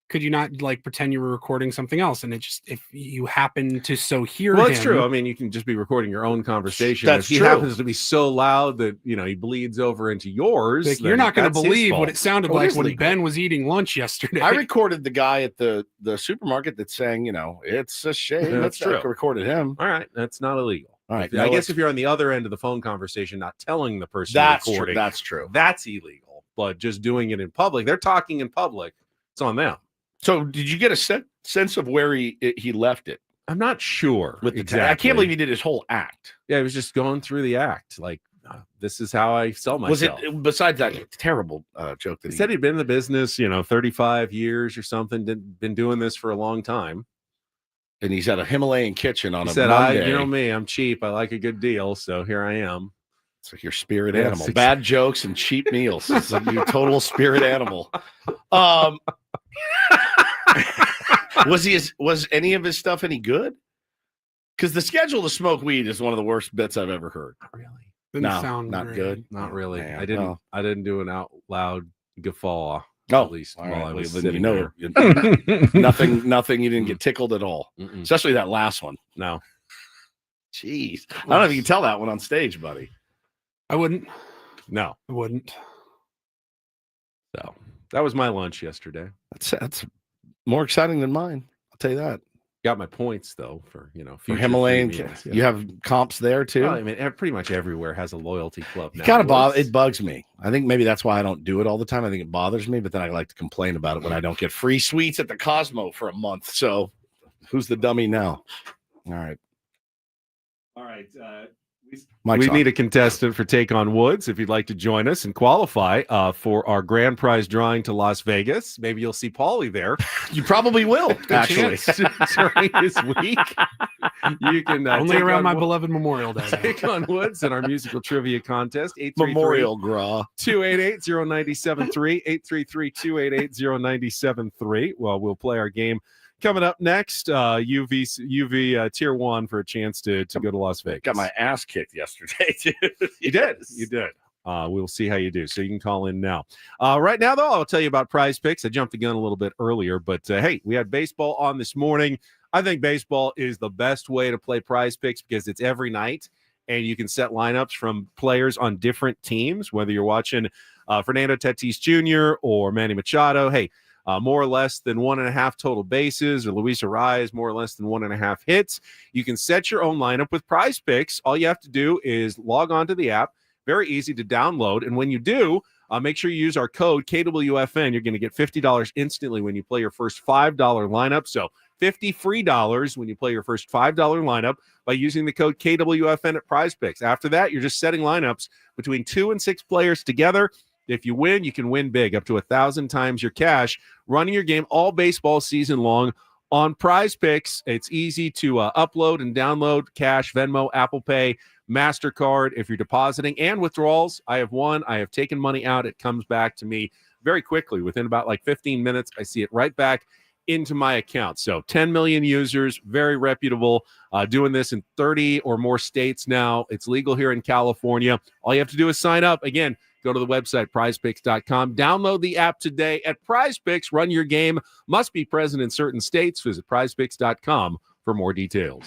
Could you not like pretend you were recording something else, and it just if you happen to hear well, him? it's true. I mean, you can just be recording your own conversation. That's if he true. happens to be so loud that he bleeds over into yours. Like, you're not going to that's his believe fault. what it sounded like when Ben was eating lunch yesterday. I recorded the guy at the supermarket that's saying, it's a shame. Yeah, That's true. I recorded him. All right, that's not illegal. All right. I guess if you're on the other end of the phone conversation, not telling the person that's recording, true. That's true. That's illegal. But just doing it in public, they're talking in public. It's on them. So, did you get a sense of where he left it? I'm not sure. With I can't believe he did his whole act. Yeah, he was just going through the act. Like, this is how I sell myself. Was it besides that terrible joke that he said he'd been in the business, 35 years or something. Been doing this for a long time. And he's at a Himalayan kitchen on he a said, Monday. you know me, I'm cheap. I like a good deal, so here I am. It's like your spirit animal. Bad jokes and cheap meals. It's like your total spirit animal. Was any of his stuff any good? Because the schedule to smoke weed is one of the worst bits I've ever heard. Really? Didn't sound not great. good. Not really. Man, I didn't do an out loud guffaw. Oh, at least all while right. I was Then sitting there. Nothing. You didn't get tickled at all, especially that last one. No. Jeez, I don't know if you can tell that one on stage, buddy. I wouldn't. No, I wouldn't. So that was my lunch yesterday. That's more exciting than mine. I'll tell you that. Got my points though for for Himalayan. You have comps there too. Well, I mean, pretty much everywhere has a loyalty club now. It bugs me. I think maybe that's why I don't do it all the time. I think it bothers me, but then I like to complain about it when I don't get free sweets at the Cosmo for a month. So, who's the dummy now? All right. We need a contestant for Take on Woods. If you'd like to join us and qualify for our grand prize drawing to Las Vegas, maybe you'll see Paulie there. You probably will, actually, during this week. You can only take around on my beloved Memorial Day. Take on Woods in our musical trivia contest. 833 Memorial Gras. 288-0973, 833-288-0973. Well, we'll play our game. Coming up next, UV Tier 1 for a chance to go to Las Vegas. Got my ass kicked yesterday, too. You did. We'll see how you do. So you can call in now. Right now, though, I'll tell you about Prize Picks. I jumped the gun a little bit earlier, but hey, we had baseball on this morning. I think baseball is the best way to play Prize Picks because it's every night, and you can set lineups from players on different teams, whether you're watching Fernando Tatis Jr. or Manny Machado. Hey, more or less than 1.5 total bases, or Luis Arraez, more or less than 1.5 hits. You can set your own lineup with Prize Picks. All you have to do is log on to the app. Very easy to download. And when you do, make sure you use our code KWFN. You're going to get $50 instantly when you play your first $5 lineup. So $50 free when you play your first $5 lineup by using the code KWFN at Prize Picks. After that, you're just setting lineups between 2 and 6 players together. If you win, you can win big, up to 1,000 times your cash, running your game all baseball season long on Prize Picks. It's easy to upload and download cash, Venmo, Apple Pay, MasterCard. If you're depositing and withdrawals, I have one. I have taken money out. It comes back to me very quickly. Within about 15 minutes, I see it right back into my account. So 10 million users, very reputable, doing this in 30 or more states now. It's legal here in California. All you have to do is sign up. Again, go to the website, prizepicks.com. Download the app today at Prize Picks. Run your game. Must be present in certain states. Visit prizepicks.com for more details.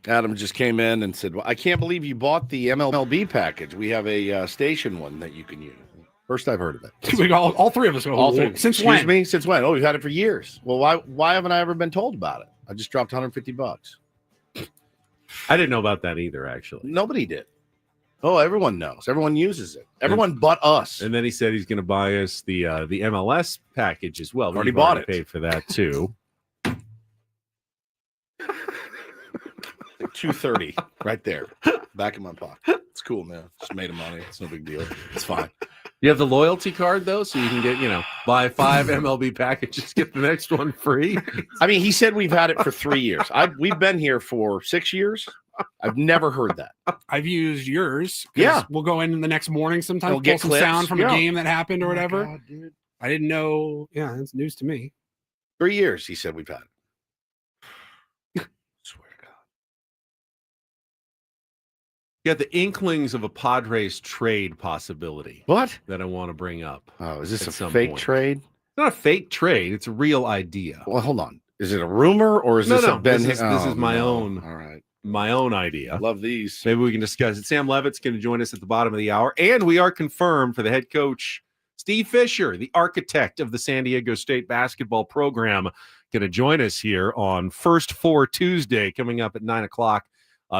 Adam just came in and said, well, I can't believe you bought the MLB package. We have a station one that you can use. First I've heard of it. We got all three of us. Since when? Excuse me? Since when? Oh, we've had it for years. Well, why haven't I ever been told about it? I just dropped $150. I didn't know about that either, actually. Nobody did. Oh, everyone knows. Everyone uses it. Everyone but us. And then he said he's going to buy us the MLS package as well. Already bought it. Paid for that too. $230 right there, back in my pocket. It's cool, man. Just made of money. It's no big deal. It's fine. You have the loyalty card though, so you can get buy 5 MLB packages, get the next one free. I mean, he said we've had it for 3 years. We've been here for 6 years. I've never heard that. I've used yours. Yeah, we'll go in the next morning sometimes. We'll get some clips. Sound from a game that happened or Oh my whatever. God, dude. I didn't know. Yeah, that's news to me. 3 years, he said we've had it. Swear to God. You got the inklings of a Padres trade possibility. What? That I want to bring up. Oh, is this a fake trade? It's not a fake trade. It's a real idea. Well, hold on. Is it a rumor or is this a Ben? This is my own. All right. My own idea. Love these. Maybe we can discuss it. Sam Levitt's going to join us at the bottom of the hour. And we are confirmed for the head coach, Steve Fisher, the architect of the San Diego State basketball program, going to join us here on First Four Tuesday, coming up at 9 o'clock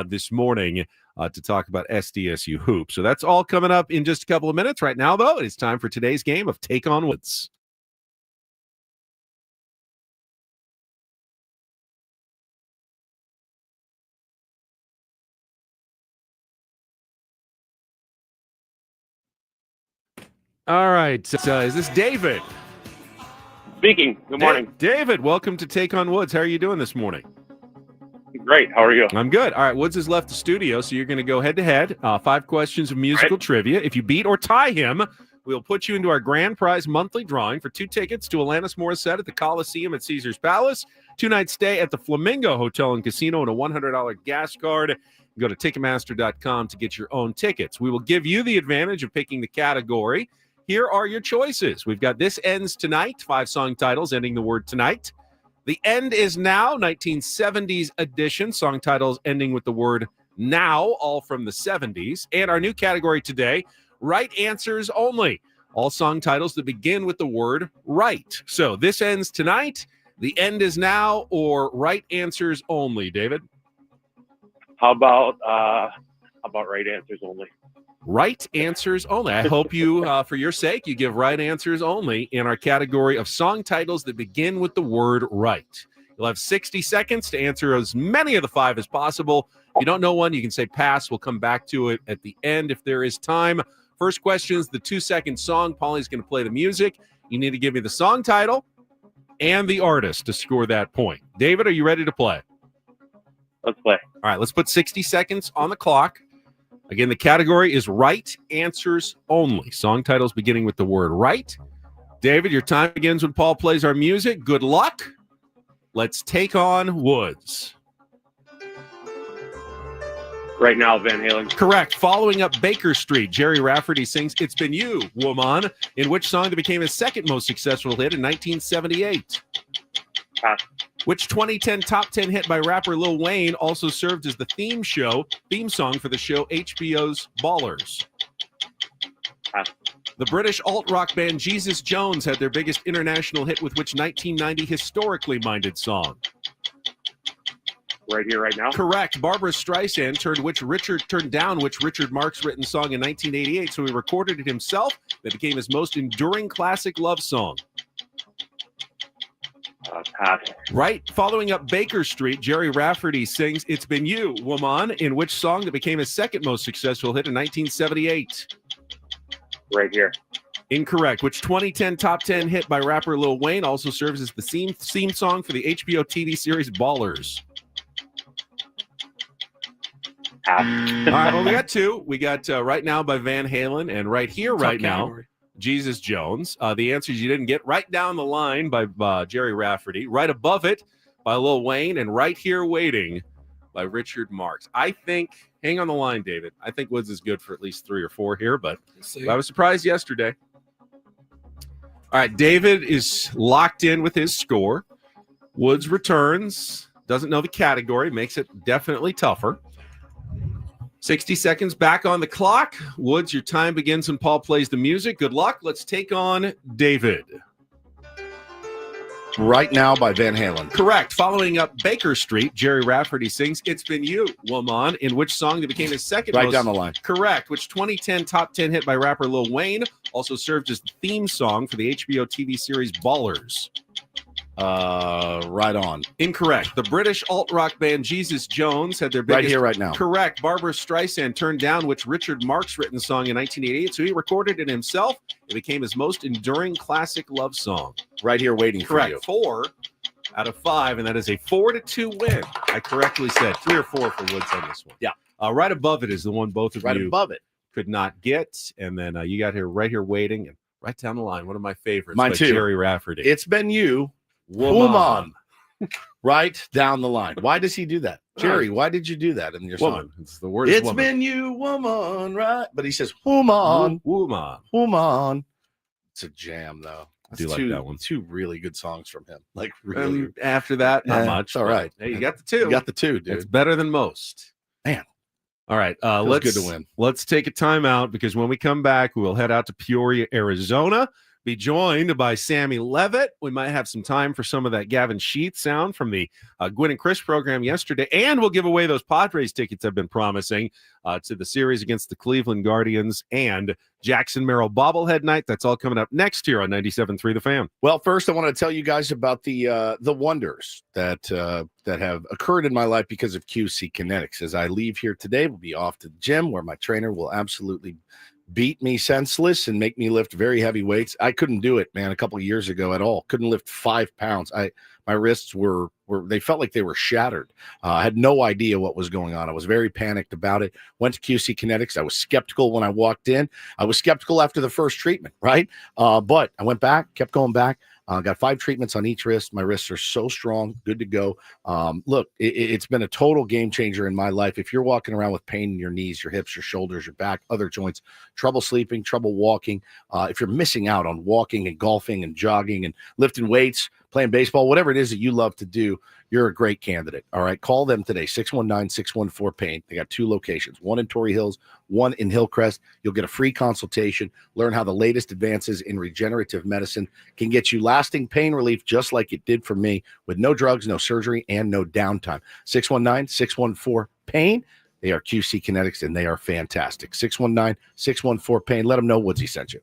this morning to talk about SDSU hoops. So that's all coming up in just a couple of minutes. Right now, though, it's time for today's game of Take on Woods. All right. Is this David? Speaking. Good morning. David, welcome to Take on Woods. How are you doing this morning? Great. How are you? I'm good. All right. Woods has left the studio, so you're going to go head-to-head. 5 questions of musical trivia. If you beat or tie him, we'll put you into our grand prize monthly drawing for 2 tickets to Alanis Morissette at the Coliseum at Caesars Palace, 2-night stay at the Flamingo Hotel and Casino, and a $100 gas card. Go to Ticketmaster.com to get your own tickets. We will give you the advantage of picking the category. Here are your choices. We've got This Ends Tonight, 5 song titles ending the word tonight. The End Is Now, 1970s edition, song titles ending with the word now, all from the 70s. And our new category today, right answers only, all song titles that begin with the word right. So This Ends Tonight, The End Is Now, or right answers only, David? How about right answers only? Right answers only. I hope you, for your sake, you give right answers only in our category of song titles that begin with the word right. You'll have 60 seconds to answer as many of the 5 as possible. If you don't know one, you can say pass. We'll come back to it at the end if there is time. First question is the 2-second song. Paulie's going to play the music. You need to give me the song title and the artist to score that point. David, are you ready to play? Let's play. All right, let's put 60 seconds on the clock. Again, the category is right answers only. Song titles beginning with the word right. David, your time begins when Paul plays our music. Good luck. Let's take on Woods. Right now, Van Halen. Correct. Following up Baker Street, Jerry Rafferty sings It's Been You, Woman, in which song that became his second most successful hit in 1978? Pass. Which 2010 top 10 hit by rapper Lil Wayne also served as the theme song for the show HBO's Ballers? Pass. The British alt-rock band Jesus Jones had their biggest international hit with which 1990 historically minded song? Right here, right now. Correct. Barbara Streisand turned down which Richard Marx written song in 1988, so he recorded it himself. That became his most enduring classic love song. Pass. Right. Following up Baker Street, Jerry Rafferty sings It's Been You, Woman, in which song that became his second most successful hit in 1978? Right here. Incorrect. Which 2010 top 10 hit by rapper Lil Wayne also serves as the theme song for the HBO TV series Ballers? Pass. All right, well, we got 2. We got Right Now by Van Halen and Right Here, Right Now, Jesus Jones. The answers you didn't get, Right Down the Line by Jerry Rafferty, right above it by Lil Wayne, and Right Here Waiting by Richard Marx. I think, hang on the line, David. I think Woods is good for at least 3 or 4 here, but I was surprised yesterday. All right, David is locked in with his score. Woods returns doesn't know the category, makes it definitely tougher. 60 seconds back on the clock. Woods, your time begins when Paul plays the music. Good luck. Let's take on David. Right Now by Van Halen. Correct. Following up Baker Street, Jerry Rafferty sings It's Been You, Woman, in which song that became his second Right most down the line. correct, which 2010 top 10 hit by rapper Lil Wayne, also served as the theme song for the HBO TV series Ballers. Right On. Incorrect. The British alt-rock band Jesus Jones had their biggest... Right Here, Right Now. Correct. Barbara Streisand turned down which Richard Marx written song in 1988, so he recorded it himself. It became his most enduring classic love song. Right Here, Waiting Correct. for You. 4 out of 5, and that is a 4-2 win. I correctly said 3 or 4 for Woods on this one. Yeah. Right above it is the one both of Right you above it. could not get, and then you got here Right Here Waiting, and right down the line, one of my favorites. Mine by too. Jerry Rafferty. It's Been You, Woman. Right down the line. Why does he do that? Jerry, why did you do that in your Woman. song? It's the word. It's woman. been you, woman, right? But he says, woman, Woman. woman. It's a jam, though. I do like two, that one. 2 really good songs from him. Like, really. After that, not Yeah, much. it's all but, right. Hey, you got the 2. You got the 2, dude. It's better than most. Man. All right. Feels Let's good to win. Let's take a timeout because when we come back, we will head out to Peoria, Arizona. Be joined by Sammy Levitt. We might have some time for some of that Gavin Sheath sound from the Gwynn and Chris program yesterday, and we'll give away those Padres tickets I've been promising to the series against the Cleveland Guardians and Jackson Merrill bobblehead night. That's all coming up next here on 97.3 The Fan. Well, first, I want to tell you guys about the wonders that have occurred in my life because of QC Kinetics. As I leave here today, we'll be off to the gym where my trainer will absolutely beat me senseless and make me lift very heavy weights. I couldn't do it, man, a couple of years ago at all. Couldn't lift 5 pounds. My wrists were they felt like they were shattered. I had no idea what was going on. I was very panicked about it. Went to QC Kinetics. I was skeptical when I walked in. I was skeptical after the first treatment, right? But I went back, kept going back. Got 5 treatments on each wrist. My wrists are so strong, good to go. Look, it's been a total game changer in my life. If you're walking around with pain in your knees, your hips, your shoulders, your back, other joints, trouble sleeping, trouble walking, if you're missing out on walking and golfing and jogging and lifting weights, playing baseball, whatever it is that you love to do, you're a great candidate. All right. Call them today, 619-614-PAIN. They got 2 locations, one in Torrey Hills, one in Hillcrest. You'll get a free consultation, learn how the latest advances in regenerative medicine can get you lasting pain relief, just like it did for me, with no drugs, no surgery, and no downtime. 619-614-PAIN. They are QC Kinetics, and they are fantastic. 619-614-PAIN. Let them know Woodsy sent you.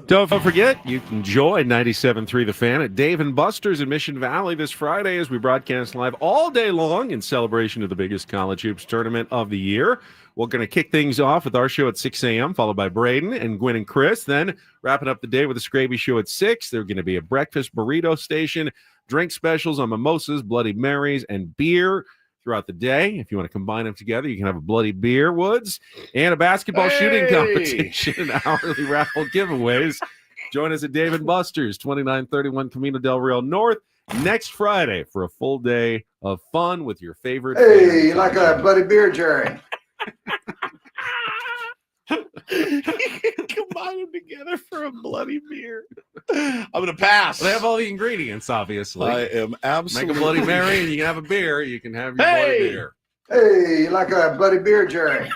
Don't forget, you can join 97.3 The Fan at Dave & Buster's in Mission Valley this Friday as we broadcast live all day long in celebration of the biggest college hoops tournament of the year. We're going to kick things off with our show at 6 a.m., followed by Braden and Gwen and Chris. Then wrapping up the day with the Scraby Show at 6. There's going to be a breakfast burrito station, drink specials on mimosas, Bloody Marys, and beer throughout the day. If you want to combine them together, you can have a Bloody Beer, Woods, and a basketball shooting competition, hourly raffle giveaways. Join us at Dave & Buster's, 2931 Camino del Real North, next Friday for a full day of fun with your favorite. Hey, you like a Bloody Beer, Jerry? Combine them together for a Bloody Beer. I'm going to pass. They have all the ingredients, obviously. I am absolutely. Make a Bloody Mary and you can have a beer. You can have your Bloody Beer. Hey, you like a Bloody Beer, Jerry?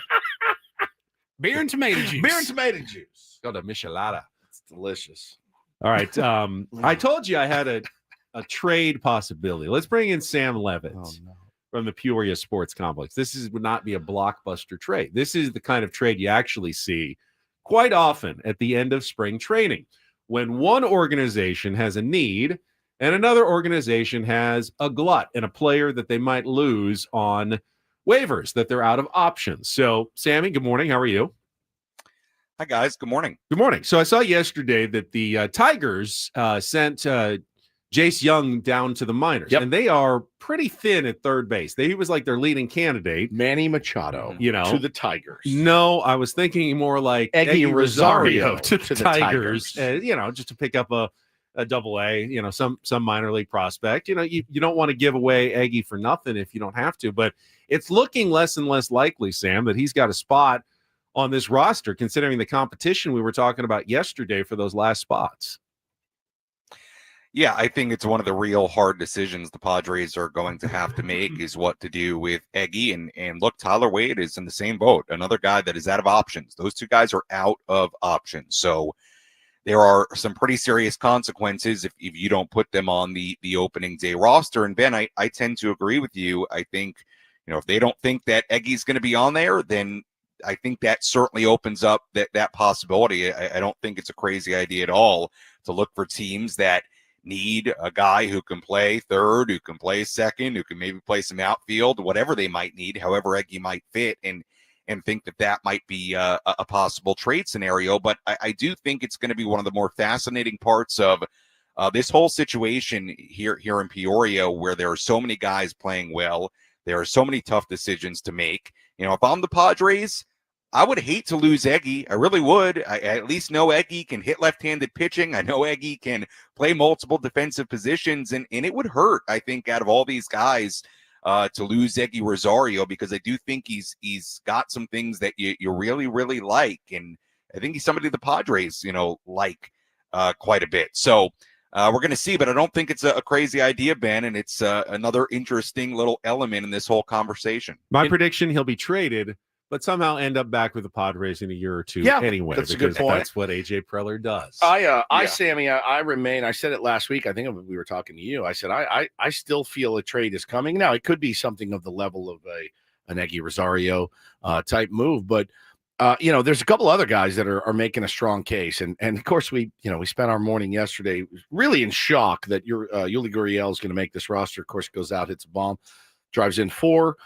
Beer and tomato juice. Beer and tomato juice. Got a Michelada. It's delicious. All right. I told you I had a trade possibility. Let's bring in Sam Levitt from the Peoria Sports Complex. Would not be a blockbuster trade. This is the kind of trade you actually see quite often at the end of spring training, when one organization has a need and another organization has a glut and a player that they might lose on waivers, that they're out of options. So, Sammy, good morning. How are you? Hi, guys. Good morning. Good morning. So I saw yesterday that the Tigers sent Jace Young down to the minors, and they are pretty thin at third base. He was like their leading candidate. Manny Machado, to the Tigers. No, I was thinking more like Eggy Rosario to the Tigers. Just to pick up a AA, some minor league prospect. You don't want to give away Eggy for nothing if you don't have to, but it's looking less and less likely, Sam, that he's got a spot on this roster, considering the competition we were talking about yesterday for those last spots. Yeah, I think it's one of the real hard decisions the Padres are going to have to make is what to do with Eggy. And look, Tyler Wade is in the same boat, another guy that is out of options. Those two guys are out of options. So there are some pretty serious consequences if you don't put them on the opening day roster. And Ben, I tend to agree with you. I think, if they don't think that Eggy's going to be on there, then I think that certainly opens up that possibility. I don't think it's a crazy idea at all to look for teams that need a guy who can play third, who can play second, who can maybe play some outfield, whatever they might need, however Eggy might fit, and think that might be a possible trade scenario. But I do think it's going to be one of the more fascinating parts of this whole situation here in Peoria, where there are so many guys playing well. There are so many tough decisions to make. If I'm the Padres, I would hate to lose Eggy. I really would. I at least know Eggy can hit left-handed pitching. I know Eggy can play multiple defensive positions, and it would hurt, I think, out of all these guys to lose Eggy Rosario, because I do think he's got some things that you really, really like, and I think he's somebody the Padres, like quite a bit. So we're going to see, but I don't think it's a crazy idea, Ben, and it's another interesting little element in this whole conversation. My prediction, he'll be traded, but somehow end up back with the Padres in a year or two anyway. That's a good point. That's what AJ Preller does. Sammy, I remain, I said it last week. I think we were talking to you. I said, I still feel a trade is coming. Now, it could be something of the level of an Eggy Rosario type move, but there's a couple other guys that are making a strong case. And of course, we spent our morning yesterday really in shock that Yuli Gurriel is going to make this roster. Of course, goes out, hits a bomb, drives in 4,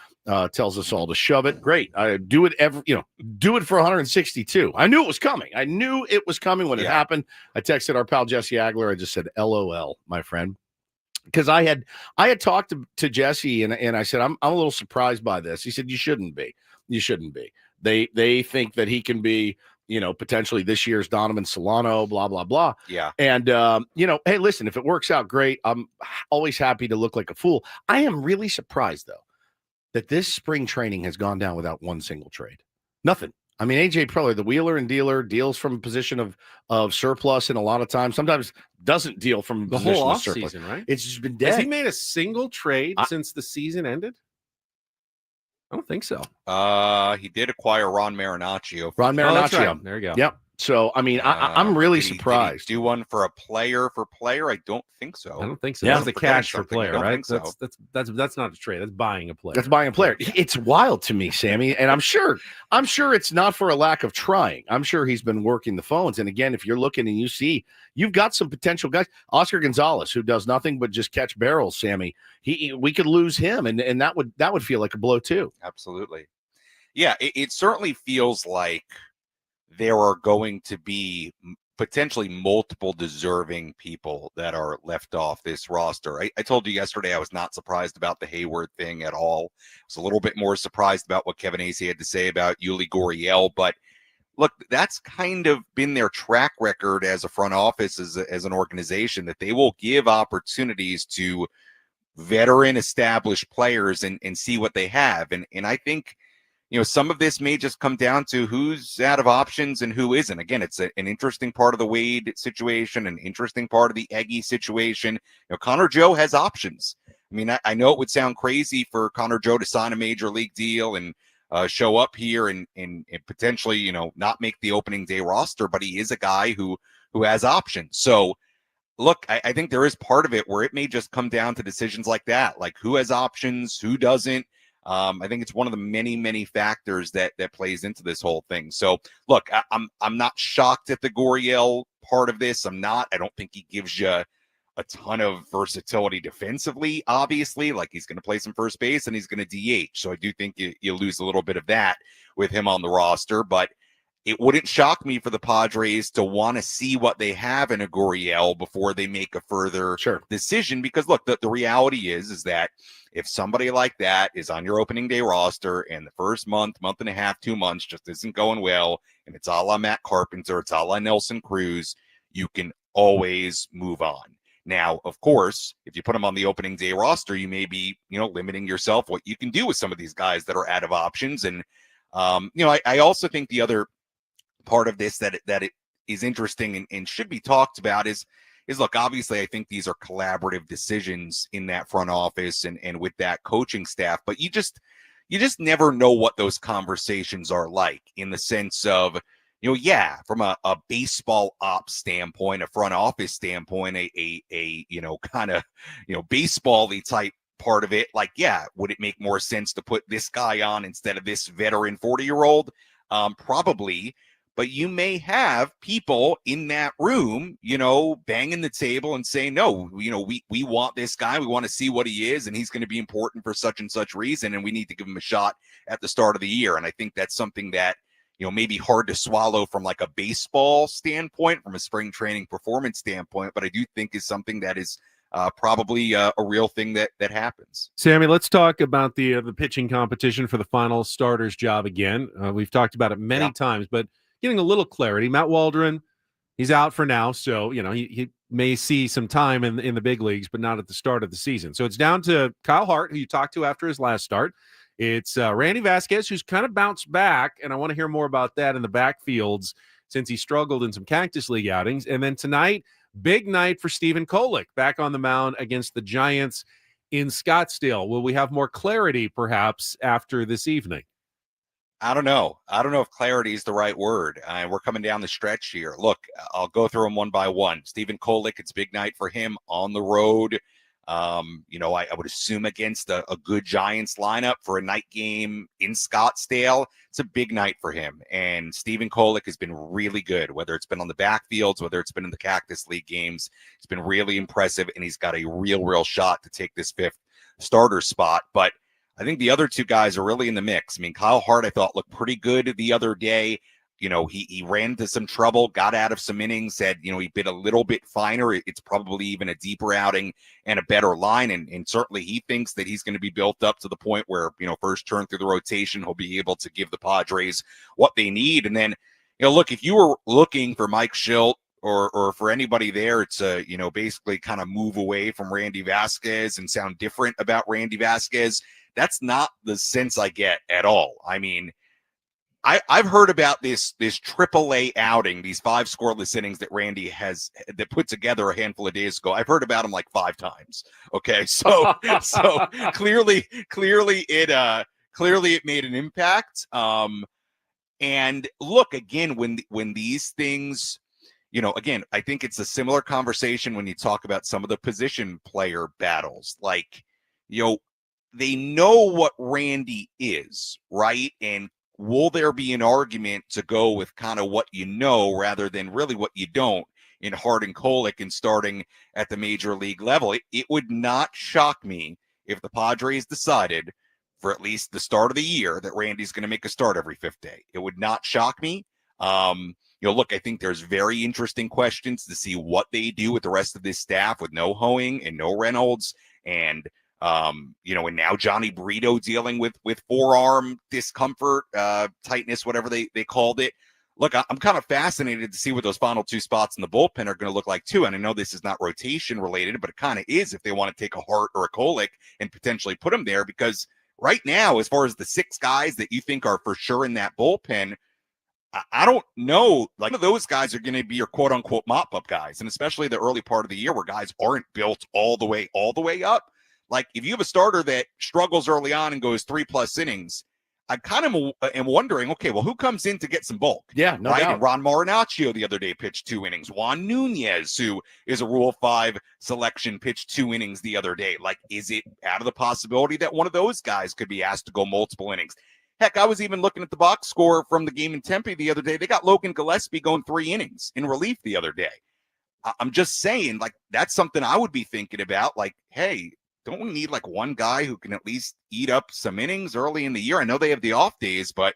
tells us all to shove it. Great. I do it do it for 162. I knew it was coming. When it happened. I texted our pal Jesse Agler. I just said, LOL, my friend. Because I had talked to Jesse and I said, I'm a little surprised by this. He said, you shouldn't be. They think that he can be, potentially this year's Donovan Solano, blah, blah, blah. Yeah. And, hey, listen, if it works out great, I'm always happy to look like a fool. I am really surprised, though, that this spring training has gone down without one single trade. Nothing. I mean, AJ Preller, the wheeler and dealer, deals from a position of surplus, and a lot of times, sometimes doesn't deal from the whole offseason, right? It's just been dead. Has he made a single trade since the season ended? I don't think so. He did acquire Ron Marinaccio. Ron Marinaccio. Right. There you go. Yep. So, I mean, I'm really Did he surprised. do one for a player for player? I don't think so. I don't think so. Yeah. That's a cash for player, don't right? think so. That's not a trade. That's buying a player. That's buying a player. It's wild to me, Sammy, and I'm sure it's not for a lack of trying. I'm sure he's been working the phones. And again, if you're looking and you see you've got some potential guys, Oscar Gonzalez, who does nothing but just catch barrels. Sammy, we could lose him, and that would feel like a blow too. Absolutely. Yeah, it certainly feels like there are going to be potentially multiple deserving people that are left off this roster. I told you yesterday I was not surprised about the Hayward thing at all. I was a little bit more surprised about what Kevin Acee had to say about Yuli Gurriel, but look, that's kind of been their track record as a front office, as an organization, that they will give opportunities to veteran established players and see what they have. And I think, some of this may just come down to who's out of options and who isn't. Again, it's an interesting part of the Wade situation, an interesting part of the Eggie situation. Connor Joe has options. I mean, I know it would sound crazy for Connor Joe to sign a major league deal and show up here and potentially, not make the opening day roster, but he is a guy who has options. So, look, I think there is part of it where it may just come down to decisions like that, like who has options, who doesn't. I think it's one of the many, many factors that plays into this whole thing. So, look, I'm not shocked at the Gurriel part of this. I'm not. I don't think he gives you a ton of versatility defensively, obviously. Like, he's going to play some first base and he's going to DH. So I do think you lose a little bit of that with him on the roster. But it wouldn't shock me for the Padres to want to see what they have in a Gurriel before they make a further decision. Because, look, the reality is that if somebody like that is on your opening day roster and the first month and a half, 2 months just isn't going well, and it's a la Matt Carpenter, it's a la Nelson Cruz, you can always move on. Now, of course, if you put them on the opening day roster, you may be, limiting yourself what you can do with some of these guys that are out of options. And, I also think the other part of this that it is interesting and should be talked about is look, obviously I think these are collaborative decisions in that front office and with that coaching staff, but you just never know what those conversations are like, in the sense of, from a baseball ops standpoint, a front office standpoint, a kind of, baseball-y type part of it, like, would it make more sense to put this guy on instead of this veteran 40-year-old? Probably. But you may have people in that room, banging the table and saying, no, we want this guy. We want to see what he is, and he's going to be important for such and such reason, and we need to give him a shot at the start of the year. And I think that's something that, may be hard to swallow from like a baseball standpoint, from a spring training performance standpoint, but I do think is something that is probably a real thing that happens. Sammy, let's talk about the pitching competition for the final starter's job again. We've talked about it many times, but getting a little clarity. Matt Waldron, he's out for now, so he may see some time in the big leagues, but not at the start of the season. So it's down to Kyle Hart, who you talked to after his last start. It's Randy Vasquez, who's kind of bounced back, and I want to hear more about that in the backfields since he struggled in some Cactus League outings. And then tonight, big night for Stephen Kolek, back on the mound against the Giants in Scottsdale. Will we have more clarity, perhaps, after this evening? I don't know. I don't know if clarity is the right word. We're coming down the stretch here. Look, I'll go through them one by one. Stephen Kolek, it's a big night for him on the road. I would assume against a good Giants lineup for a night game in Scottsdale. It's a big night for him. And Stephen Kolek has been really good, whether it's been on the backfields, whether it's been in the Cactus League games. It's been really impressive, and he's got a real shot to take this fifth starter spot. But I think the other two guys are really in the mix. I mean, Kyle Hart, I thought, looked pretty good the other day. He ran into some trouble, got out of some innings, said, he bit a little bit finer. It's probably even a deeper outing and a better line. And certainly he thinks that he's going to be built up to the point where, first turn through the rotation, he'll be able to give the Padres what they need. And then, look, if you were looking for Mike Schilt or for anybody there to, basically kind of move away from Randy Vasquez and sound different about Randy Vasquez, that's not the sense I get at all. I mean, I've heard about this AAA outing, these 5 scoreless innings that Randy has that put together a handful of days ago. I've heard about them like 5 times. Okay, so clearly it made an impact. And look, again, when these things, again, I think it's a similar conversation when you talk about some of the position player battles. Like, they know what Randy is, right? And will there be an argument to go with kind of what rather than really what you don't in Hart and Kolek and starting at the major league level? It would not shock me if the Padres decided for at least the start of the year that Randy's going to make a start every fifth day. It would not shock me. Look, I think there's very interesting questions to see what they do with the rest of this staff with no Hoeing and no Reynolds and and now Johnny Brito dealing with forearm discomfort, tightness, whatever they called it. Look, I'm kind of fascinated to see what those final two spots in the bullpen are going to look like too. And I know this is not rotation related, but it kind of is if they want to take a Hart or a Kolek and potentially put them there, because right now, as far as the 6 guys that you think are for sure in that bullpen, I don't know. Like, those guys are going to be your quote unquote mop up guys. And especially the early part of the year where guys aren't built all the way up. Like, if you have a starter that struggles early on and goes 3+ innings, I kind of am wondering, okay, well, who comes in to get some bulk? Yeah, no doubt. And Ron Marinaccio the other day pitched 2 innings. Juan Nunez, who is a Rule 5 selection, pitched 2 innings the other day. Like, is it out of the possibility that one of those guys could be asked to go multiple innings? Heck, I was even looking at the box score from the game in Tempe the other day. They got Logan Gillespie going 3 innings in relief the other day. I'm just saying, like, that's something I would be thinking about. Like, hey, don't we need like one guy who can at least eat up some innings early in the year? I know they have the off days, but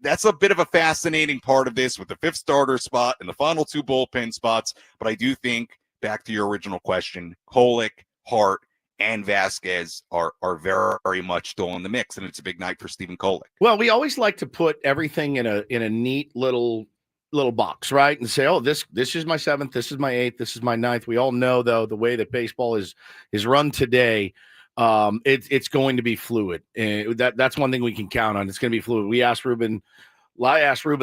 that's a bit of a fascinating part of this with the 5th starter spot and the final 2 bullpen spots. But I do think, back to your original question, Kolek, Hart, and Vasquez are very, very much still in the mix, and it's a big night for Stephen Kolek. Well, we always like to put everything in a neat little box, right? And say, oh, this is my 7th, this is my 8th, this is my 9th. We all know, though, the way that baseball is run today, it's going to be fluid. And that's one thing we can count on. It's going to be fluid. I asked Ruben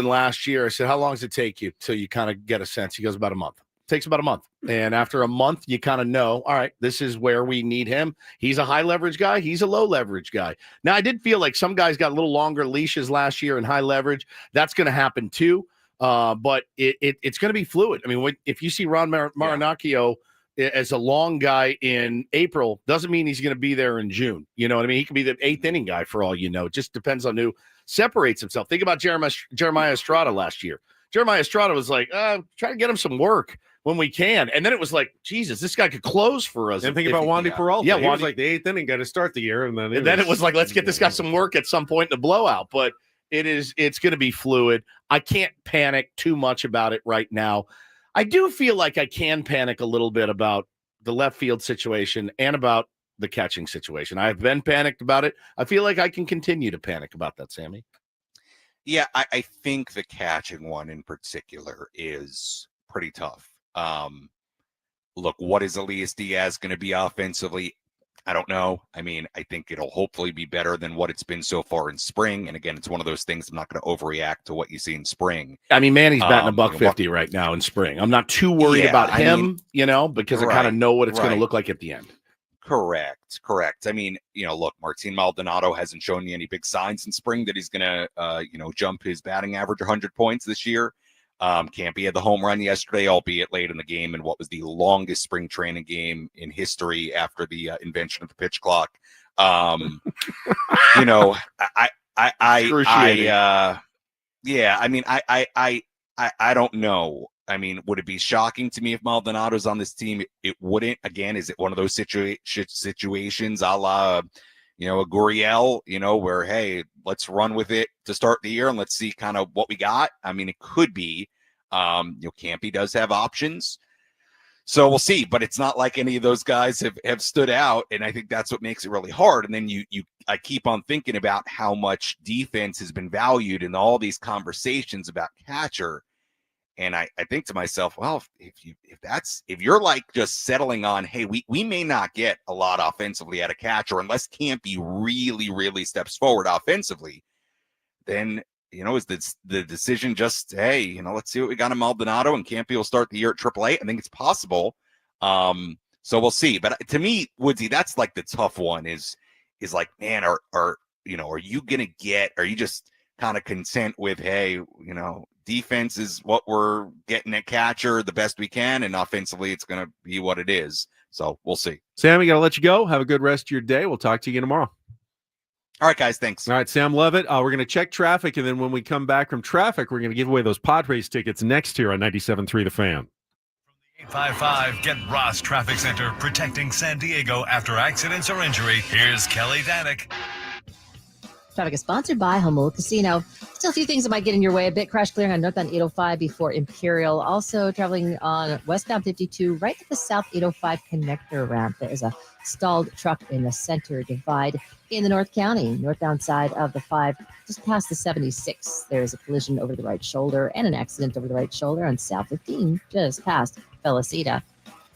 last year, I said, how long does it take you till you kind of get a sense? He goes, about a month. It takes about a month. And after a month, you kind of know, all right, this is where we need him. He's a high leverage guy. He's a low leverage guy. Now, I did feel like some guys got a little longer leashes last year in high leverage. That's going to happen too. But it's going to be fluid. I mean, if you see Ron Marinaccio as a long guy in April, doesn't mean he's going to be there in June. You know what I mean? He could be the 8th inning guy for all you know. It just depends on who separates himself. Think about Jeremiah Estrada last year. Jeremiah Estrada was like, try to get him some work when we can. And then it was like, Jesus, this guy could close for us. And think about Wandy Peralta. Yeah, he was like the 8th inning guy to start the year. And then it was like, let's get this guy some work at some point in the blowout. But it's going to be fluid. I can't panic too much about it right now. I do feel like I can panic a little bit about the left field situation and about the catching situation. I've been panicked about it. I feel like I can continue to panic about that, Sammy. Yeah, I think the catching one in particular is pretty tough. Look, what is Elias Diaz going to be offensively? I don't know. I mean, I think it'll hopefully be better than what it's been so far in spring. And again, it's one of those things, I'm not going to overreact to what you see in spring. I mean, Manny's batting $150 right now in spring. I'm not too worried about him, because I kind of know what it's going to look like at the end. Correct. I mean, look, Martin Maldonado hasn't shown me any big signs in spring that he's going to, jump his batting average 100 points this year. Campy had the home run yesterday, albeit late in the game, in what was the longest spring training game in history after the invention of the pitch clock. I don't know. I mean, would it be shocking to me if Maldonado's on this team? It wouldn't. Again, is it one of those situations a la, a Gurriel, where, hey, let's run with it to start the year and let's see kind of what we got. I mean, it could be. Campy does have options. So we'll see, but it's not like any of those guys have stood out. And I think that's what makes it really hard. And then I keep on thinking about how much defense has been valued in all these conversations about catcher. And I think to myself, well, if you're like just settling on, hey, we may not get a lot offensively at a catcher unless Campy really, really steps forward offensively, then, is the decision just, hey, let's see what we got in Maldonado and Campy will start the year at AAA. I think it's possible. So we'll see. But to me, Woodsy, that's like the tough one is like, man, are you just kind of content with, hey, defense is what we're getting at catcher the best we can, and offensively it's going to be what it is. So we'll see. Sammy, got to let you go. Have a good rest of your day. We'll talk to you again tomorrow. All right, guys. Thanks. All right, Sam Levitt. We're going to check traffic, and then when we come back from traffic, we're going to give away those Padres tickets next here on 97.3 The Fan. 855 Get Ross Traffic Center, protecting San Diego after accidents or injury. Here's Kelly Danick. Traffic is sponsored by Humboldt Casino. Still a few things that might get in your way. A bit crash clearing on northbound 805 before Imperial. Also traveling on westbound 52 right at the south 805 connector ramp. There is a stalled truck in the center divide in the North County. Northbound side of the 5, just past the 76. There is a collision over the right shoulder and an accident over the right shoulder on South 15, just past Felicita.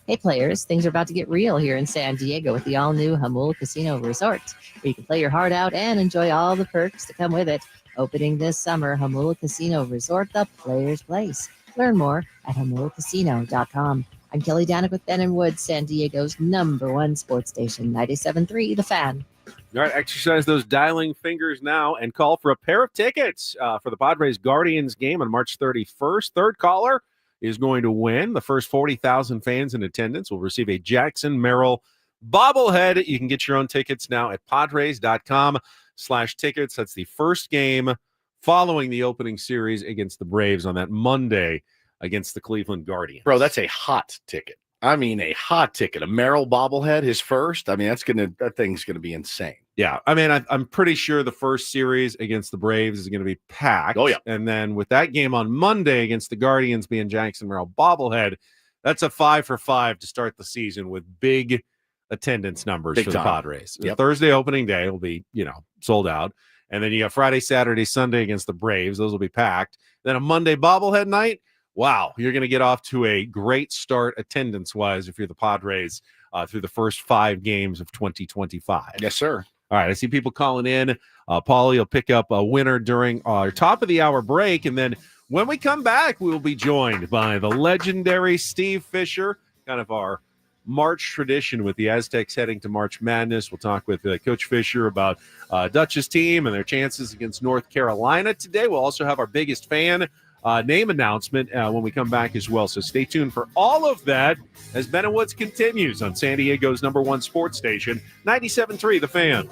Hey players, things are about to get real here in San Diego with the all-new Humboldt Casino Resort, where you can play your heart out and enjoy all the perks that come with it. Opening this summer, Humboldt Casino Resort, the player's place. Learn more at HumboldtCasino.com. I'm Kelly Danick with Ben and Wood, San Diego's #1 sports station, 97.3 The Fan. All right, exercise those dialing fingers now and call for a pair of tickets for the Padres Guardians game on March 31st. Third caller is going to win. The first 40,000 fans in attendance will receive a Jackson Merrill bobblehead. You can get your own tickets now at padres.com/tickets. That's the first game following the opening series against the Braves on that Monday against the Cleveland Guardians. Bro, that's a hot ticket. I mean, a hot ticket. A Merrill bobblehead, his first. I mean, that thing's gonna be insane. Yeah, I mean, I'm pretty sure the first series against the Braves is going to be packed. Oh, yeah. And then with that game on Monday against the Guardians being Jackson Merrill bobblehead, that's a 5 for 5 to start the season with big attendance numbers for the Padres. Yep. Thursday opening day will be, sold out. And then you got Friday, Saturday, Sunday against the Braves. Those will be packed. Then a Monday bobblehead night. Wow, you're going to get off to a great start attendance-wise if you're the Padres through the first 5 games of 2025. Yes, sir. All right, I see people calling in. Paulie will pick up a winner during our top of the hour break. And then when we come back, we will be joined by the legendary Steve Fisher, kind of our March tradition with the Aztecs heading to March Madness. We'll talk with Coach Fisher about Dutch's team and their chances against North Carolina today. We'll also have our biggest fan name announcement when we come back as well. So stay tuned for all of that as Ben and Woods continues on San Diego's #1 sports station, 97.3 The Fan.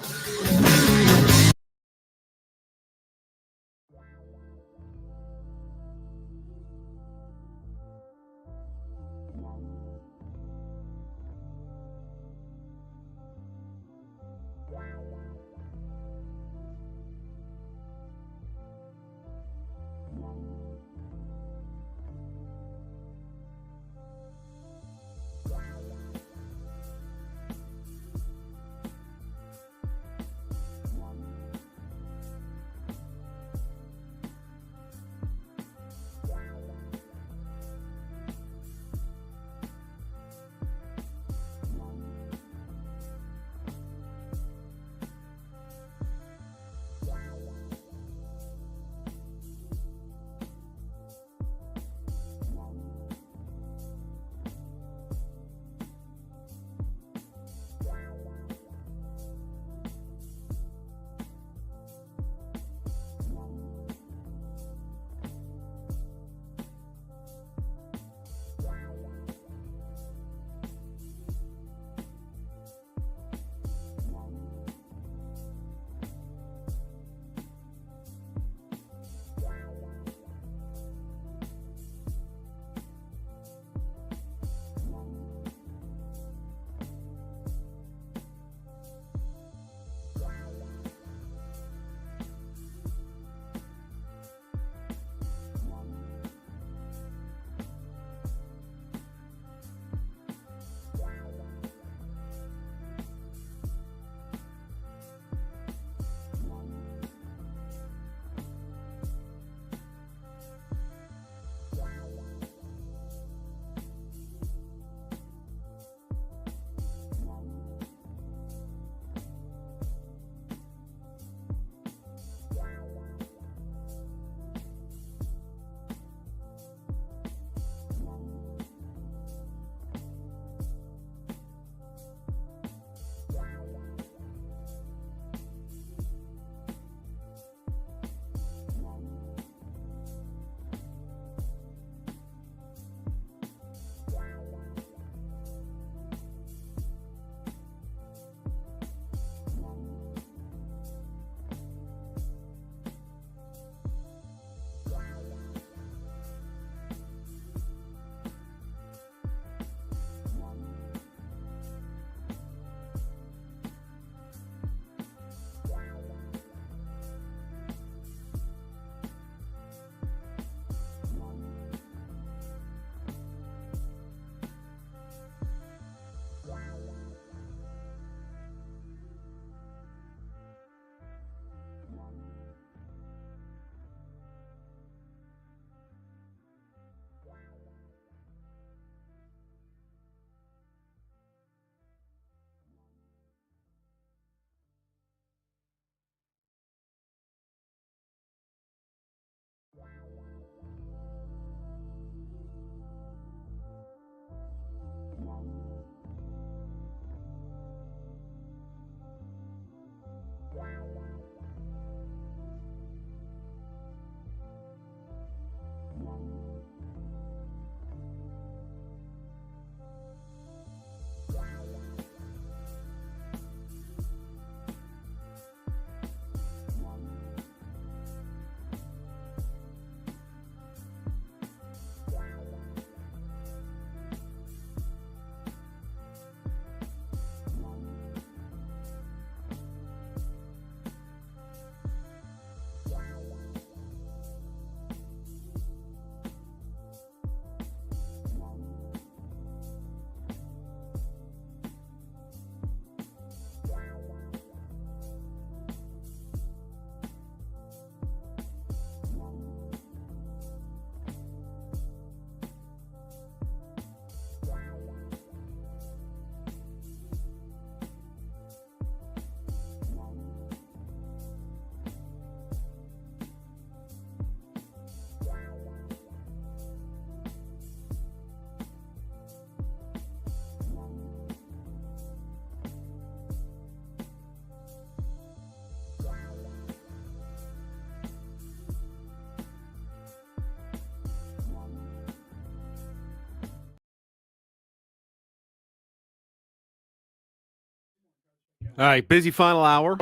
All right, busy final hour.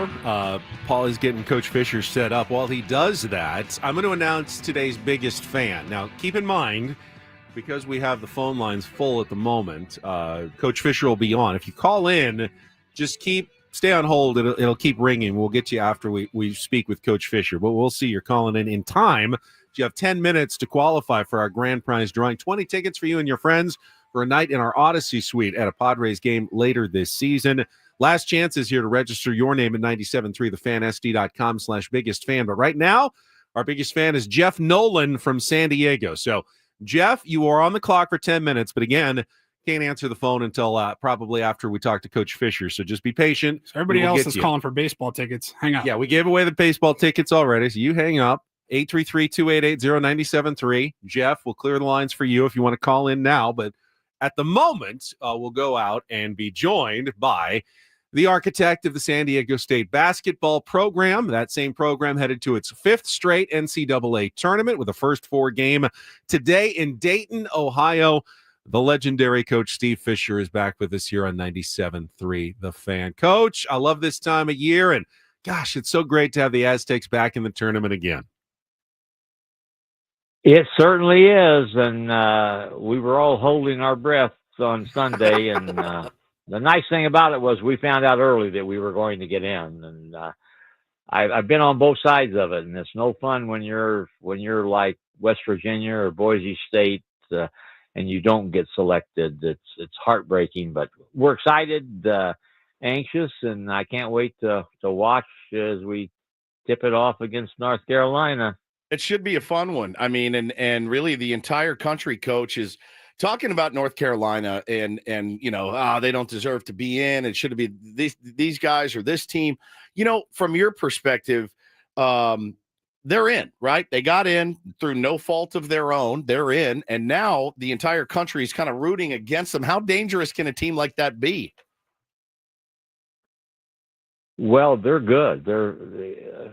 Paul is getting Coach Fisher set up. While he does that, I'm going to announce today's biggest fan. Now, keep in mind, because we have the phone lines full at the moment, Coach Fisher will be on. If you call in, just stay on hold. It'll keep ringing. We'll get you after we speak with Coach Fisher. But we'll see you're calling in time. You have 10 minutes to qualify for our grand prize drawing. 20 tickets for you and your friends for a night in our Odyssey Suite at a Padres game later this season. Last chance is here to register your name at 973thefansd.com/biggest fan. But right now, our biggest fan is Jeff Nolan from San Diego. So, Jeff, you are on the clock for 10 minutes. But again, can't answer the phone until probably after we talk to Coach Fisher. So just be patient. So everybody else is calling for baseball tickets. Hang up. Yeah, we gave away the baseball tickets already. So you hang up. 833-288-0973. Jeff, we'll clear the lines for you if you want to call in now. But at the moment, we'll go out and be joined by the architect of the San Diego State basketball program. That same program headed to its 5th straight NCAA tournament with the first 4 game today in Dayton, Ohio. The legendary Coach Steve Fisher is back with us here on 97.3 The Fan. Coach, I love this time of year, and gosh, it's so great to have the Aztecs back in the tournament again. It certainly is, and we were all holding our breath on Sunday, and the nice thing about it was we found out early that we were going to get in, and I've been on both sides of it, and it's no fun when you're like West Virginia or Boise State and you don't get selected. It's heartbreaking, but we're excited, anxious, and I can't wait to watch as we tip it off against North Carolina. It should be a fun one. I mean, and really the entire country, Coach, is talking about North Carolina and you know, they don't deserve to be in. It should be these guys or this team. You know, from your perspective, they're in, right? They got in through no fault of their own. They're in, and now the entire country is kind of rooting against them. How dangerous can a team like that be? Well, they're good. They're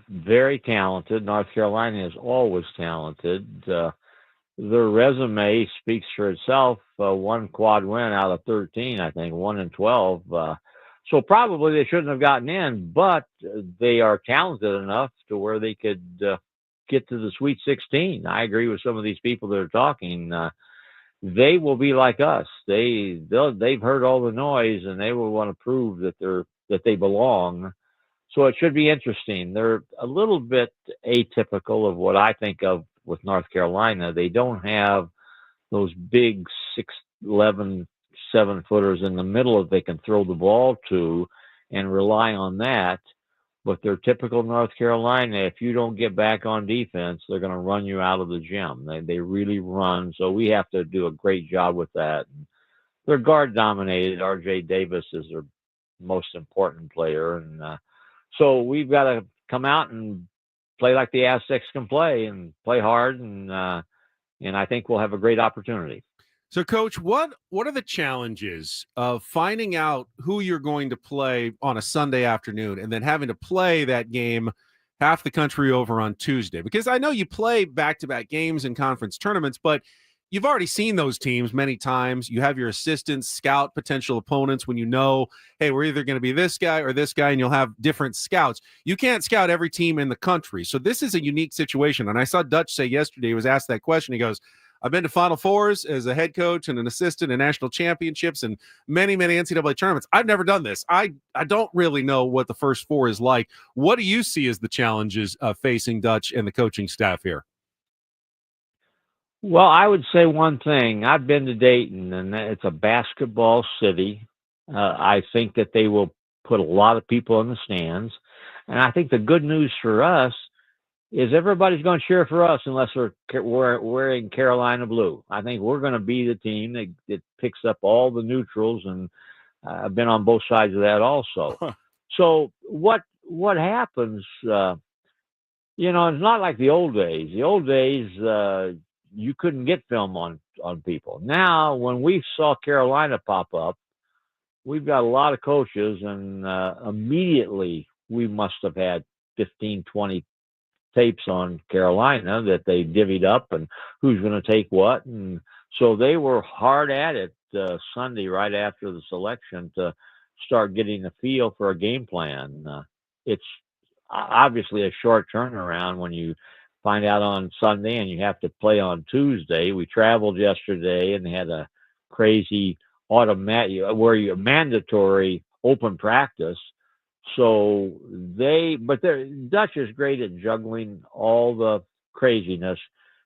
very talented. North Carolina is always talented. Their resume speaks for itself. 1 quad win out of 13, I think, 1-12. So probably they shouldn't have gotten in, but they are talented enough to where they could get to the Sweet 16. I agree with some of these people that are talking. They will be like us. They've heard all the noise, and they will want to prove that they belong. So it should be interesting. They're a little bit atypical of what I think of with North Carolina. They don't have those big 6'11", 7-footers in the middle that they can throw the ball to and rely on that. But they're typical North Carolina. If you don't get back on defense, they're going to run you out of the gym. They really run. So we have to do a great job with that. They're guard dominated. R.J. Davis is their most important player. And so we've got to come out and play like the Aztecs can play and play hard. And I think we'll have a great opportunity. So, Coach, what are the challenges of finding out who you're going to play on a Sunday afternoon and then having to play that game half the country over on Tuesday? Because I know you play back-to-back games in conference tournaments, but you've already seen those teams many times. You have your assistants scout potential opponents when you know, hey, we're either going to be this guy or this guy, and you'll have different scouts. You can't scout every team in the country. So this is a unique situation. And I saw Dutch say yesterday, he was asked that question. He goes, I've been to Final Fours as a head coach and an assistant in national championships and many, many NCAA tournaments. I've never done this. I don't really know what the first 4 is like. What do you see as the challenges facing Dutch and the coaching staff here? Well, I would say one thing. I've been to Dayton, and it's a basketball city. I think that they will put a lot of people in the stands. And I think the good news for us is everybody's going to cheer for us unless we're wearing Carolina blue. I think we're going to be the team that picks up all the neutrals, and I've been on both sides of that also. So what happens, it's not like the old days. The old days, you couldn't get film on people. Now, when we saw Carolina pop up, we've got a lot of coaches, and immediately we must have had 15, 20 tapes on Carolina that they divvied up and who's going to take what. And so they were hard at it Sunday right after the selection to start getting a feel for a game plan. It's obviously a short turnaround when you find out on Sunday and you have to play on Tuesday. We traveled yesterday and had a crazy mandatory open practice. So Dutch is great at juggling all the craziness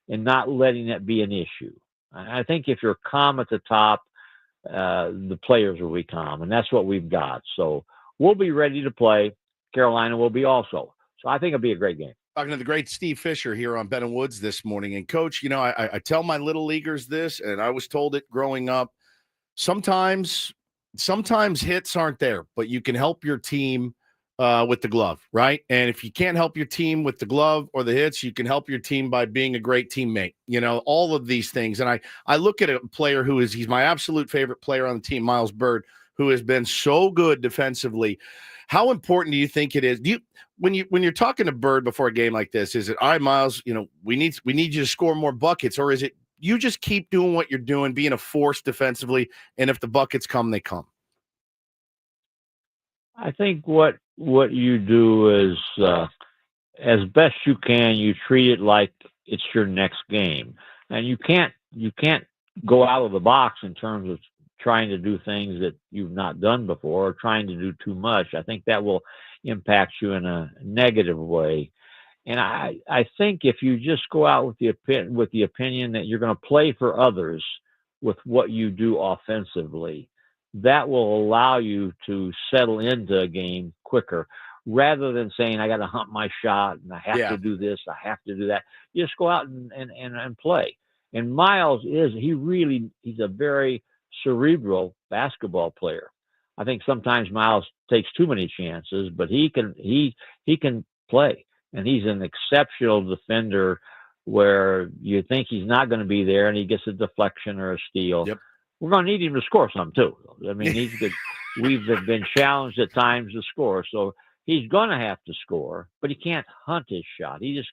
and not letting it be an issue. I think if you're calm at the top, the players will be calm, and that's what we've got. So we'll be ready to play. Carolina will be also. So I think it'll be a great game. Talking to the great Steve Fisher here on Ben and Woods this morning. And Coach, I tell my little leaguers this, and I was told it growing up. Sometimes hits aren't there, but you can help your team with the glove, right? And if you can't help your team with the glove or the hits, you can help your team by being a great teammate. All of these things. And I look at a player he's my absolute favorite player on the team, Miles Byrd, who has been so good defensively. How important do you think it is? When you're talking to Bird before a game like this, is it, all right, Miles, we need you to score more buckets, or is it you just keep doing what you're doing, being a force defensively, and if the buckets come, they come? I think what you do is, as best you can, you treat it like it's your next game, and you can't go out of the box in terms of trying to do things that you've not done before or trying to do too much. I think that will impact you in a negative way. And I think if you just go out with the opinion that you're going to play for others with what you do offensively, that will allow you to settle into a game quicker rather than saying, I got to hump my shot and I have to do this, I have to do that. You just go out and play. And Miles he's a very cerebral basketball player. I think sometimes Miles takes too many chances, but he can play, and he's an exceptional defender where you think he's not going to be there and he gets a deflection or a steal. Yep. We're going to need him to score some too. I mean, he's good. We've been challenged at times to score, so he's going to have to score, but he can't hunt his shot. He just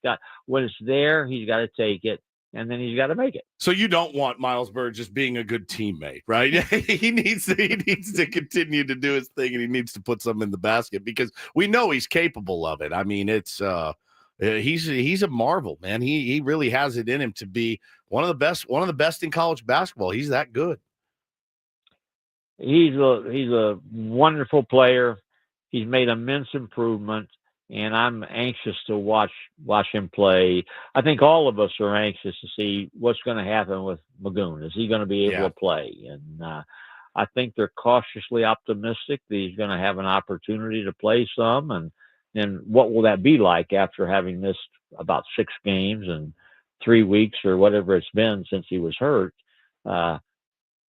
when it's there, he's got to take it, and then he's got to make it. So you don't want Miles Byrd just being a good teammate, right? he needs to continue to do his thing, and he needs to put some in the basket because we know he's capable of it. I mean, it's he's a marvel, man. He really has it in him to be one of the best in college basketball. He's that good. He's a wonderful player. He's made immense improvement, and I'm anxious to watch him play. I think all of us are anxious to see what's going to happen with Magoon. Is he going to be able to play? And I think they're cautiously optimistic that he's going to have an opportunity to play some. And then what will that be like after having missed about 6 games and 3 weeks or whatever it's been since he was hurt?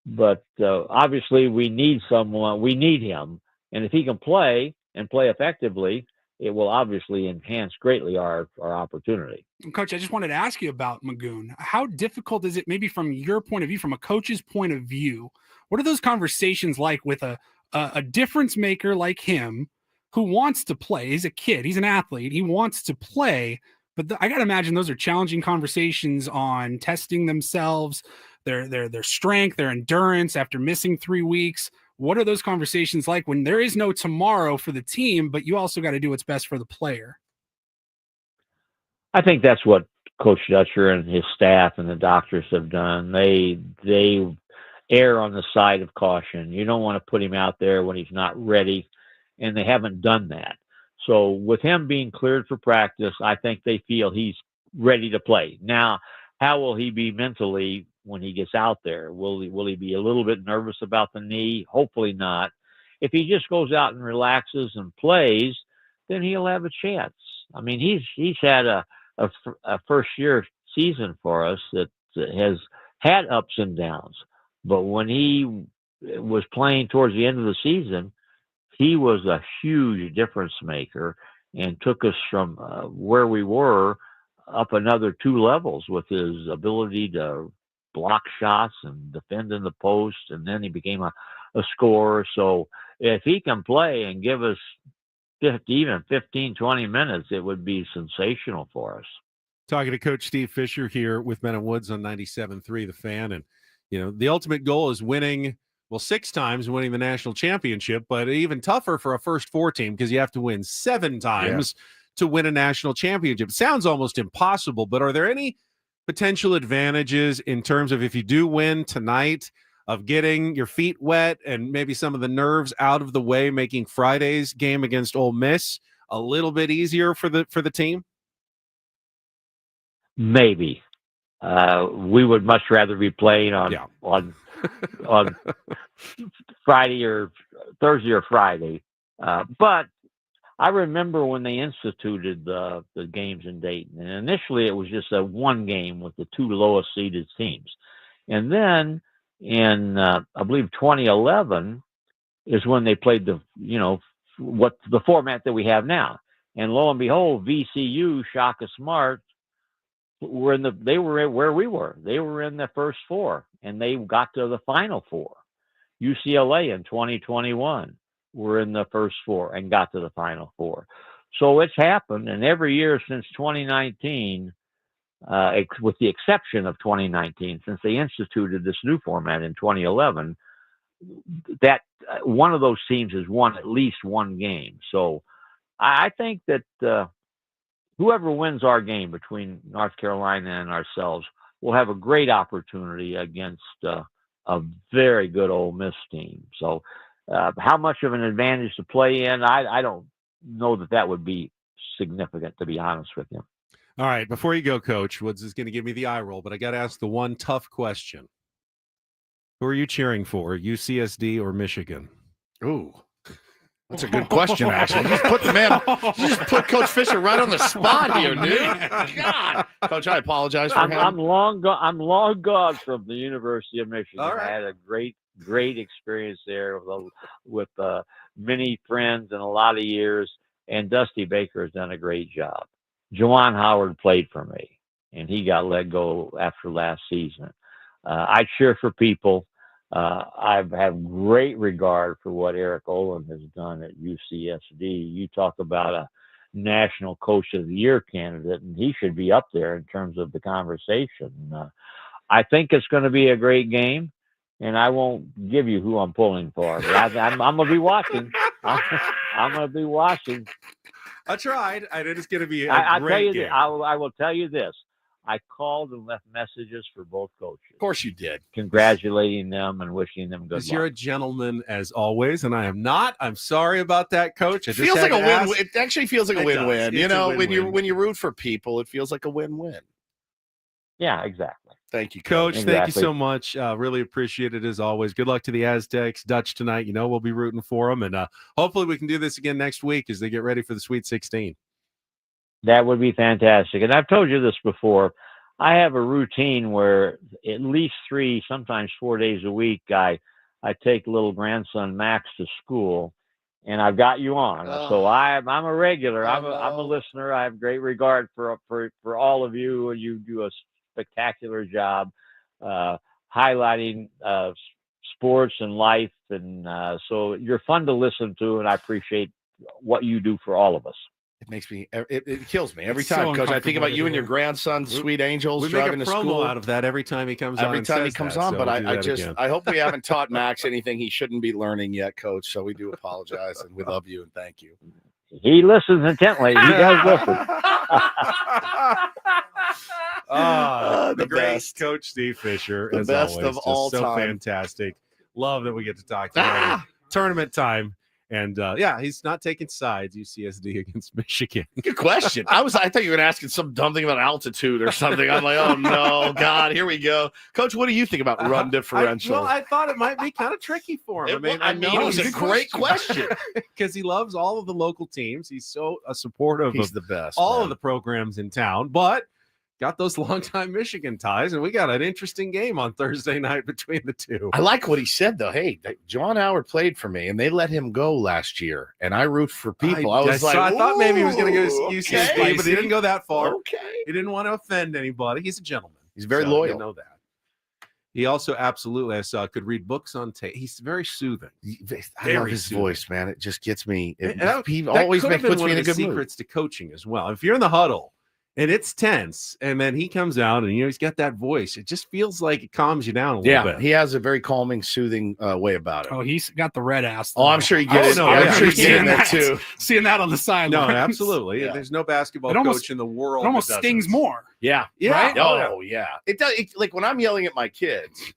But obviously we need someone. We need him. And if he can play and play effectively, it will obviously enhance greatly our opportunity. Coach, I just wanted to ask you about Magoon. How difficult is it, maybe from your point of view, from a coach's point of view, what are those conversations like with a difference maker like him who wants to play? He's a kid. He's an athlete. He wants to play. But I got to imagine those are challenging conversations on testing themselves, their strength, their endurance after missing 3 weeks. What are those conversations like when there is no tomorrow for the team, but you also got to do what's best for the player? I think that's what Coach Dutcher and his staff and the doctors have done. They err on the side of caution. You don't want to put him out there when he's not ready, and they haven't done that. So with him being cleared for practice, I think they feel he's ready to play. Now, how will he be mentally when he gets out there? Will he be a little bit nervous about the knee? Hopefully not. If he just goes out and relaxes and plays, then he'll have a chance. I mean, he's had a first year season for us that has had ups and downs. But when he was playing towards the end of the season, he was a huge difference maker and took us from where we were up another 2 levels with his ability to block shots and defend in the post, and then he became a scorer. So if he can play and give us even 15, 20 minutes, it would be sensational for us. Talking to Coach Steve Fisher here with Men and Woods on 97.3 The Fan. And, the ultimate goal is winning Well, 6 times winning the national championship, but even tougher for a first 4 team because you have to win 7 times to win a national championship. It sounds almost impossible, but are there any potential advantages in terms of if you do win tonight of getting your feet wet and maybe some of the nerves out of the way, making Friday's game against Ole Miss a little bit easier for the team? Maybe. We would much rather be playing on Friday or Thursday or Friday. But I remember when they instituted the games in Dayton, and initially it was just a 1 game with the 2 lowest seeded teams. And then in, I believe 2011 is when they played the format that we have now. And lo and behold, VCU, Shaka Smart, they were where we were. They were in the first 4, and they got to the final 4. UCLA in 2021 were in the first 4 and got to the final 4. So it's happened, and every year since 2019, with the exception of 2019, since they instituted this new format in 2011, that one of those teams has won at least 1 game. So I think that whoever wins our game between North Carolina and ourselves will have a great opportunity against a very good Ole Miss team. So how much of an advantage to play in, I don't know that would be significant, to be honest with you. All right, before you go, Coach, Woods is going to give me the eye roll, but I got to ask the one tough question. Who are you cheering for, UCSD or Michigan? Ooh. That's a good question, actually. You just put Coach Fisher right on the spot here, dude. God, Coach, I apologize for him. I'm long gone from the University of Michigan. All right. I had a great experience there with many friends and a lot of years. And Dusty Baker has done a great job. Juwan Howard played for me, and he got let go after last season. I cheer for people. I have great regard for what Eric Olin has done at UCSD. You talk about a National Coach of the Year candidate, and he should be up there in terms of the conversation. I think it's going to be a great game, and I won't give you who I'm pulling for. But I'm going to be watching. I'm going to be watching. I tried. It's going to be a I great tell you game. I will tell you this. I called and left messages for both coaches. Of course you did. Congratulating them and wishing them good luck. You're a gentleman as always, and I am not. I'm sorry about that, Coach. It feels like a win. It actually feels like a win-win. You know, when you root for people, it feels like a win-win. Yeah, exactly. Thank you, Coach. Exactly. Thank you so much. Really appreciate it as always. Good luck to the Aztecs, Dutch tonight. You know we'll be rooting for them, and hopefully we can do this again next week as they get ready for the Sweet 16. That would be fantastic. And I've told you this before. I have a routine where at least 3, sometimes 4 days a week, I take little grandson Max to school, and I've got you on. So I'm a regular. I'm a listener. I have great regard for all of you. You do a spectacular job highlighting sports and life, and so you're fun to listen to, and I appreciate what you do for all of us. It makes me. It kills me every It's so time, Coach. I think about you and your uncomfortable grandson, sweet angels, We make driving a to promo school. out of that every time he comes on. Every and time he says comes that, on, so but we'll do that again. I hope we haven't taught Max anything he shouldn't be learning yet, Coach. So we do apologize, and we love you and thank you. He listens intently. He does listen. The great best. Coach Steve Fisher, The as best always, of just all so time. fantastic. Love that we get to talk to him. Tournament time. And he's not taking sides, UCSD against Michigan. Good question. I thought you were asking some dumb thing about altitude or something. I'm like, oh no, God, here we go. Coach, what do you think about run differential? I thought it might be kind of tricky for him. I know it was a great question because he loves all of the local teams. He's so supportive He's of the best. all of the programs in town, but got those longtime Michigan ties, and we got an interesting game on Thursday night between the two. I like what he said, though. Hey, John Howard played for me, and they let him go last year, and I root for people. I thought maybe he was going to go to UCSD, but he didn't go that far. Okay. He didn't want to offend anybody. He's a gentleman. He's very So, loyal. You know that. He also absolutely, I saw, could read books on tape. He's very soothing. I love his voice, man. It just gets me. He That always could have puts been one me in of a the good mood. secrets to coaching as well. If you're in the huddle And it's tense. And then he comes out and, he's got that voice. It just feels like it calms you down a little bit. He has a very calming, soothing way about it. Oh, he's got the red ass. Oh, I'm sure you get it. I'm sure you get that too. Seeing that on the sideline. No, absolutely. Yeah. There's no basketball coach in the world. It almost stings more. Yeah. Right? Oh, yeah. It does. Like when I'm yelling at my kids,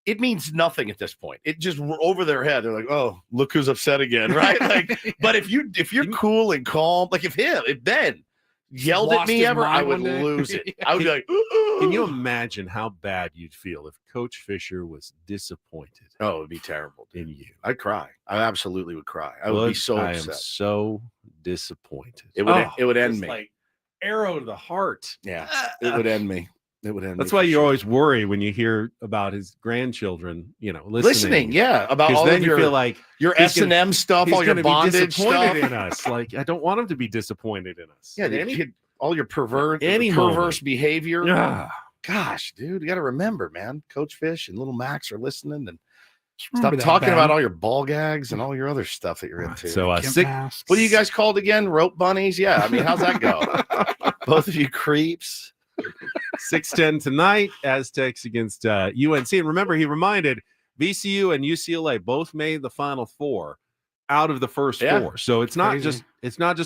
it means nothing at this point. It just over their head. They're like, "Oh, look who's upset again," right? Like, but if you're cool and calm, like if Ben yelled at me ever, I would lose it. I would be like, "Ooh." Can you imagine how bad you'd feel if Coach Fisher was disappointed? Oh, it would be terrible in you. I'd cry. I absolutely would cry. I would be so upset. I am so disappointed. It would end me. Like arrow to the heart. Yeah, it would end me. It would end. That's why you always worry when you hear about his grandchildren. Listening. Yeah, about all then of you feel like your S&M stuff, all your bondage stuff. In us. Like I don't want him to be disappointed in us. Yeah, all your perverse behavior. Yeah. Gosh, dude, you got to remember, man. Coach Fish and Little Max are listening, and stop talking about all your ball gags and all your other stuff that you're into. So, what are you guys called again? Rope bunnies? Yeah, I mean, how's that go? Both of you creeps. 6:10 tonight, Aztecs against UNC. And remember, he reminded VCU and UCLA both made the Final Four out of the first four. So it's not just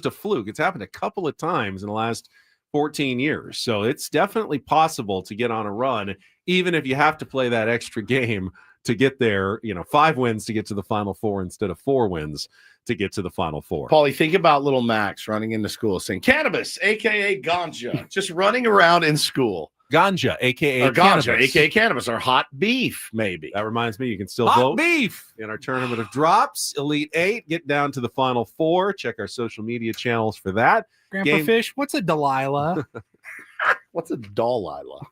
a fluke. It's happened a couple of times in the last 14 years. So it's definitely possible to get on a run, even if you have to play that extra game to get there. 5 wins to get to the Final Four instead of 4 wins to get to the Final Four. Paulie, think about little Max running into school saying cannabis, aka ganja, just running around in school. Ganja, aka cannabis, or hot beef, maybe. That reminds me, you can still hot vote beef in our tournament of drops. Elite 8, get down to the Final Four. Check our social media channels for that. Grandpa Fish, what's a Delilah? What's a Delilah?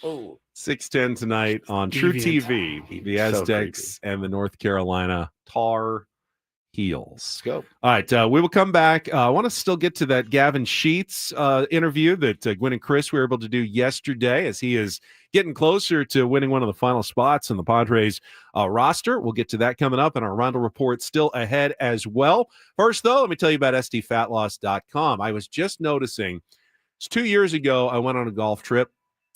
Oh. 6:10 tonight on True TV. The Aztecs and the North Carolina Tar Heels. Let's go. All right, we will come back. I want to still get to that Gavin Sheets interview that Gwen and Chris were able to do yesterday, as he is getting closer to winning one of the final spots in the Padres roster. We'll get to that coming up, and our Reindl Report still ahead as well. First, though, let me tell you about SDFatLoss.com. I was just noticing, it's 2 years ago, I went on a golf trip,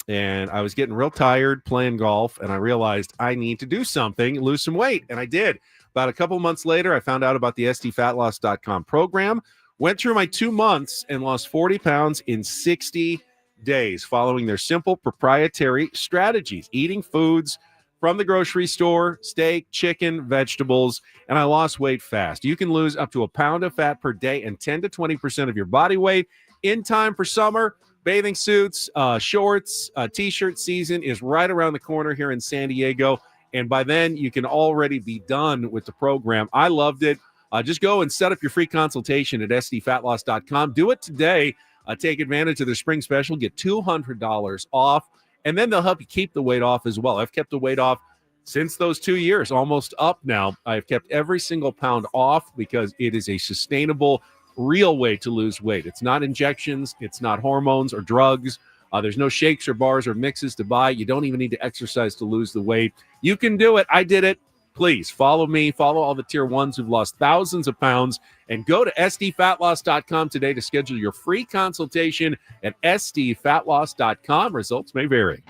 and I was getting real tired playing golf, and I realized I need to do something, lose some weight, and I did. About a couple months later, I found out about the SDFatLoss.com program, went through my 2 months, and lost 40 pounds in 60 days following their simple proprietary strategies, eating foods from the grocery store, steak, chicken, vegetables, and I lost weight fast. You can lose up to a pound of fat per day and 10 to 20% of your body weight in time for summer. Bathing suits, shorts, t-shirt season is right around the corner here in San Diego. And by then, you can already be done with the program. I loved it. Just go and set up your free consultation at SDFatLoss.com. Do it today. Take advantage of their spring special. Get $200 off. And then they'll help you keep the weight off as well. I've kept the weight off since those 2 years, almost up now. I've kept every single pound off because it is a sustainable, real way to lose weight. It's not injections. It's not hormones or drugs. There's no shakes or bars or mixes to buy. You don't even need to exercise to lose the weight. You can do it. I did it. Please follow me. Follow all the tier ones who've lost thousands of pounds. And go to SDFatLoss.com today to schedule your free consultation at SDFatLoss.com. Results may vary.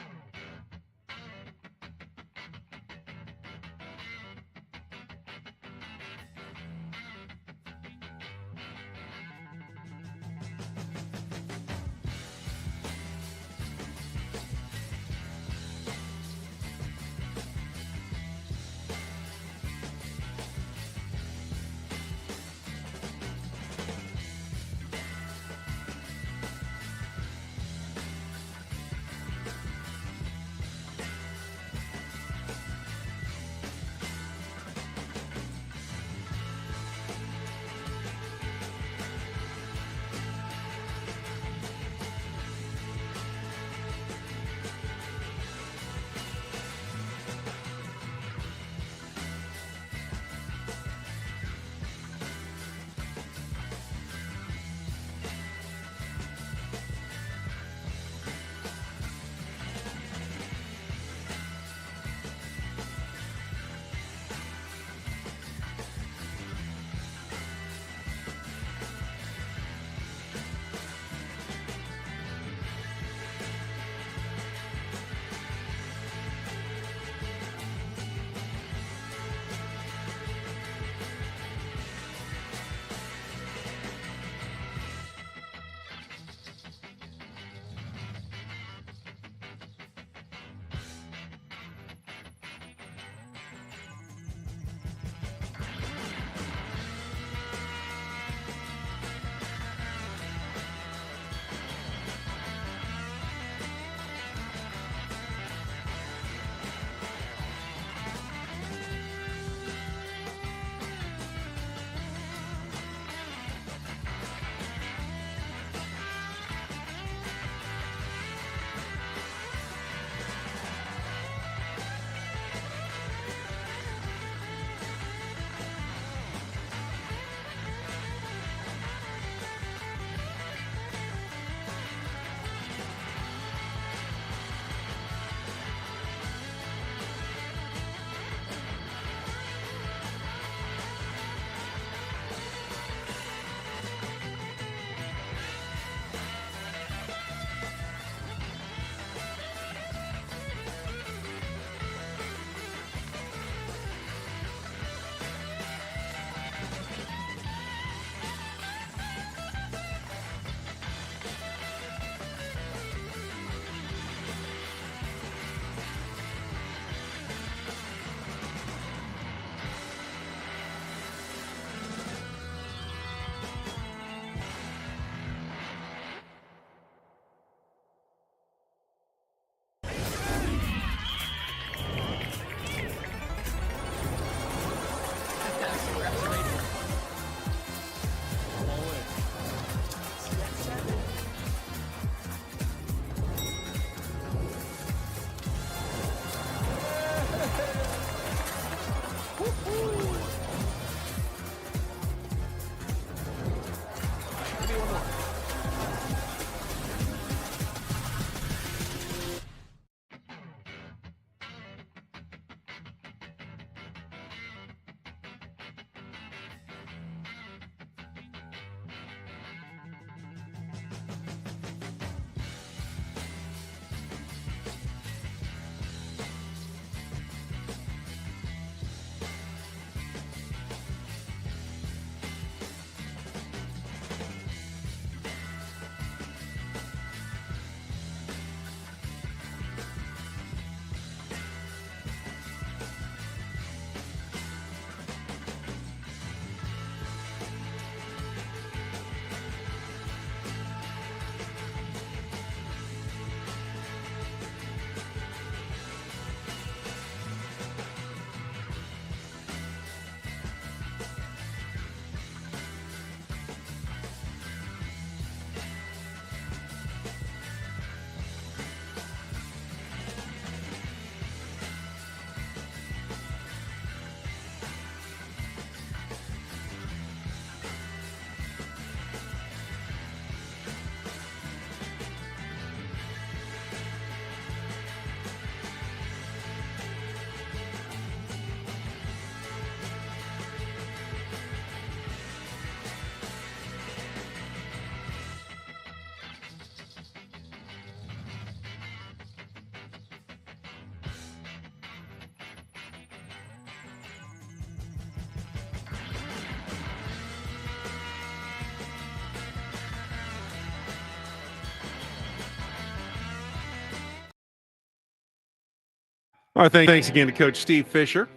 All right, thanks again to Coach Steve Fisher,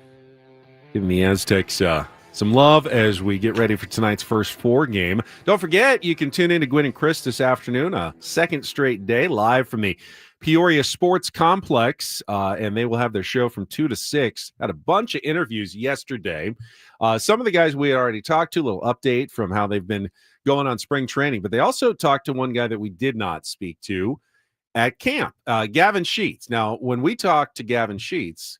giving the Aztecs some love as we get ready for tonight's first 4 game. Don't forget, you can tune in to Gwynn and Chris this afternoon, a second straight day, live from the Peoria Sports Complex, and they will have their show from 2 to 6. Had a bunch of interviews yesterday. Some of the guys we had already talked to, a little update from how they've been going on spring training, but they also talked to one guy that we did not speak to at camp, Gavin Sheets. Now, when we talked to Gavin Sheets,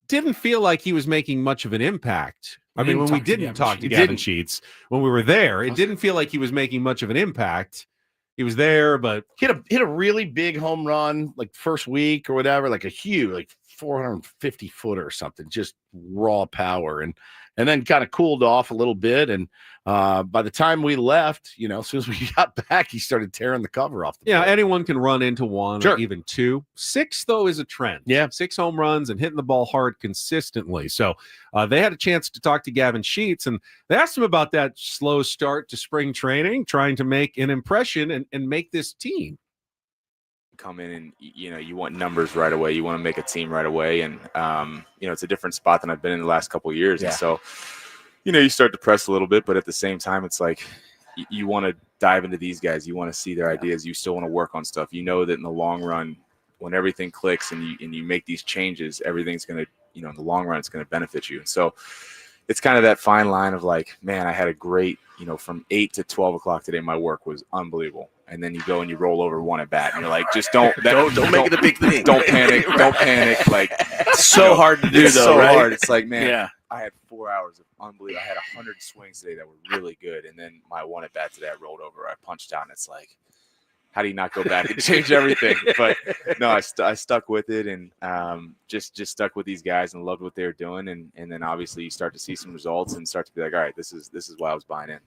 didn't feel like he was making much of an impact. I mean, when we didn't talk to Gavin Sheets, when we were there, it didn't feel like he was making much of an impact. He was there, but hit a really big home run like first week or whatever, like a huge, like 450 footer or something, just raw power, and then kind of cooled off a little bit. And by the time we left, as soon as we got back, he started tearing the cover off. Yeah, anyone can run into 1 or even 2. 6, though, is a trend. Yeah, 6 home runs and hitting the ball hard consistently. So they had a chance to talk to Gavin Sheets, and they asked him about that slow start to spring training, trying to make an impression and make this team. Come in and you want numbers right away. You want to make a team right away, and it's a different spot than I've been in the last couple of years. Yeah. And so, you start to press a little bit, but at the same time, it's like you want to dive into these guys. You want to see their ideas. You still want to work on stuff. You know that in the long run, when everything clicks and you make these changes, everything's going to, in the long run, it's going to benefit you. And so it's kind of that fine line of like, man, I had a great, from 8 to 12 o'clock today, my work was unbelievable. And then you go and you roll over 1 at bat, and you're like, just don't make it a big thing. Don't panic. Don't panic. Like, it's so hard to do, it's though, so right? hard. It's like, man, Yeah. I had 4 hours of unbelievable. I had 100 swings today that were really good, and then my 1 at bat today, I rolled over. I punched down. It's like, how do you not go back and change everything? But no, I stuck with it, and just stuck with these guys and loved what they were doing, and then obviously you start to see some results and start to be like, all right, this is why I was buying in.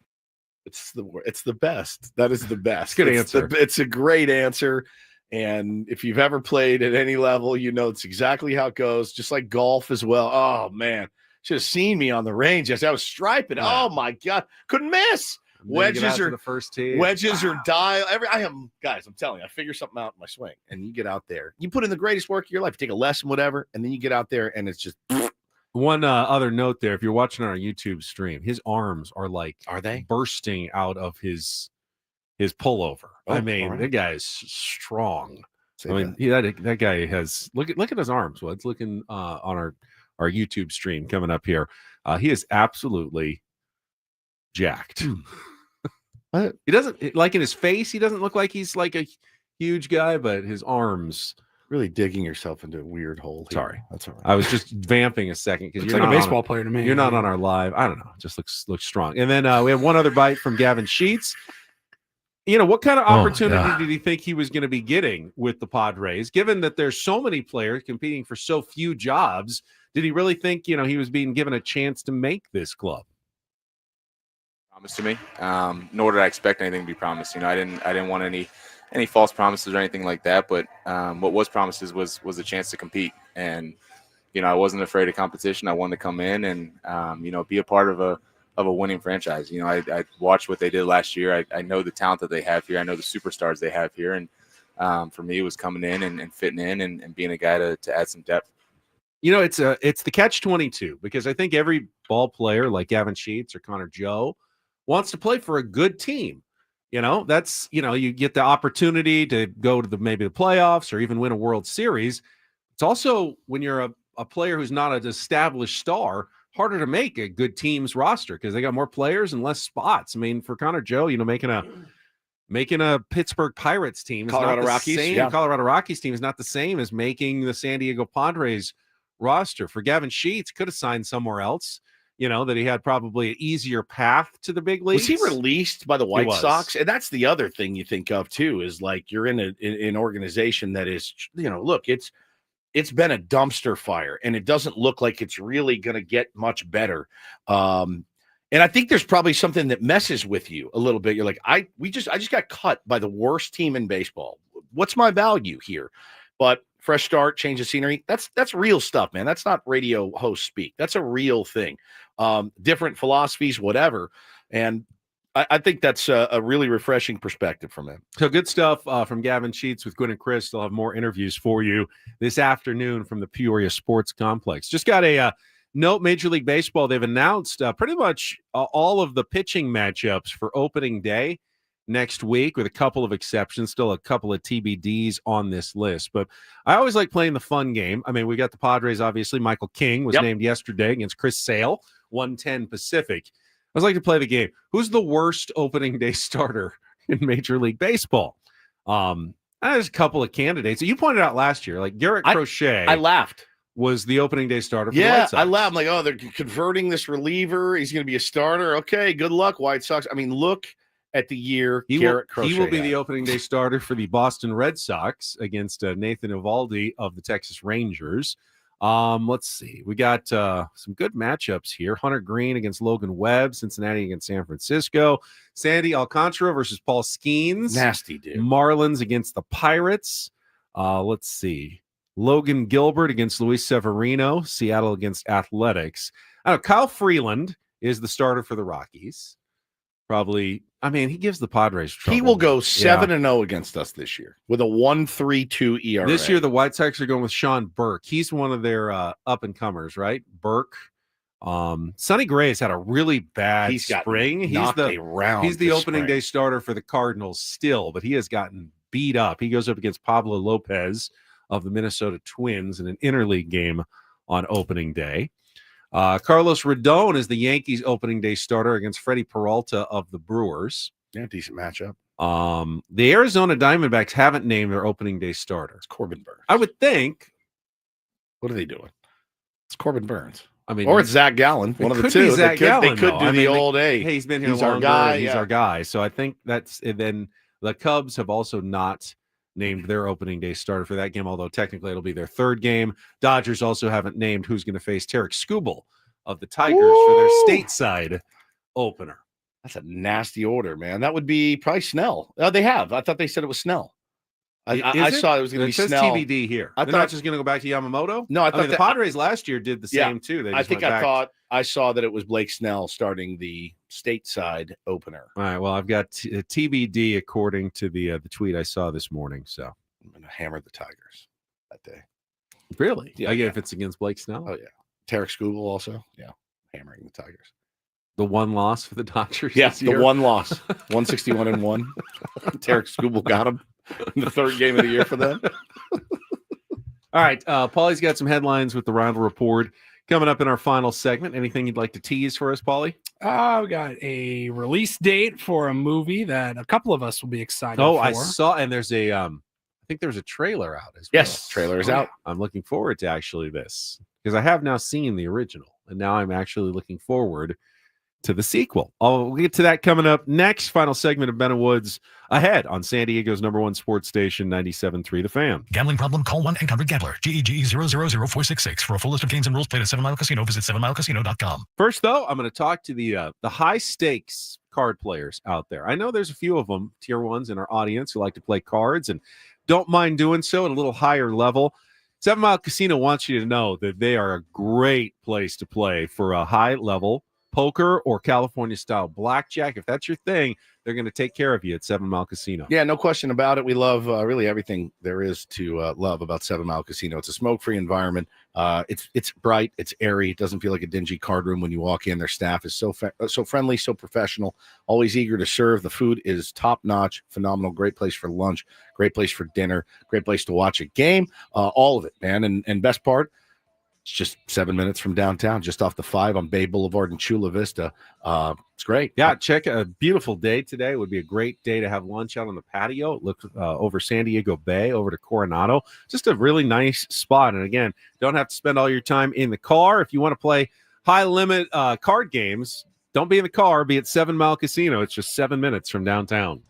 It's the best. That is the best. Good answer. It's a great answer. And if you've ever played at any level, it's exactly how it goes. Just like golf as well. Oh man, should have seen me on the range. I was striping. Oh my God, couldn't miss. Wedges are the first tee. Wedges are dial. Guys, I'm telling you, I figure something out in my swing. And you get out there, you put in the greatest work of your life. You take a lesson, whatever, and then you get out there, and it's just. One other note there, if you're watching our YouTube stream, his arms are they bursting out of his pullover? Oh, I mean, right. that guy is strong. That guy has look at his arms. Well, it's looking on our YouTube stream coming up here. He is absolutely jacked. He doesn't like in his face. He doesn't look like he's like a huge guy, but his arms. Really digging yourself into a weird hole here. Sorry, that's all right. I was just vamping a second because you're like a baseball player to me. You're not on our live. I don't know. It just looks strong. And then we have one other bite from Gavin Sheets. What kind of opportunity did he think he was going to be getting with the Padres? Given that there's so many players competing for so few jobs, did he really think he was being given a chance to make this club? Promised to me, nor did I expect anything to be promised. I didn't want any false promises or anything like that, but what was promised was a chance to compete. And I wasn't afraid of competition. I wanted to come in and be a part of a winning franchise. I watched what they did last year. I know the talent that they have here. I know the superstars they have here, and for me it was coming in and fitting in and being a guy to add some depth. It's the catch-22, because I think every ball player like Gavin Sheets or Connor Joe wants to play for a good team. That's, you get the opportunity to go to maybe the playoffs or even win a World Series. It's also, when you're a player who's not an established star, harder to make a good team's roster because they got more players and less spots. I mean, for Connor Joe, making a Pittsburgh Pirates team, Colorado Rockies team is not the same as making the San Diego Padres roster. For Gavin Sheets, could have signed somewhere else. That he had probably an easier path to the big leagues. Was he released by the White Sox? And that's the other thing you think of too, is like you're in an organization that is, look, it's been a dumpster fire, and it doesn't look like it's really going to get much better. And I think there's probably something that messes with you a little bit. You're like, I just got cut by the worst team in baseball. What's my value here? But fresh start, change of scenery. That's real stuff, man. That's not radio host speak. That's a real thing. Different philosophies, whatever. And I think that's a really refreshing perspective from him. So good stuff from Gavin Sheets with Gwynn and Chris. They'll have more interviews for you this afternoon from the Peoria Sports Complex. Just got a note, Major League Baseball. They've announced pretty much all of the pitching matchups for opening day next week, with a couple of exceptions, still a couple of TBDs on this list. But I always like playing the fun game. I mean, we got the Padres, obviously. Michael King was named yesterday against Chris Sale, 110 Pacific. I always like to play the game. Who's the worst opening day starter in Major League Baseball? There's a couple of candidates. You pointed out last year, like Garrett Crochet. I laughed. Was the opening day starter for the White Sox. I laughed. I'm like, oh, they're converting this reliever. He's going to be a starter. Okay, good luck, White Sox. I mean, look at the year Garrett Crochet. He will be the opening day starter for the Boston Red Sox against Nathan Eovaldi of the Texas Rangers. Let's see. We got some good matchups here. Hunter Green against Logan Webb, Cincinnati against San Francisco. Sandy Alcantara versus Paul Skeens. Nasty dude. Marlins against the Pirates. Let's see. Logan Gilbert against Luis Severino. Seattle against Athletics. I don't know. Kyle Freeland is the starter for the Rockies. Probably, I mean, he gives the Padres trouble. He will go 7-0 against us this year with a 1.32 ERA. This year, the White Sox are going with Sean Burke. He's one of their up-and-comers, right? Burke. Sonny Gray has had a really bad spring. He's the opening day starter for the Cardinals still, but he has gotten beat up. He goes up against Pablo Lopez of the Minnesota Twins in an interleague game on opening day. Carlos Rodon is the Yankees opening day starter against Freddie Peralta of the Brewers. Yeah, decent matchup. The Arizona Diamondbacks haven't named their opening day starter. It's Corbin Burns. I would think. What are they doing? It's Corbin Burns. I mean, or it's Zach Gallen. One of the two. They could do the old A. Hey, he's been here He's longer. our guy. He's our guy. So I think that's. And then the Cubs have also not named their opening day starter for that game, although technically it'll be their third game. Dodgers also haven't named who's going to face Tarek Skubal of the Tigers for their stateside opener. That's a nasty order, man. That would be probably Snell. They have. I thought they said it was Snell. I saw it was going to be says Snell. TBD here. I They're thought, not just going to go back to Yamamoto. No, I thought the Padres last year did the same too. They just I saw that it was Blake Snell starting the stateside opener. All right. Well, I've got TBD according to the tweet I saw this morning. So I'm going to hammer the Tigers that day. Really? Yeah. Again, if it's against Blake Snell. Oh yeah. Tarek Skubal also. Yeah. Hammering the Tigers. The one loss for the Dodgers. Yes, the one loss. 161-1. Tarek Skubal got him in the third game of the year for them. All right. Paulie's got some headlines with the Reindl Report coming up in our final segment. Anything you'd like to tease for us, Paulie? We got a release date for a movie that a couple of us will be excited for. I saw, and there's a I think there's a trailer out as well. Yes, trailer is out. I'm looking forward to actually this because I have now seen the original, and now I'm actually looking forward to the sequel. We'll get to that coming up next. Final segment of Ben and Woods ahead on San Diego's #1 sports station, 97.3 The Fan. Gambling problem? Call 1-800-GAMBLER. GEGE 000-466. For a full list of games and rules, play at 7 Mile Casino. Visit 7milecasino.com. First, though, I'm going to talk to the high stakes card players out there. I know there's a few of them, tier ones in our audience, who like to play cards and don't mind doing so at a little higher level. 7 Mile Casino wants you to know that they are a great place to play for a high level poker or California style blackjack. If that's your thing, they're going to take care of you at 7 Mile Casino. Yeah, no question about it. We love really everything there is to love about 7 Mile Casino. It's a smoke-free environment. It's bright, it's airy. It doesn't feel like a dingy card room when you walk in. Their staff is so friendly, so professional, always eager to serve. The food is top-notch, phenomenal. Great place for lunch, great place for dinner, great place to watch a game. All of it, man. And best part, it's just 7 minutes from downtown, just off the 5 on Bay Boulevard in Chula Vista. It's great. Yeah, check a beautiful day today. It would be a great day to have lunch out on the patio. Look over San Diego Bay, over to Coronado. Just a really nice spot. And again, don't have to spend all your time in the car. If you want to play high-limit card games, don't be in the car. Be at 7 Mile Casino. It's just 7 minutes from downtown.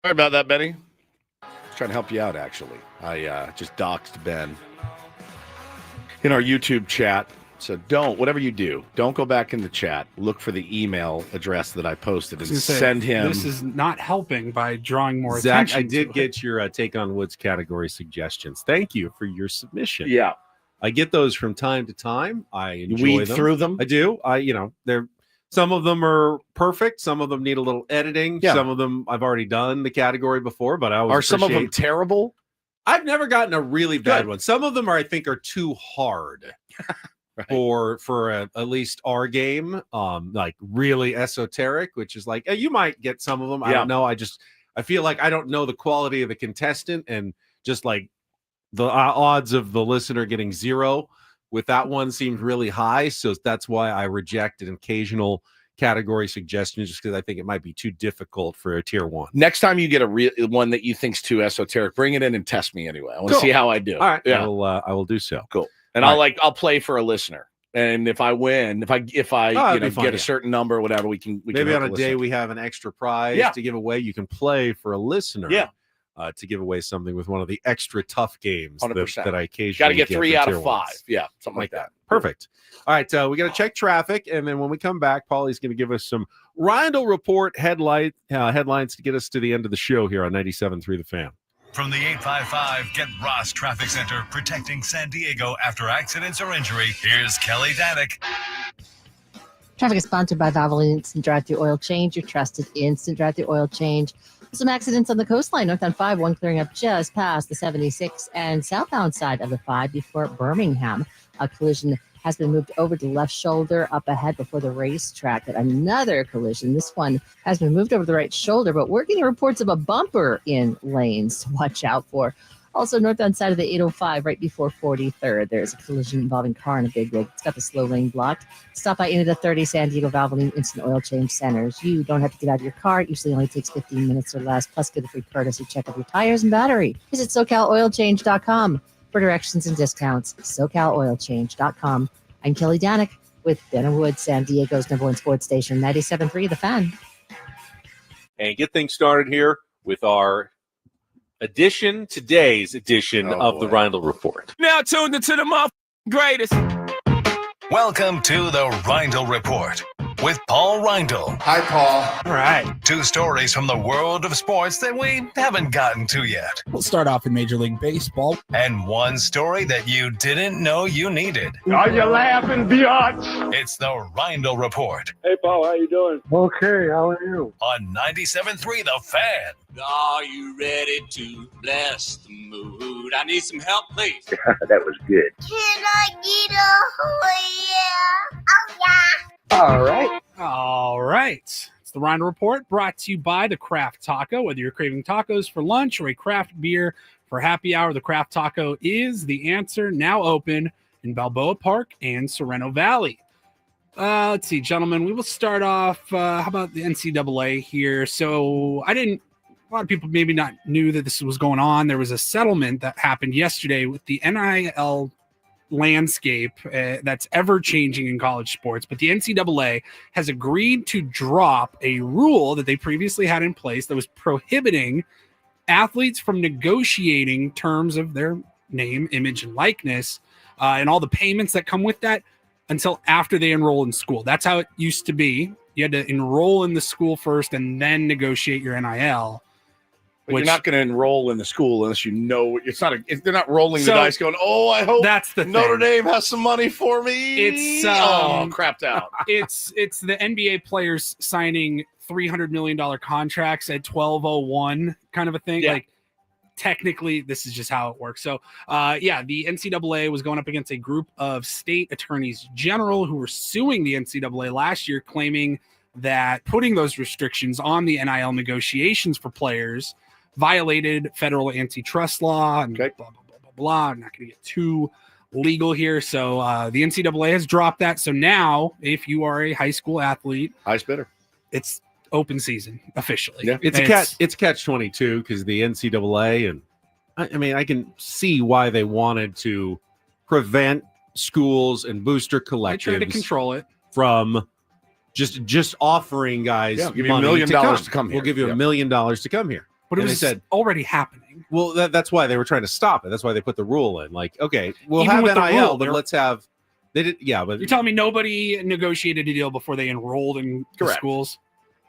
Sorry about that, Benny. I was trying to help you out, actually. I just doxed Ben in our YouTube chat. So whatever you do, don't go back in the chat. Look for the email address that I posted and send him. This is not helping by drawing more Zach, attention. I did get your take on Woods category suggestions. Thank you for your submission. Yeah. I get those from time to time. I enjoy weed them. through them. I do. They're some of them are perfect. Some of them need a little editing. Yeah. Some of them I've already done the category before, but I always Are some of them appreciate- terrible? I've never gotten a really bad one. Some of them I think are too hard Right. for at least our game. Like really esoteric, which is like you might get some of them. I don't know. I feel like I don't know the quality of the contestant, and just like the odds of the listener getting 0 with that one seemed really high. So that's why I reject an occasional category suggestion, just because I think it might be too difficult for a tier 1. Next time you get a real one that you think's too esoteric, bring it in and test me anyway. I want to see how I do. All right. Yeah. I will do so. Cool. And I'll play for a listener. And if I win, if I get a certain number or whatever, we can maybe on a day we have an extra prize to give away. You can play for a listener. Yeah. To give away something with one of the extra tough games that I occasionally got to get 3 out of 5. Ones. Yeah, something like that. Perfect. All right, we got to check traffic, and then when we come back, Paulie's going to give us some Reindl Report headlines to get us to the end of the show here on 97.3 The Fan. From the 855 Get Ross Traffic Center, protecting San Diego after accidents or injury, here's Kelly Danick. Traffic is sponsored by Valvoline Instant Drive-Thru Oil Change, your trusted instant drive-thru oil change. Some accidents on the coastline, north on 5, one clearing up just past the 76 and southbound side of the 5 before Birmingham. A collision has been moved over to the left shoulder up ahead before the racetrack. Another collision. This one has been moved over the right shoulder, but we're getting reports of a bumper in lanes to watch out for. Also, northbound side of the 805, right before 43rd, there's a collision involving car and a big rig. It's got the slow lane blocked. Stop by any of the 30 San Diego Valvoline Instant Oil Change Centers. You don't have to get out of your car. It usually only takes 15 minutes or less, plus get a free courtesy check of your tires and battery. Visit SoCalOilChange.com for directions and discounts. SoCalOilChange.com. I'm Kelly Danick with Ben Wood, San Diego's #1 sports station, 97.3 The Fan. And get things started here with our today's edition of the Reindl Report. Now tuned into the greatest. Welcome to the Reindl Report with Paul Reindl. Hi, Paul. All right. 2 stories from the world of sports that we haven't gotten to yet. We'll start off in Major League Baseball. And 1 story that you didn't know you needed. Are you laughing, biatch? It's the Reindl Report Hey, Paul, how you doing? Okay, how are you? on 97.3 The Fan. Are you ready to bless the mood? I need some help, please. That was good. Can I get a oh yeah? All right. All right. It's the Reindl Report, brought to you by the Craft Taco. Whether you're craving tacos for lunch or a craft beer for happy hour, the Craft Taco is the answer. Now open in Balboa Park and Sorrento Valley. Let's see, gentlemen. We will start off. How about the NCAA here? So a lot of people maybe not knew that this was going on. There was a settlement that happened yesterday with the NIL landscape that's ever changing in college sports. But the NCAA has agreed to drop a rule that they previously had in place that was prohibiting athletes from negotiating terms of their name, image, and likeness, and all the payments that come with that until after they enroll in school. That's how it used to be. You had to enroll in the school first and then negotiate your NIL. But you're not going to enroll in the school unless you know they're not rolling the dice going, oh, I hope that's the Notre thing. Dame has some money for me. It's crapped out. It's the NBA players signing $300 million contracts at 12:01 kind of a thing. Yeah. Like technically this is just how it works. So the NCAA was going up against a group of state attorneys general who were suing the NCAA last year, claiming that putting those restrictions on the NIL negotiations for players violated federal antitrust law and blah, blah, blah, blah, blah. I'm not going to get too legal here. So the NCAA has dropped that. So now if you are a high school athlete, highest bidder, it's open season officially. Yeah. It's catch-22 because the NCAA, and I mean, I can see why they wanted to prevent schools and booster collectives. They tried to control it from just offering guys give you $1 money million to come here. We'll give you $1 million to come here. But it was already happening. Well, that's why they were trying to stop it. That's why they put the rule in. Like, okay, we'll Even have with the NIL, rule, but let's have. They did, yeah. But you're telling me nobody negotiated a deal before they enrolled in the schools?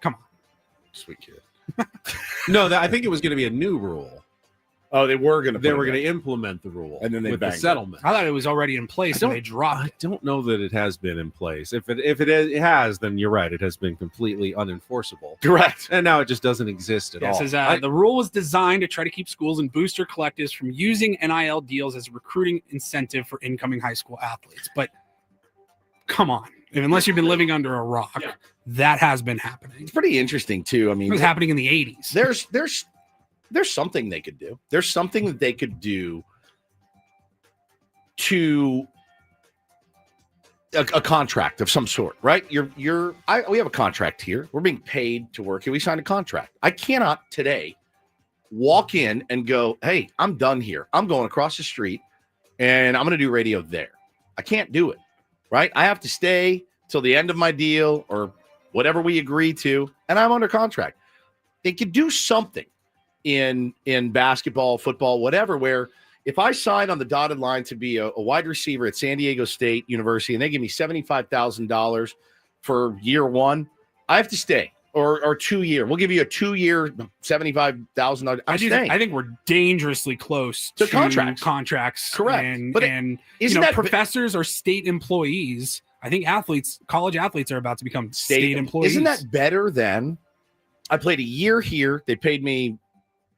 Come on, sweet kid. No, I think it was going to be a new rule. Oh, they were going to implement the rule, and then they with the banged it. settlement. I thought it was already in place, and they dropped I it. don't know that it has been in place. If it has, then you're right. It has been completely unenforceable. Correct. And now it just doesn't exist at Yeah, all. it says the rule was designed to try to keep schools and booster collectives from using NIL deals as a recruiting incentive for incoming high school athletes. But come on, unless you've been living under a rock, that has been happening. It's pretty interesting too. I mean, It was happening in the 80s. There's something they could do. There's something that they could do to a contract of some sort, right? We have a contract here. We're being paid to work here. We signed a contract. I cannot today walk in and go, hey, I'm done here. I'm going across the street and I'm going to do radio there. I can't do it, right? I have to stay till the end of my deal or whatever we agree to, and I'm under contract. They could do something in basketball, football, whatever, where if I sign on the dotted line to be a wide receiver at San Diego State University and they give me $75,000 for year one, I have to stay. Or 2 year. We'll give you a 2 year $75,000. I think we're dangerously close to contracts. Correct. And isn't that professors or state employees? I think college athletes are about to become state employees. Isn't that better than I played a year here? They paid me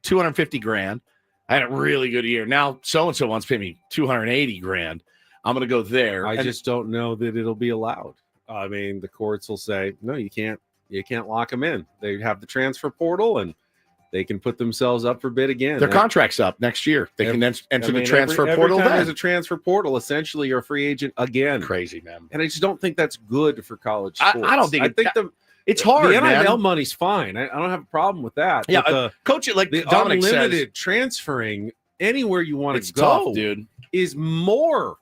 $250,000. I had a really good year. Now so-and-so wants to pay me $280,000. I'm going to go there. I just don't know that it'll be allowed. I mean, the courts will say, no, you can't lock them in. They have the transfer portal and they can put themselves up for bid again. Their contract's up next year. They can then enter the transfer portal. Every time there's a transfer portal, essentially you're a free agent again. Crazy, man. And I just don't think that's good for college sports. I don't think it's hard. The NIL man. money's fine. I don't have a problem with that. Yeah, but coach it like the Dominic unlimited says, transferring anywhere you want it's to go, tough, dude. is more.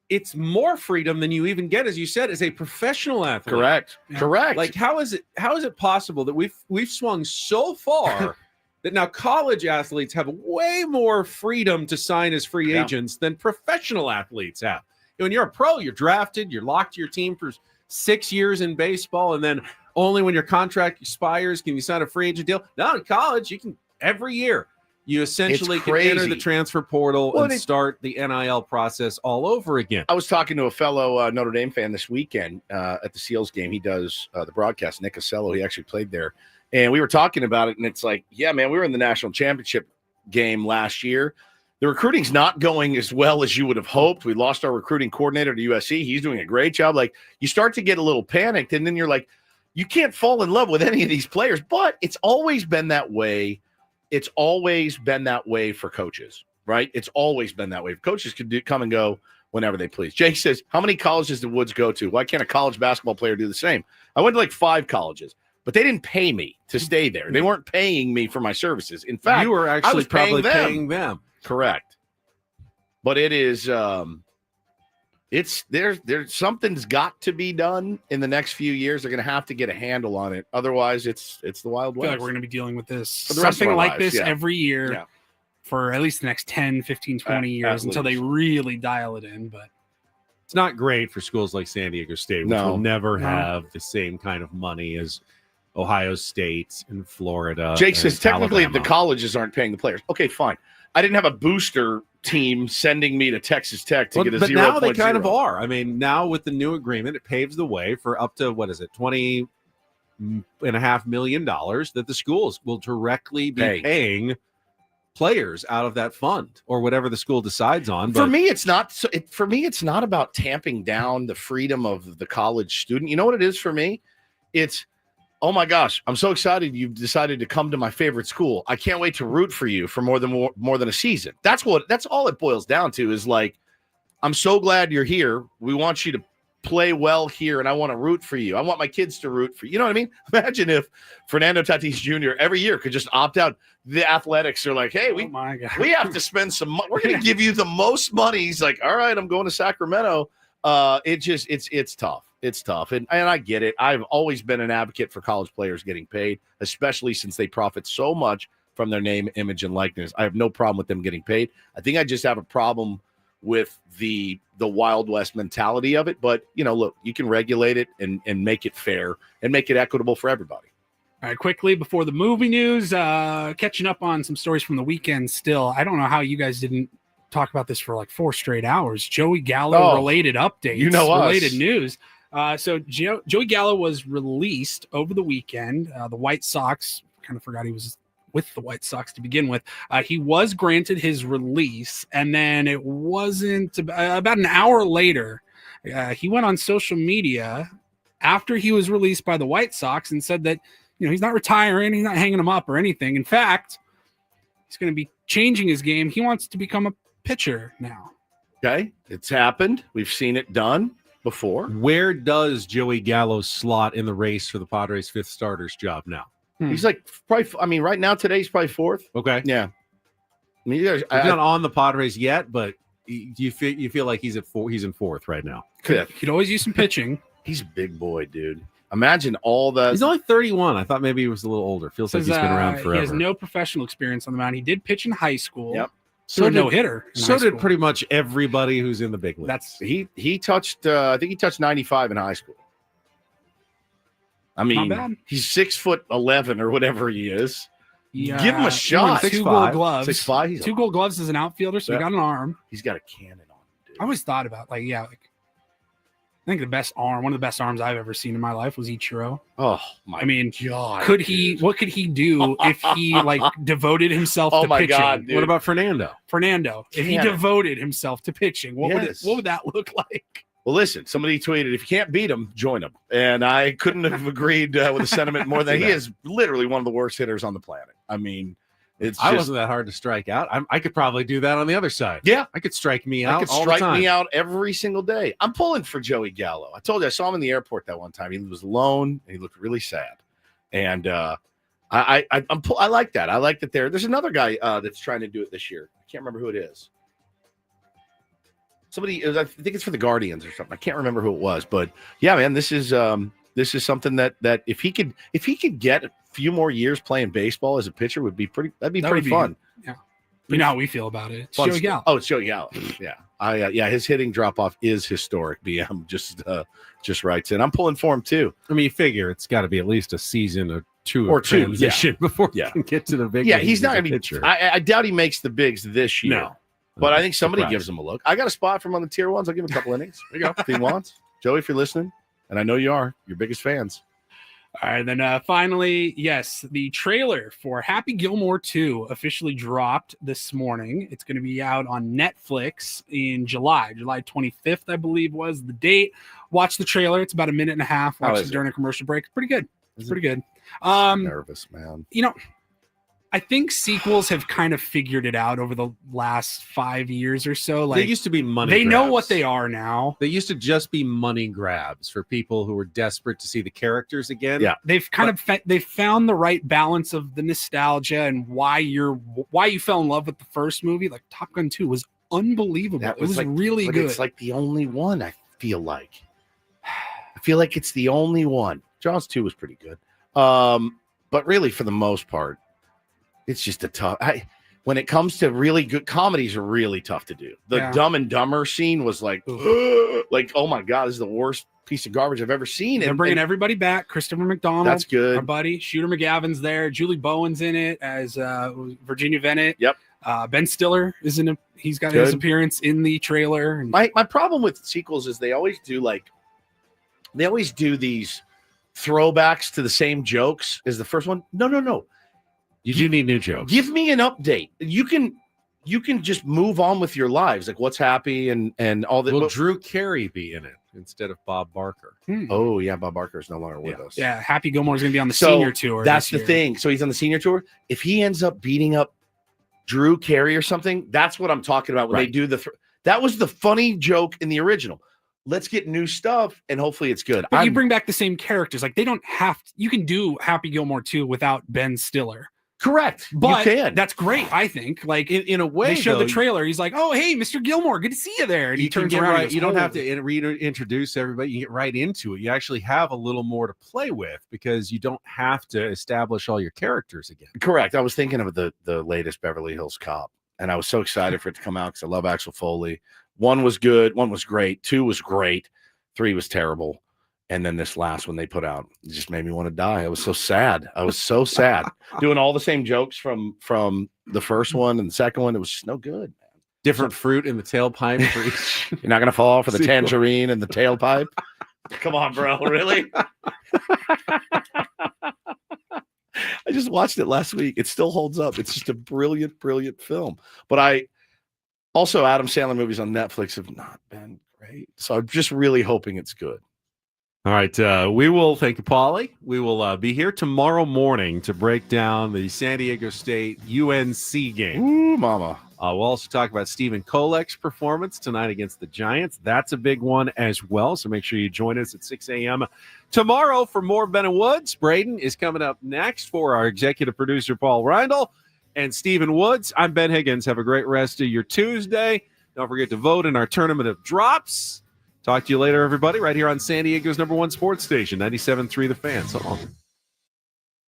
It's more freedom than you even get, as you said, as a professional athlete. Correct. Correct. Like, how is it possible that we've swung so far that now college athletes have way more freedom to sign as free agents than professional athletes have? When you're a pro, you're drafted, you're locked to your team for 6 years in baseball, and then only when your contract expires can you sign a free agent deal. Now in college, you can every year. You essentially can enter the transfer portal and start the NIL process all over again. I was talking to a fellow Notre Dame fan this weekend at the Seals game. He does the broadcast, Nick Casello. He actually played there. And we were talking about it, and it's like, yeah, man, we were in the national championship game last year. The recruiting's not going as well as you would have hoped. We lost our recruiting coordinator to USC. He's doing a great job. Like, you start to get a little panicked, and then you're like, you can't fall in love with any of these players. But it's always been that way. It's always been that way for coaches, right? It's always been that way. Coaches can come and go whenever they please. Jake says, how many colleges did Woods go to? Why can't a college basketball player do the same? I went to like 5 colleges, but they didn't pay me to stay there. They weren't paying me for my services. In fact, you were actually I was probably paying them. Correct. But it is there's something's got to be done in the next few years. They're going to have to get a handle on it. Otherwise, it's the Wild I feel West. like we're going to be dealing with this something like this every year for at least the next 10, 15, 20 years until they really dial it in. But it's not great for schools like San Diego State, which will never have the same kind of money as Ohio State and Florida. Jake says technically Alabama. the colleges aren't paying the players. Okay, fine. I didn't have a booster team sending me to Texas Tech to get a 0.0. But now they kind of are. I mean, now with the new agreement, it paves the way for up to, $20.5 million that the schools will directly be paying players out of that fund or whatever the school decides on. But for me, it's not. For me, it's not about tamping down the freedom of the college student. You know what it is for me? It's oh my gosh, I'm so excited you've decided to come to my favorite school. I can't wait to root for you for more than a season. That's all it boils down to is like, I'm so glad you're here. We want you to play well here, and I want to root for you. I want my kids to root for you. You know what I mean? Imagine if Fernando Tatis Jr. every year could just opt out. The Athletics are like, hey, we have to spend some money. We're going to give you the most money. He's like, all right, I'm going to Sacramento. It's tough. It's tough. And I get it. I've always been an advocate for college players getting paid, especially since they profit so much from their name, image, and likeness. I have no problem with them getting paid. I think I just have a problem with the Wild West mentality of it. But, look, you can regulate it and make it fair and make it equitable for everybody. All right, quickly before the movie news, catching up on some stories from the weekend still. I don't know how you guys didn't talk about this for like 4 straight hours. Joey Gallo related updates, related news. So Joey Gallo was released over the weekend. The White Sox, kind of forgot he was with the White Sox to begin with. He was granted his release, and then it wasn't about an hour later, he went on social media after he was released by the White Sox and said that, he's not retiring, he's not hanging him up or anything. In fact, he's going to be changing his game. He wants to become a pitcher now. Okay, it's happened. We've seen it done before. Where does Joey Gallo slot in the race for the Padres' 5th starter's job now? He's like probably. Right now, today's probably 4th. Okay, yeah. He's not on the Padres yet, but you feel like he's he's in 4th right now. 5th. He'd always use some pitching. He's a big boy, dude. Imagine all the. He's only 31. I thought maybe he was a little older. Feels like he's been around forever. He has no professional experience on the mound. He did pitch in high school. Yep. So no hitter. So did pretty much everybody who's in the big league. He touched. I think he touched 95 in high school. I mean, Not bad. He's 6'11" or whatever he is. Yeah, Give him a shot. 2 gold gloves. 6'5". He's 2 gold gloves as an outfielder, so he got an arm. He's got a cannon on him, dude. I always thought about I think the best arm, one of the best arms I've ever seen in my life was Ichiro. Oh my! I mean, God, what could he do if he devoted himself to pitching? God, dude. What about Fernando? If he devoted himself to pitching, what would that look like? Well, listen, somebody tweeted, if you can't beat him, join him. And I couldn't have agreed with the sentiment more than he is literally one of the worst hitters on the planet. I mean, I wasn't that hard to strike out. I could probably do that on the other side. Yeah. I could strike me out. Me out every single day. I'm pulling for Joey Gallo. I told you, I saw him in the airport that one time. He was alone and he looked really sad. And I like that. I like that there's another guy that's trying to do it this year. I can't remember who it is. Somebody, I think it's for the Guardians or something. I can't remember who it was, but yeah, man, this is something that if he could get a few more years playing baseball as a pitcher that'd be pretty fun. Yeah, you know how we feel about it. It's Joey Gallo. Oh, it's Joey Gallo. Yeah, his hitting drop off is historic. BM just writes in. I'm pulling for him too. I mean, you figure it's got to be at least a season or two transition before he can get to the big. Yeah, he's not going to be. I doubt he makes the bigs this year. No. But I think somebody gives him a look. I got a spot from on the tier 1s. I'll give him a couple innings. There you go. If he wants. Joey, if you're listening, and I know you are, your biggest fans. All right, then finally, yes, the trailer for Happy Gilmore 2 officially dropped this morning. It's going to be out on Netflix in July 25th, I believe was the date. Watch the trailer. It's about a minute and a half. Watch it during a commercial break. It's pretty good. It's pretty good. Nervous, man. I think sequels have kind of figured it out over the last 5 years or so. They used to be money They grabs. know what they are now. They used to just be money grabs for people who were desperate to see the characters again. Yeah. They've they've found the right balance of the nostalgia and why you fell in love with the first movie. Like Top Gun 2 was unbelievable. It was really good. It's like the only one, I feel like. I feel like it's the only one. Jaws 2 was pretty good. But really, for the most part, it's just a tough. When it comes to really good comedies, are really tough to do. The Dumb and Dumber scene was like, oh my god, this is the worst piece of garbage I've ever seen. They're bringing everybody back. Christopher McDonald, that's good. Our buddy Shooter McGavin's there. Julie Bowen's in it as Virginia Bennett. Yep. Ben Stiller is in it. He's got his appearance in the trailer. My problem with sequels is they always do these throwbacks to the same jokes as the first one. No. You do need new jokes. Give me an update. You can you can just move on with your lives. Like what's happy and all that. Will Drew Carey be in it instead of Bob Barker? Oh yeah, Bob Barker is no longer with us. Yeah, Happy Gilmore is going to be on the senior tour. That's this the year. thing. So he's on the senior tour. If he ends up beating up Drew Carey or something, that's what I'm talking about when they do that was the funny joke in the original. Let's get new stuff and hopefully it's good. But you bring back the same characters. Like they don't have to, you can do Happy Gilmore 2 without Ben Stiller. Correct. But you can. That's great, I think. Like in a way, they showed though, the trailer. He's like, "Oh, hey, Mr. Gilmore, good to see you there." And he turns around. Right. And goes, You don't have "Oh." to reintroduce everybody. You get right into it. You actually have a little more to play with because you don't have to establish all your characters again. Correct. I was thinking of the latest Beverly Hills Cop, and I was so excited for it to come out because I love Axel Foley. 1 was good, 1 was great, 2 was great, 3 was terrible. And then this last one they put out, it just made me want to die. I was so sad. Doing all the same jokes from the first one and the second one. It was just no good. Different fruit in the tailpipe for each. You're not going to fall for the Sequel. tangerine and the tailpipe? Come on, bro. Really? I just watched it last week. It still holds up. It's just a brilliant, brilliant film. But also Adam Sandler movies on Netflix have not been great. So I'm just really hoping it's good. All right. We will thank you, Paulie. We will be here tomorrow morning to break down the San Diego State UNC game. Ooh, mama. We'll also talk about Stephen Kolek's performance tonight against the Giants. That's a big one as well. So make sure you join us at 6 a.m. tomorrow for more Ben and Woods. Braden is coming up next for our executive producer, Paul Reindl and Stephen Woods. I'm Ben Higgins. Have a great rest of your Tuesday. Don't forget to vote in our tournament of drops. Talk to you later, everybody, right here on San Diego's #1 sports station, 97.3 The Fan. So long.